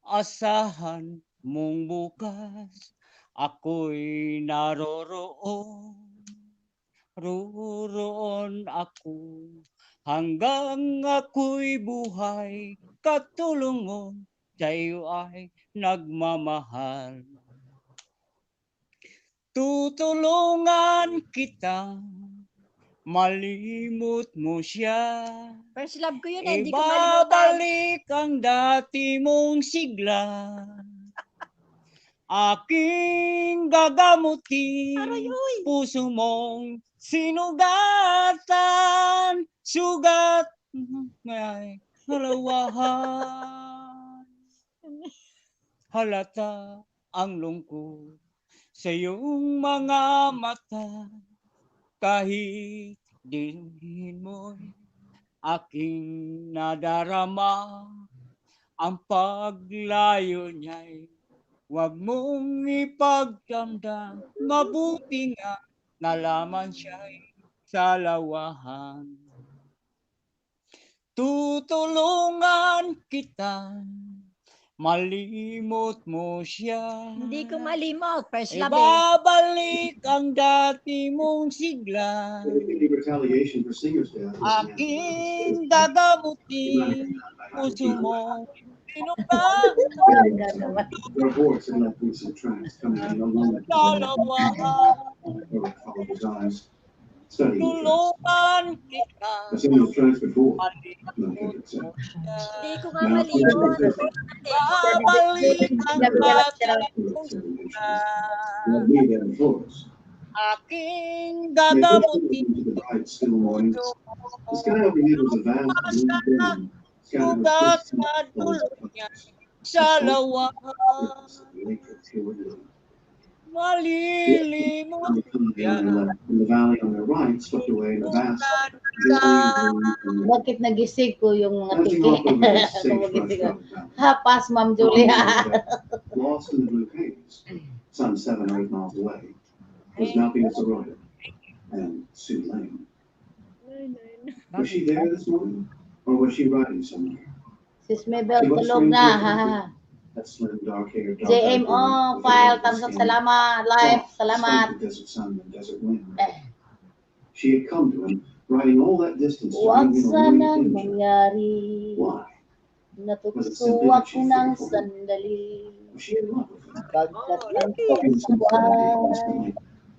asahan mong bukas ako'y naroroon. Roroon ako hanggang ako'y buhay, katulong mo sa'yo ay nagmamahal. Tutulungan kita, malimot mo siya. First love ko yun eh, hindi ko malimutan. Ibabalik ang dati mong sigla. Aking gagamutin, Aray, puso mong sinugatan, sugat may halawahan. Halata ang lungkot sa iyong mga mata, kahit dinhin mo'y aking nadarama, ang paglayo niya'y huwag mong ipagdamdam, mabuti nga nalaman siya'y salawahan. Tutulungan kita, malimot mo siya. Hindi ko malimot. First love eh. Ibabalik ang dati mong sigla. It can be retaliation for Singer's death. Aking gagamutin, puso mo There are boards that left recent tracks coming in along with the followed his eyes, studying the tracks. I've seen those tracks before. No, I can't accept. Hindi ko nga Now, malimot. Let me there before us. Aking They pushed gagamutin, into the bright, still mornings. The sky overhead was a vast blue dome, scattered with sugat thin na smoke dulot clouds. niya sa lawahan. Lake of pure blue. Malilimot On the yan. left, and the valley on their right swept away in a vast Bakit nagising ko yung mga Bouncing tiki? off over this safe Kung brush magising ako. covered valley. Hapas, Ma'am Julia. Lost in the blue haze, some 7 or 8 miles away, was Malpina Arroyo and Sue Lane. Was she there this morning? Or was she riding somewhere? Sis Mabel, tulog na. Ha. That slim, dark-haired, JMO, file, thumbs up, salamat. Live, salamat. The desert sun and desert wind. She had come to him, riding all that distance to Huwag bring him a sanang warning danger. mangyari. Why? Natukso ako ng sandali. Was she in love with him? Pagkat ang He was buhay,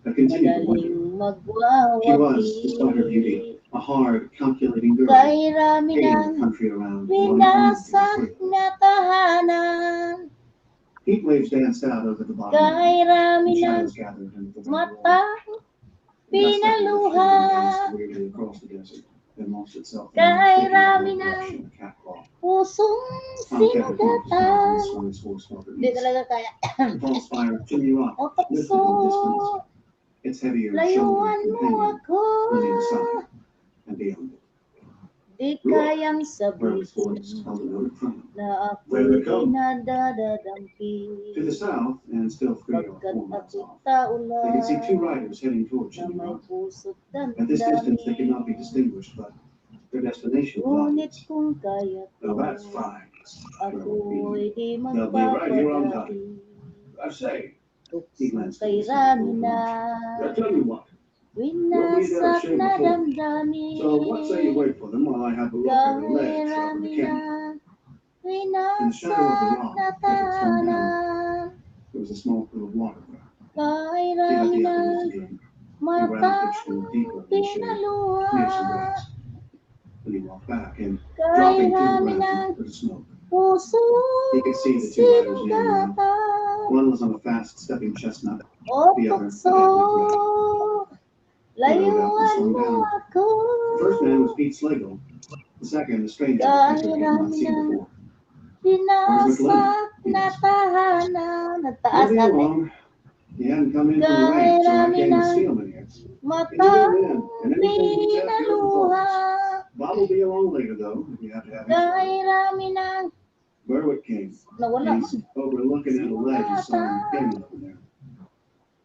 a continued wonder. madaling She magwawagi. was, despite her beauty, a hard, calculating girl, Kay rami hating ng the country around. winasak na tahanan. Heat waves danced out over the bottom. Kay rami ng Shadows gathered into the mata pinaluha. Weirdly across the desert, then lost itself in Kay the rami direction ng of a catwalk. pusong sinugatan. Hindi talaga kaya. The false fire of chimney rock O lifted tukso, in distance. Its heavier layuan shouldered mo companion ako. on the inside and beyond it. Di kayang Burke's sabihin voice held a note of triumph. na Where they ako'y come? nadadadampi. To the south, and still 3 or Pagkat 4 miles ako'y off, taulan they could see 2 riders heading toward na Chimney may Rock. puso't At this distance, they could not be damdamin. distinguished, but their destination was Ngunit obvious. kung kaya Now ko, that's fine. ako'y di They'll be right here on magpapadati. I say, Tuksong kay rami na I'll tell you what. winasak na So what say you damdamin. wait for them while I have a look at the Kay ledge up in rami the na canyon? winasak na tahanan. There was a small pool of water there. Kay He let rami the na others in, and mata Brown pitched in deeper in the shade near some pinaluha. grass. Then he walked back and, Kay dropping to the rami ground, ng put a smoke. puso He could see the 2 riders near him. sinugatan. One was on a fast-stepping chestnut. O The other, tukso, layuan mo ako. The first man was Pete Slagle. The second, a stranger that Peter had not seen before. Pinasak na tahanan. Where Nagtaas do you ate. belong? He hadn't come in from the rain, so I came to see him in here. Matang pinaluha. Bob will be along later, though, if you have to have his Kay word. rami ng Berwick came. nawala. He's overlooking at a ledge and saw him standing over there.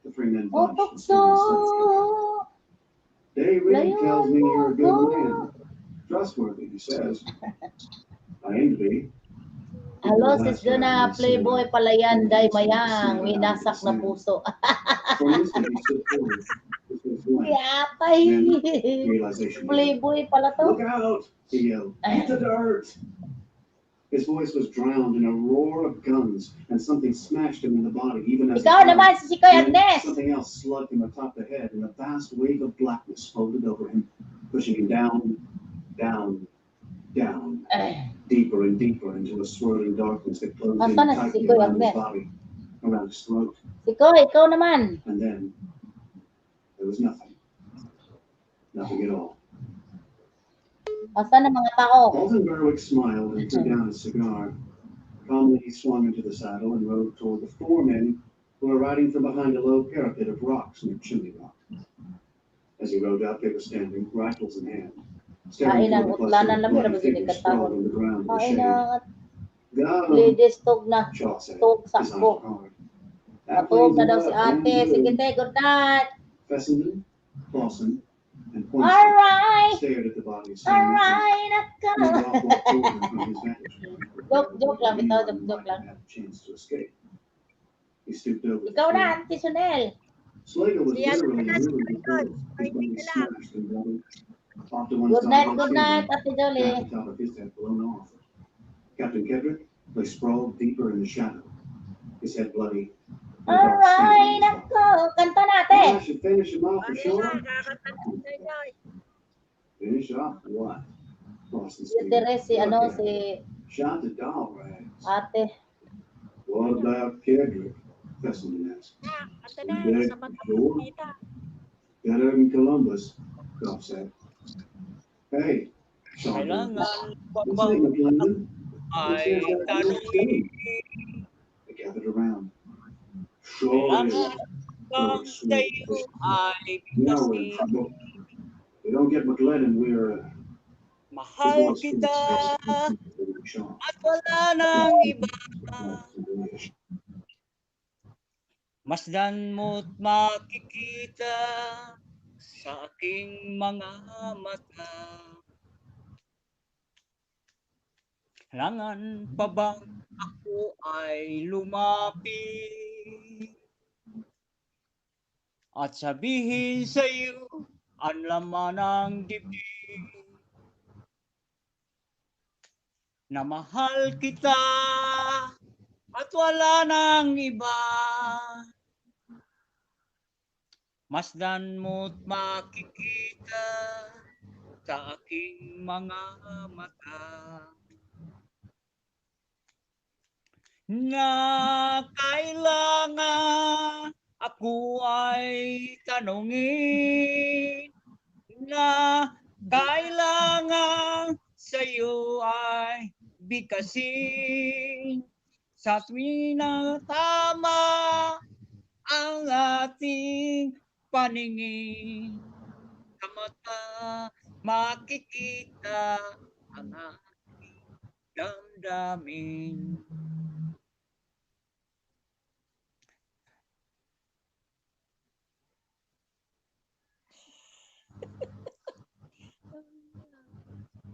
The 3 men O bunched and tukso, stood in Dave Reed tells me you're a good man. Trustworthy, he says. I aim to be. Hello, sis Donna, playboy pala yan, day mayang, winasak na puso. For an instant, he stood forward. This was blank. Yatay. Realization. Playboy pala to. Look out! He yelled. Eat the dirt! His voice was drowned in a roar of guns, and something smashed him in the body, even as he Ikaw fell. naman, si Sikoy Then Agnes. something else slugged him atop the head, and a vast wave of blackness folded over him, pushing him down, down, down, deeper and deeper into a swirling darkness that closed in Asan na si tightly Sikoy around his Agnes? body, around his throat, Sikoy, ikaw naman. and then there was nothing. Nothing at all. Asan na mga tao? Alton Berwick smiled and threw down his cigar. Calmly, he swung into the saddle and rode toward the 4 men who were riding from behind a low parapet of rocks near Chimney Rock. As he rode up, they were standing, rifles in hand, staring Kain ang toward the utlanan cluster of lami ra bloody bagid figures sprawled katahon. on the ground in the Kain shade. ang Got 'em, ladies tog na. Shaw said, Tog his eyes sakko. hard. That Matug plains na daw him si up, damn ate. Sige good. te, good night. Fessenden, Clawson, and Poindexter Alright. stared at the body of Sam Mitchell. Alright, And ako. the dog walked toward him from his vantage point. Joke lang, bitaw, Anyone who joke might lang. have had a chance to escape. He stooped over Ikaw the na, tree. Auntie Sunel. Slater was Siya literally na, si riddled with Idol. bullets. His body Hindi ka lang. smashed and bloody. Off to one Good side, night, one good shoulder, night, Ate half Jolie. the top of his head blown off. Captain Kedrick lay sprawled deeper in the shadow, his head bloody. and a dark stain on Alright, his body. ako. Kanta Well, I natin. should finish him off for Ano sure. yan? Kakatatin sa inyo. Finish off what? Boston Si Steve. Teres, si Look ano, at si it. Shot the dog rags. ate. What about Kedrick? Fessenden asked. Ate na, Dead, sa mata sure. kita. Better than Columbus, Goff said. Hey, Shaw Kailangan pa What's bang name, McClendon? ay What's that tanungin? They gathered around. Sure Kailangan is. bang sa'yo ay Now we're in bigkasin? trouble. We don't get McClendon, we're Mahal kita at wala nang iba. Masdan mo't makikita sa aking mga mata. Kailangan pa bang ako ay lumapit at sabihin sa iyo ang laman ng dibdib na mahal kita at wala nang iba. Masdan mo't makikita sa aking mga mata na kailangan ako ay tanungin, na kailangan sa'yo ay bigkasin sa tuwing na tama ang ating paningin. Sa mata makikita ang ating damdamin.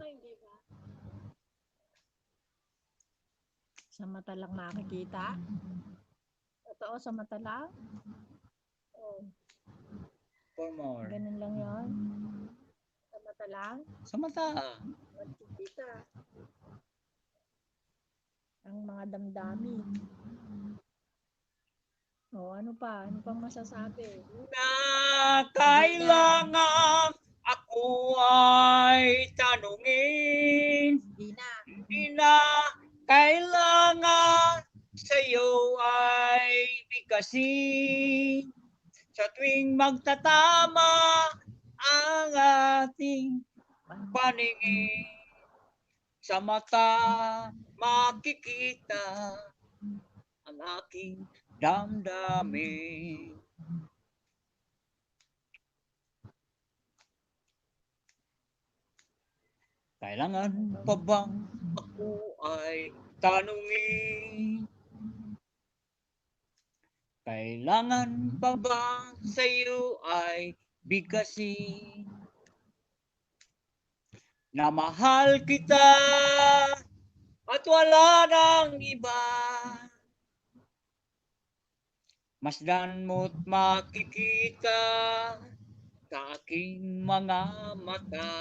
Ay, di ba? Sa mata lang makikita? Totoo, sa mata lang? Oh, For more. ganun lang yon. Sa mata lang? Sa mata. Makikita. Ang mga damdamin. O, ano pa? Ano pang masasabi? Na kailangan ako ay tanungin, Di na. di na kailangan sa'yo ay bigkasin sa tuwing magtatama ang ating paningin. Sa mata makikita ang aking damdamin. Kailangan pa bang ako ay tanungin? Kailangan pa bang sa'yo ay bigkasin na mahal kita at wala nang iba? Masdan mo't makikita sa aking mga mata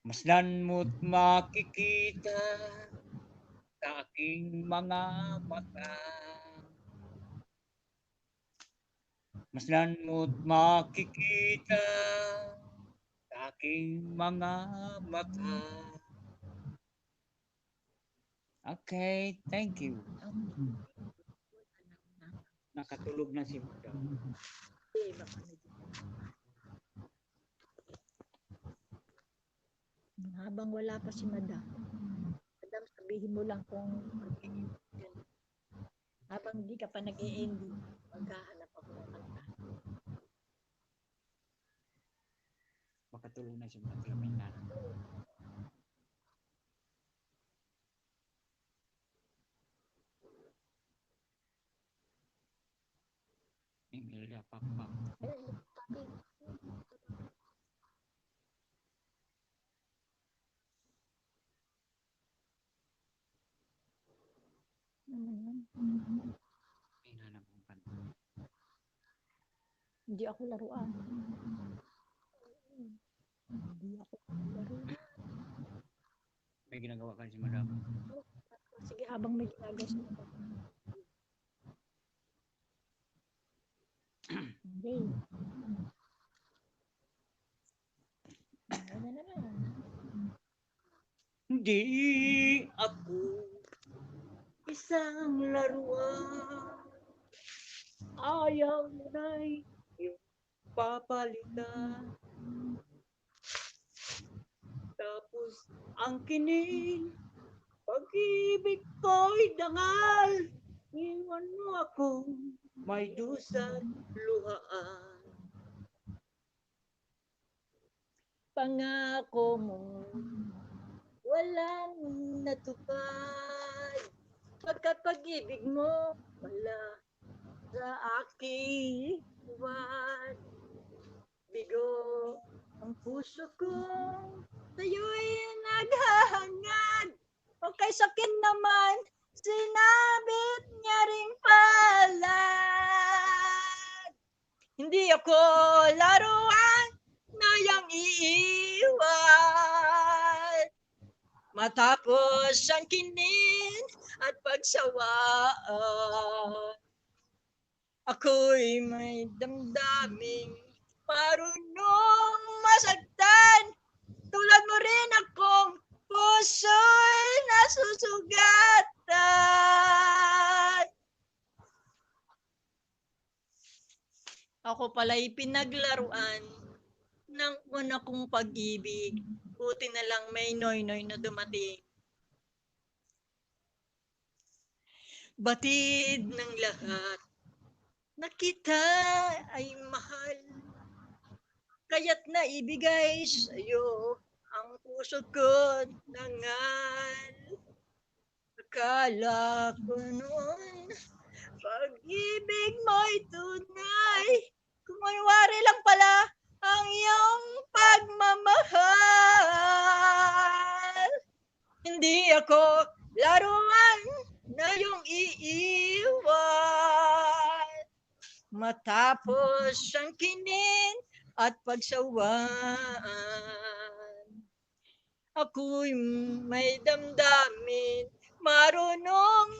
Masdan mo't makikita sa aking mga mata. Masdan mo't makikita sa aking mga mata. Okay, thank you. Nakatulog na si Madam. Habang wala pa si Madam, sabihin mo lang kung habang hindi ka pa nag-e-ending, maghahanap ako ng kanta. Makatulog na si Madam. May nanay. Emilia Papa. Hinanap kong kanta. Hindi ako laruan. Hindi ako laruan. May ginagawa ka si Madam. Sige, habang may ginagawa si Madam. Hindi. Ano na naman? Hindi ako isang laruan. Ayaw mo na'y iyong papalitan. Tapos ang kinin, pag-ibig ko'y dangal. Iwan mo akong may dusat luhaan. Pangako mo, walang natupad. Pagkat pag-ibig mo, wala sa aking buwan. Bigo ang puso ko, sa'yo'y naghahangad. O kay sakin naman, sinabit niya ring palad. Hindi ako laruan na yang iiwan. Matapos ang kinin at pagsawaan, ako'y may damdaming marunong masagtan. Tulad mo rin akong puso'y nasusugatan. Ako pala'y pinaglaruan ng una kong pag-ibig. Buti na lang may noy-noy na dumating. Batid ng lahat na kita ay mahal. Kaya't naibigay sa'yo ang puso ko nangal. Akala ko noon, pag-ibig mo'y tunay. Kumawari lang pala ang iyong pagmamahal. Hindi ako laruan na iyong iiwan. Matapos ang kinin at pagsawaan, ako'y may damdamin marunong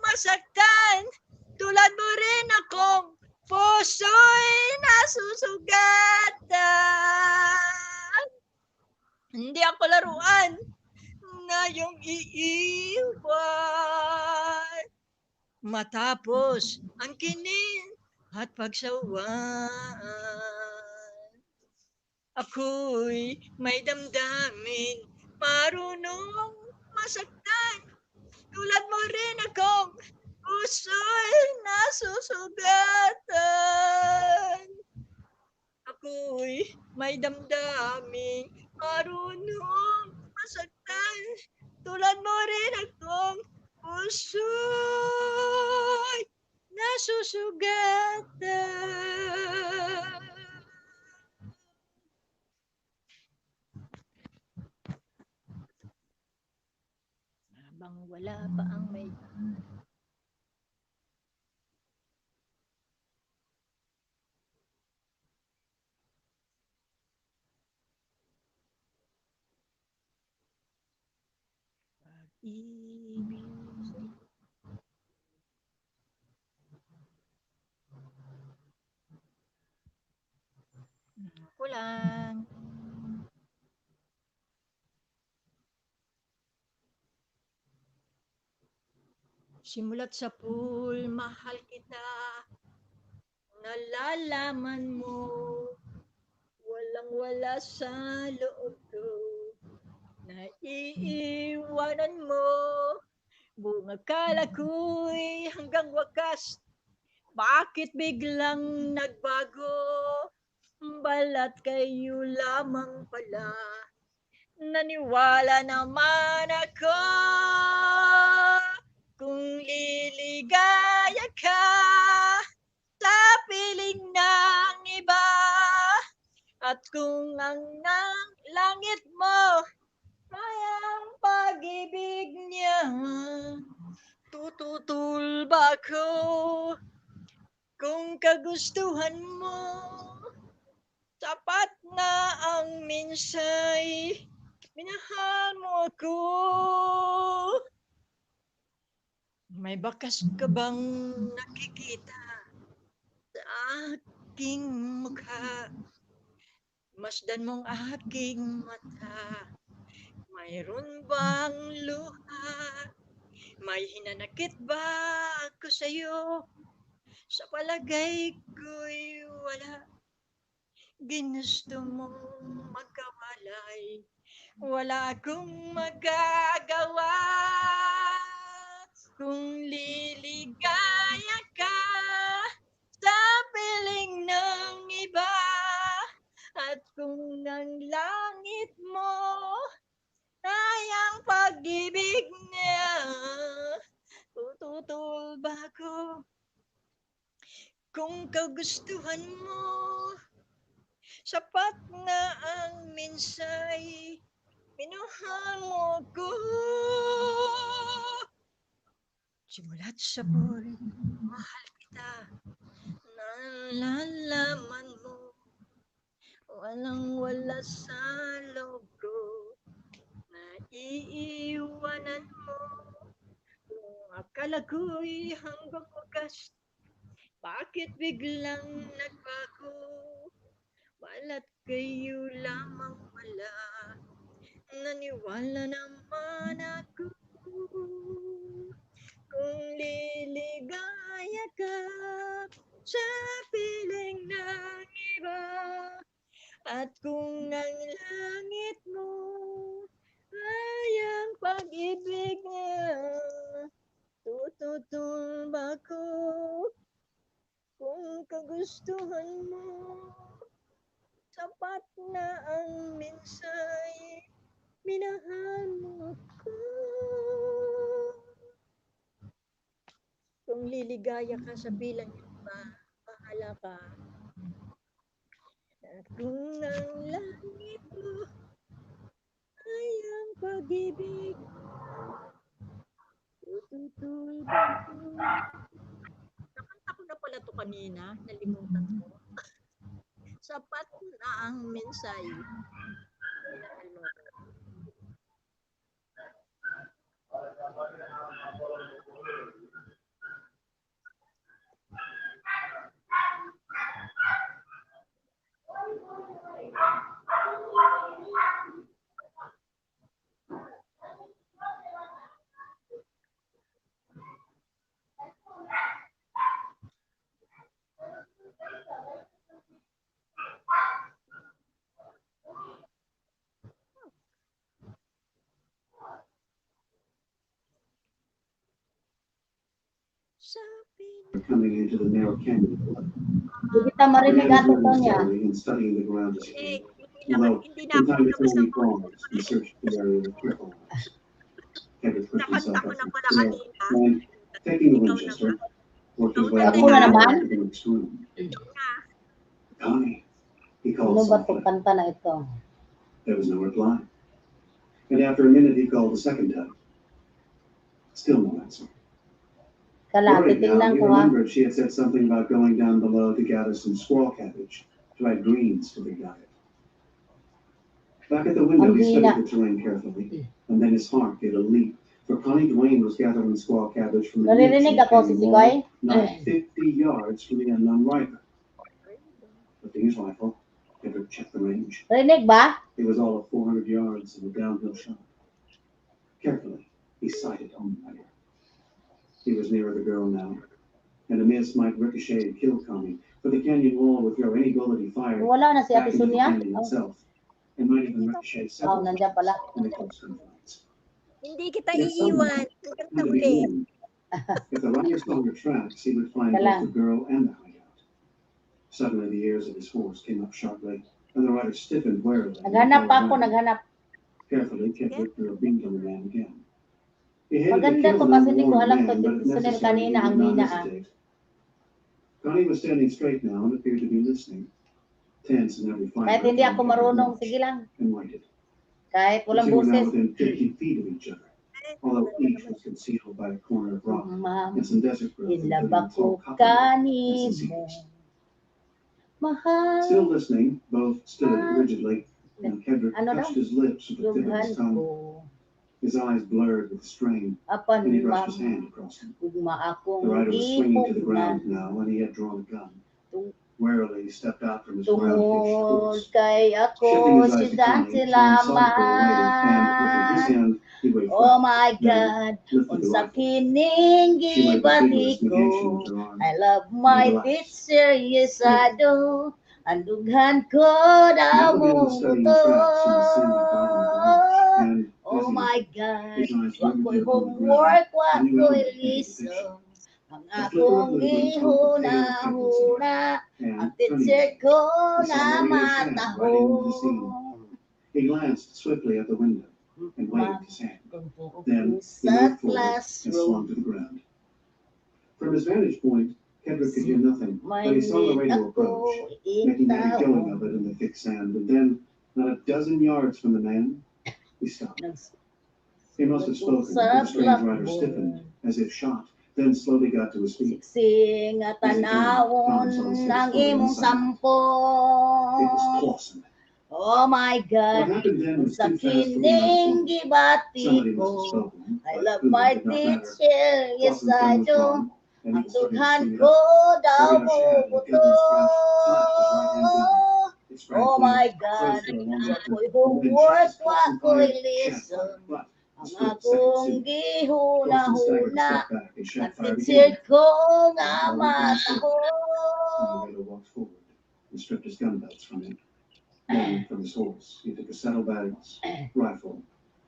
masaktan. Tulad mo rin akong puso'y nasusugatan. Hindi ako laruan na iyong iiwan. Matapos ang kinin at pagsawaan, ako'y may damdamin marunong masaktan. Tulad mo rin akong puso'y nasusugatan. Ako'y may damdamin marunong masaktan. Tulad mo rin akong puso'y nasusugatan. Habang wala pa ang may ibig. Ako lang. Simulat sa pool, mahal kita. Nalalaman mo, walang-wala sa loob ko. Naiiwanan mo, buong akala ko'y hanggang wakas. Bakit biglang nagbago? Balat kayo lamang pala. Naniwala naman ako kung liligaya ka sa piling ng iba. At kung ang langit mo ay ang pag-ibig niya, tututol ba ako kung kagustuhan mo? Sapat na ang minsay, minahal mo ako. May bakas ka bang nakikita sa aking mukha? Masdan mong aking mata. Mayroon bang luha? May hinanakit ba ako sa'yo? Sa palagay ko'y wala. Ginusto mong magkawalay. Wala akong magagawa. Kung liligaya ka sa piling ng iba. At kung ang langit mo ay ang pag-ibig niya, tututol ba ako kung kagustuhan mo? Sapat na ang minsay, minahal mo ko. Simulat sa pool, mahal kita. Nalalaman mo, walang-wala sa loob ko. Naiiwanan mo, kung akala ko'y hanggang wakas. Bakit biglang nagbago? Balat kayo lamang pala. Naniwala naman ako kung liligaya ka sa piling ng iba. At kung ang langit mo ay ang pag-ibig niya, tututol ba ko kung kagustuhan mo? Sapat na ang minsay, minahal mo ko. Kung liligaya ka sa bilang iba, bahala ka. At kung ang langit mo ay ang pag-ibig, tututol ba ko? Nakanta ko na pala to kanina, nalimutan ko. Sapat na ang minsay. Minahal mo ko. Coming into the narrow canyon. Hindi kita marinig Ate Sonia. And studying the ground as Eh, he although from time to time he paused and searched the area with careful eyes. Kendrick pushed himself nakanta ko up na the pala trail kanina. and, taking the Ikaw na Winchester, ba? worked his way Ako along na the naman? to the next room. Na. Connie, he Ano called ba softly. itong kanta na ito? There was no reply. And after a minute he called a second time. Still no answer. Kala, Worried now, titingnan he ko ha. remembered she had said something about going down below to gather some squirrel cabbage to add greens to their diet. Back at the window, he Ang hina. studied the terrain carefully, and then his heart gave a leap For Connie Duane was gathering squaw cabbage from the Naririnig ako si canyon Sikoy. wall, not 50 yards from the unknown rifle. Lifting his rifle, Kendrick checked the range. Rinig ba? It was all of 400 yards of a downhill shot. Carefully, he sighted on the fire. He was nearer the girl now, and a miss might ricochet and kill Connie, for the canyon wall would throw any bullet he fired Wala na si back Ate into the Sonia. canyon itself, and might even ricochet Oh, several nandiyan pala. in the close confines. Hindi kita Yet someone iiwan hanggang had sa to be huli. warned. If the rider saw her tracks, he would find both Kalang. the girl and the hideout. Suddenly, the ears of his horse came up sharply, and the rider stiffened warily. and Naghanap fell ako, back. naghanap. Carefully, Kendrick drew a bead on the man again. He hated to Maganda kill to an kasi hindi ko unwarned alam to. man, but if Si Sunil necessary, he kanina, ang would not hina ah. hesitate. Connie was standing straight now and appeared to be listening, tense in every fiber Kahit hindi of her ako injured marunong, watch, sige lang. and waited. Kahit The walang two were now boses. within 50 feet of each other, although each was concealed by a corner of rock Ma'am, and some desert growth ilab including tall ako cottonwood and some kanimo. cedars. Mahal, Still listening, both stood rigidly, and Kendrick Ano daw? touched his lips with the tip of Dughan his tongue. ko. His eyes blurred with strain, Apan and he brushed his ma'am, hand across them. ugma The akong rider was swinging to the ground gipugnan. now, and he had drawn a gun. Tung- Warily, he stepped out from his ground-hitched Tungod horse. kay Shifting ako his eyes si to Dante Connie, Tom saw the girl waiting, and lifting his Laman. hand, he waved Oh back, my then God, lifted the unsa rifle. kining She waved a gibati vigorous negation ko. with her arm. I love my Relax. teacher, yes I do. Andughan ko daw Now began mo studying to. tracks in the sandy bottom of the marsh, and as Oh he my did, God, his eyes wako'y riveted on the ground, homework, a new wako'y element came to the picture. liso. Ang A flicker of akong movement caught the pale Kendrick's eye, gihuna-huna, ang and turning teacher his head, ko he na saw Maria Shad riding into the scene. matahong. He glanced swiftly at the window and waved his hand. Magpunto Then ko he sa moved forward and slung classroom. to the ground. From his vantage point, Kendrick could hear nothing, May but he saw the need radio ako approach, making a going of itawong. it in the thick sand. And then, not a dozen yards from the man, he stopped. He must have spoken, but the strange rider stiffened, as if shot, then slowly got to his feet. Siksing at As he turned, tanawon Tom saw his face ang forward in imong the sunlight. It was sampon. Clawson. Oh my What God, happened then was sa too fast for him not to kining focus. gibati Somebody must have ko. spoken, I but love who my did not matter. teacher, yes Clawson's I gun was do. drawn, and Ang he started to dughan swing it ko up. daw Maria mo Shad, the buto. gunman's crouch, clapped his right hand down. It sprang Oh clean, my close God, to a long weapon, wako'y and then homework, just as Clawson wako'y fired, Shad lesson. fired, but a Ang split second akong soon. Clawson staggered a gihuna-huna, step back, and ang Shad fired teacher again. ko Then nga all within a circle. matahong. Henrietta walked forward and stripped his gun belts from him. Then, from his horse, he took a saddlebags, rifle,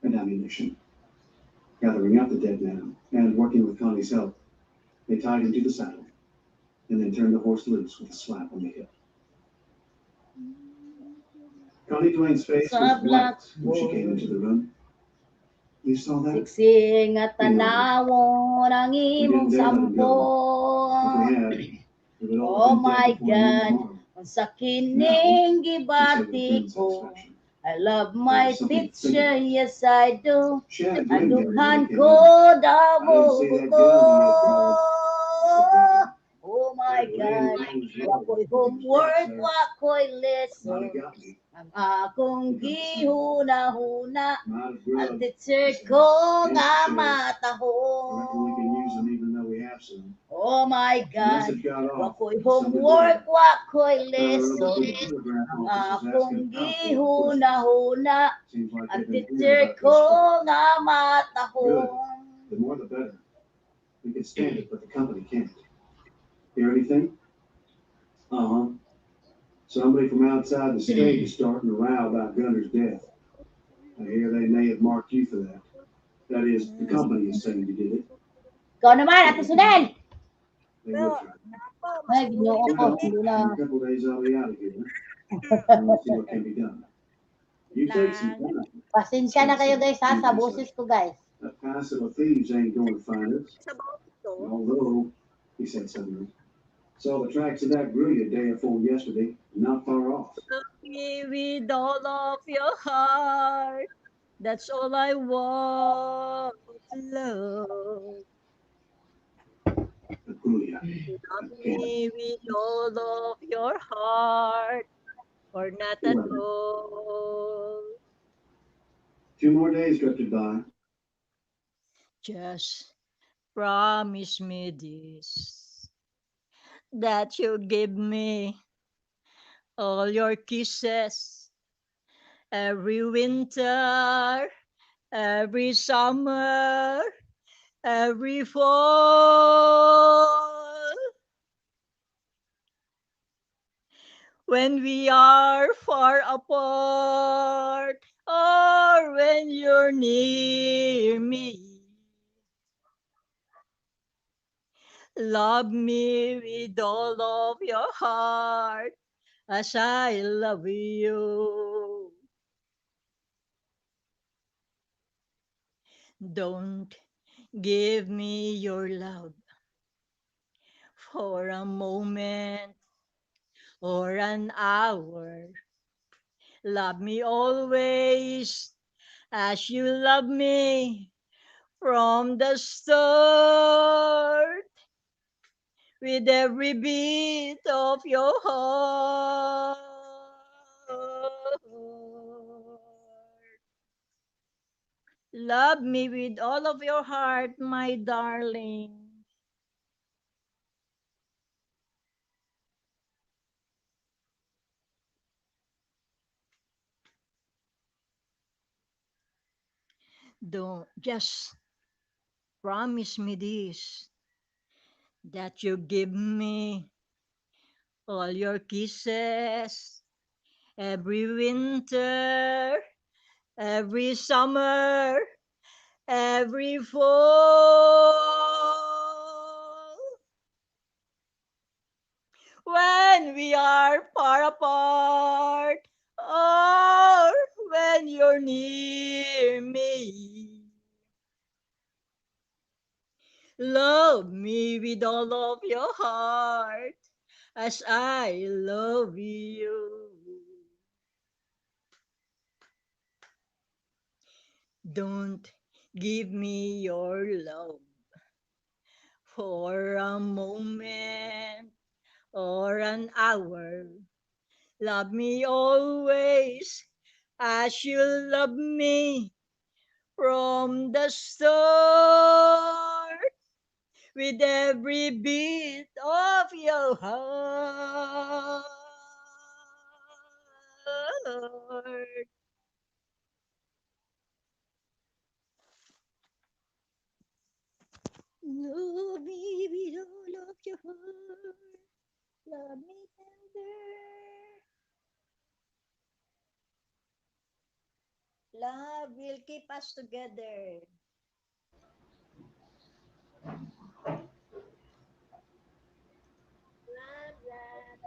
and ammunition. Gathering up the dead man, and working with Connie's help, they tied him to the saddle, and then turned the horse loose with a slap on the hip. Connie Duane's face was white when she came into the room. You saw that? Siksing at tanawon ang We imong didn't dare let him go. If sampon. we had, we would all Oh have been my dead before noon God, tomorrow. unsa Now, kining he said with gibati grim ko. satisfaction, I love there my was something to think teacher, about. yes I do. Shad grinned at him when Andughan he came ko in. daw I mo didn't see that buto. gun he had growled. He said briefly. Oh my That God, rain was low. wako'y He was right, homework, sir. wako'y Might lesson. have got me. Ang akong gihuna-huna, Might have ang grubbed, teacher he said. ko Can't nga share. I reckon we can use them matahong. even though we have some. Oh my The God, message got off. wako'y Sounded good. homework, wako'y Tyler lesson. overtook a telegraph Ang office was akong asking how for questions. gihuna-huna, Seems like ang they've been teacher hearing about ko this strike. nga Good. matahong. The more the better. We can stand it, but the company can't. Hear anything? Uh-huh. Somebody from outside the state is starting a row about Gunner's death. I hear they may have marked you for that. That is, the company is saying you did it. Ikaw naman, Ate Sunel. They would try. Ay, ginoo ko, Well, hindi in na. a couple of days I'll be out of here. And we'll see what can be done. You take some time. Pasensya na kayo guys ha, sa boses ko guys. That passive of thieves ain't going to find us. Sa bawat ito, Although, he said suddenly, saw the tracks of that gruy a day or four yesterday, not far off. love me with all of your heart. That's all I want, love. The gruy, Love me with all of your heart, or not at all. 2 more days drifted by. Just promise me this, that you give me all your kisses every winter, every summer, every fall. When we are far apart, or when you're near me, love me with all of your heart as I love you. Don't give me your love for a moment or an hour. Love me always as you love me from the start, with every beat of your heart. Love me with all of your heart, my darling. Don't just promise me this, that you give me all your kisses every winter, every summer, every fall. When we are far apart, or when you're near me, love me with all of your heart as I love you. Don't give me your love for a moment or an hour. Love me always as you love me from the start, with every beat of your heart. Love me with all of your heart. Love me tender. Love will keep us together. Love, love.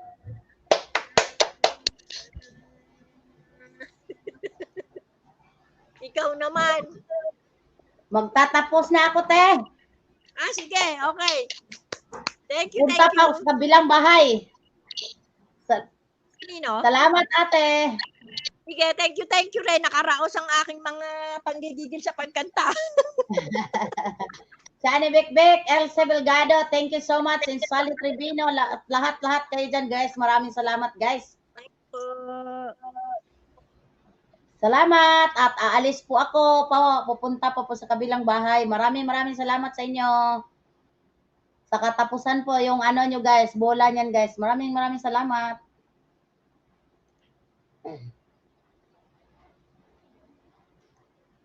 Ikaw naman. Magtatapos na ako, te. Sige, okay. Thank you, Punta thank pa ako you. sa kabilang bahay. Kanino? Salamat, ate. Sige, thank you rin. Nakaraos ang aking mga panggigigil sa pagkanta. Chani Bekbek, Elsa Belgado, thank you so much. And Sally Tribino, lahat-lahat kayo dyan, guys. Maraming salamat, guys. Salamat. At aalis po ako. Pupunta po sa kabilang bahay. Maraming salamat sa inyo. Sa katapusan po yung ano nyo, guys. Bola niyan, guys. Maraming salamat.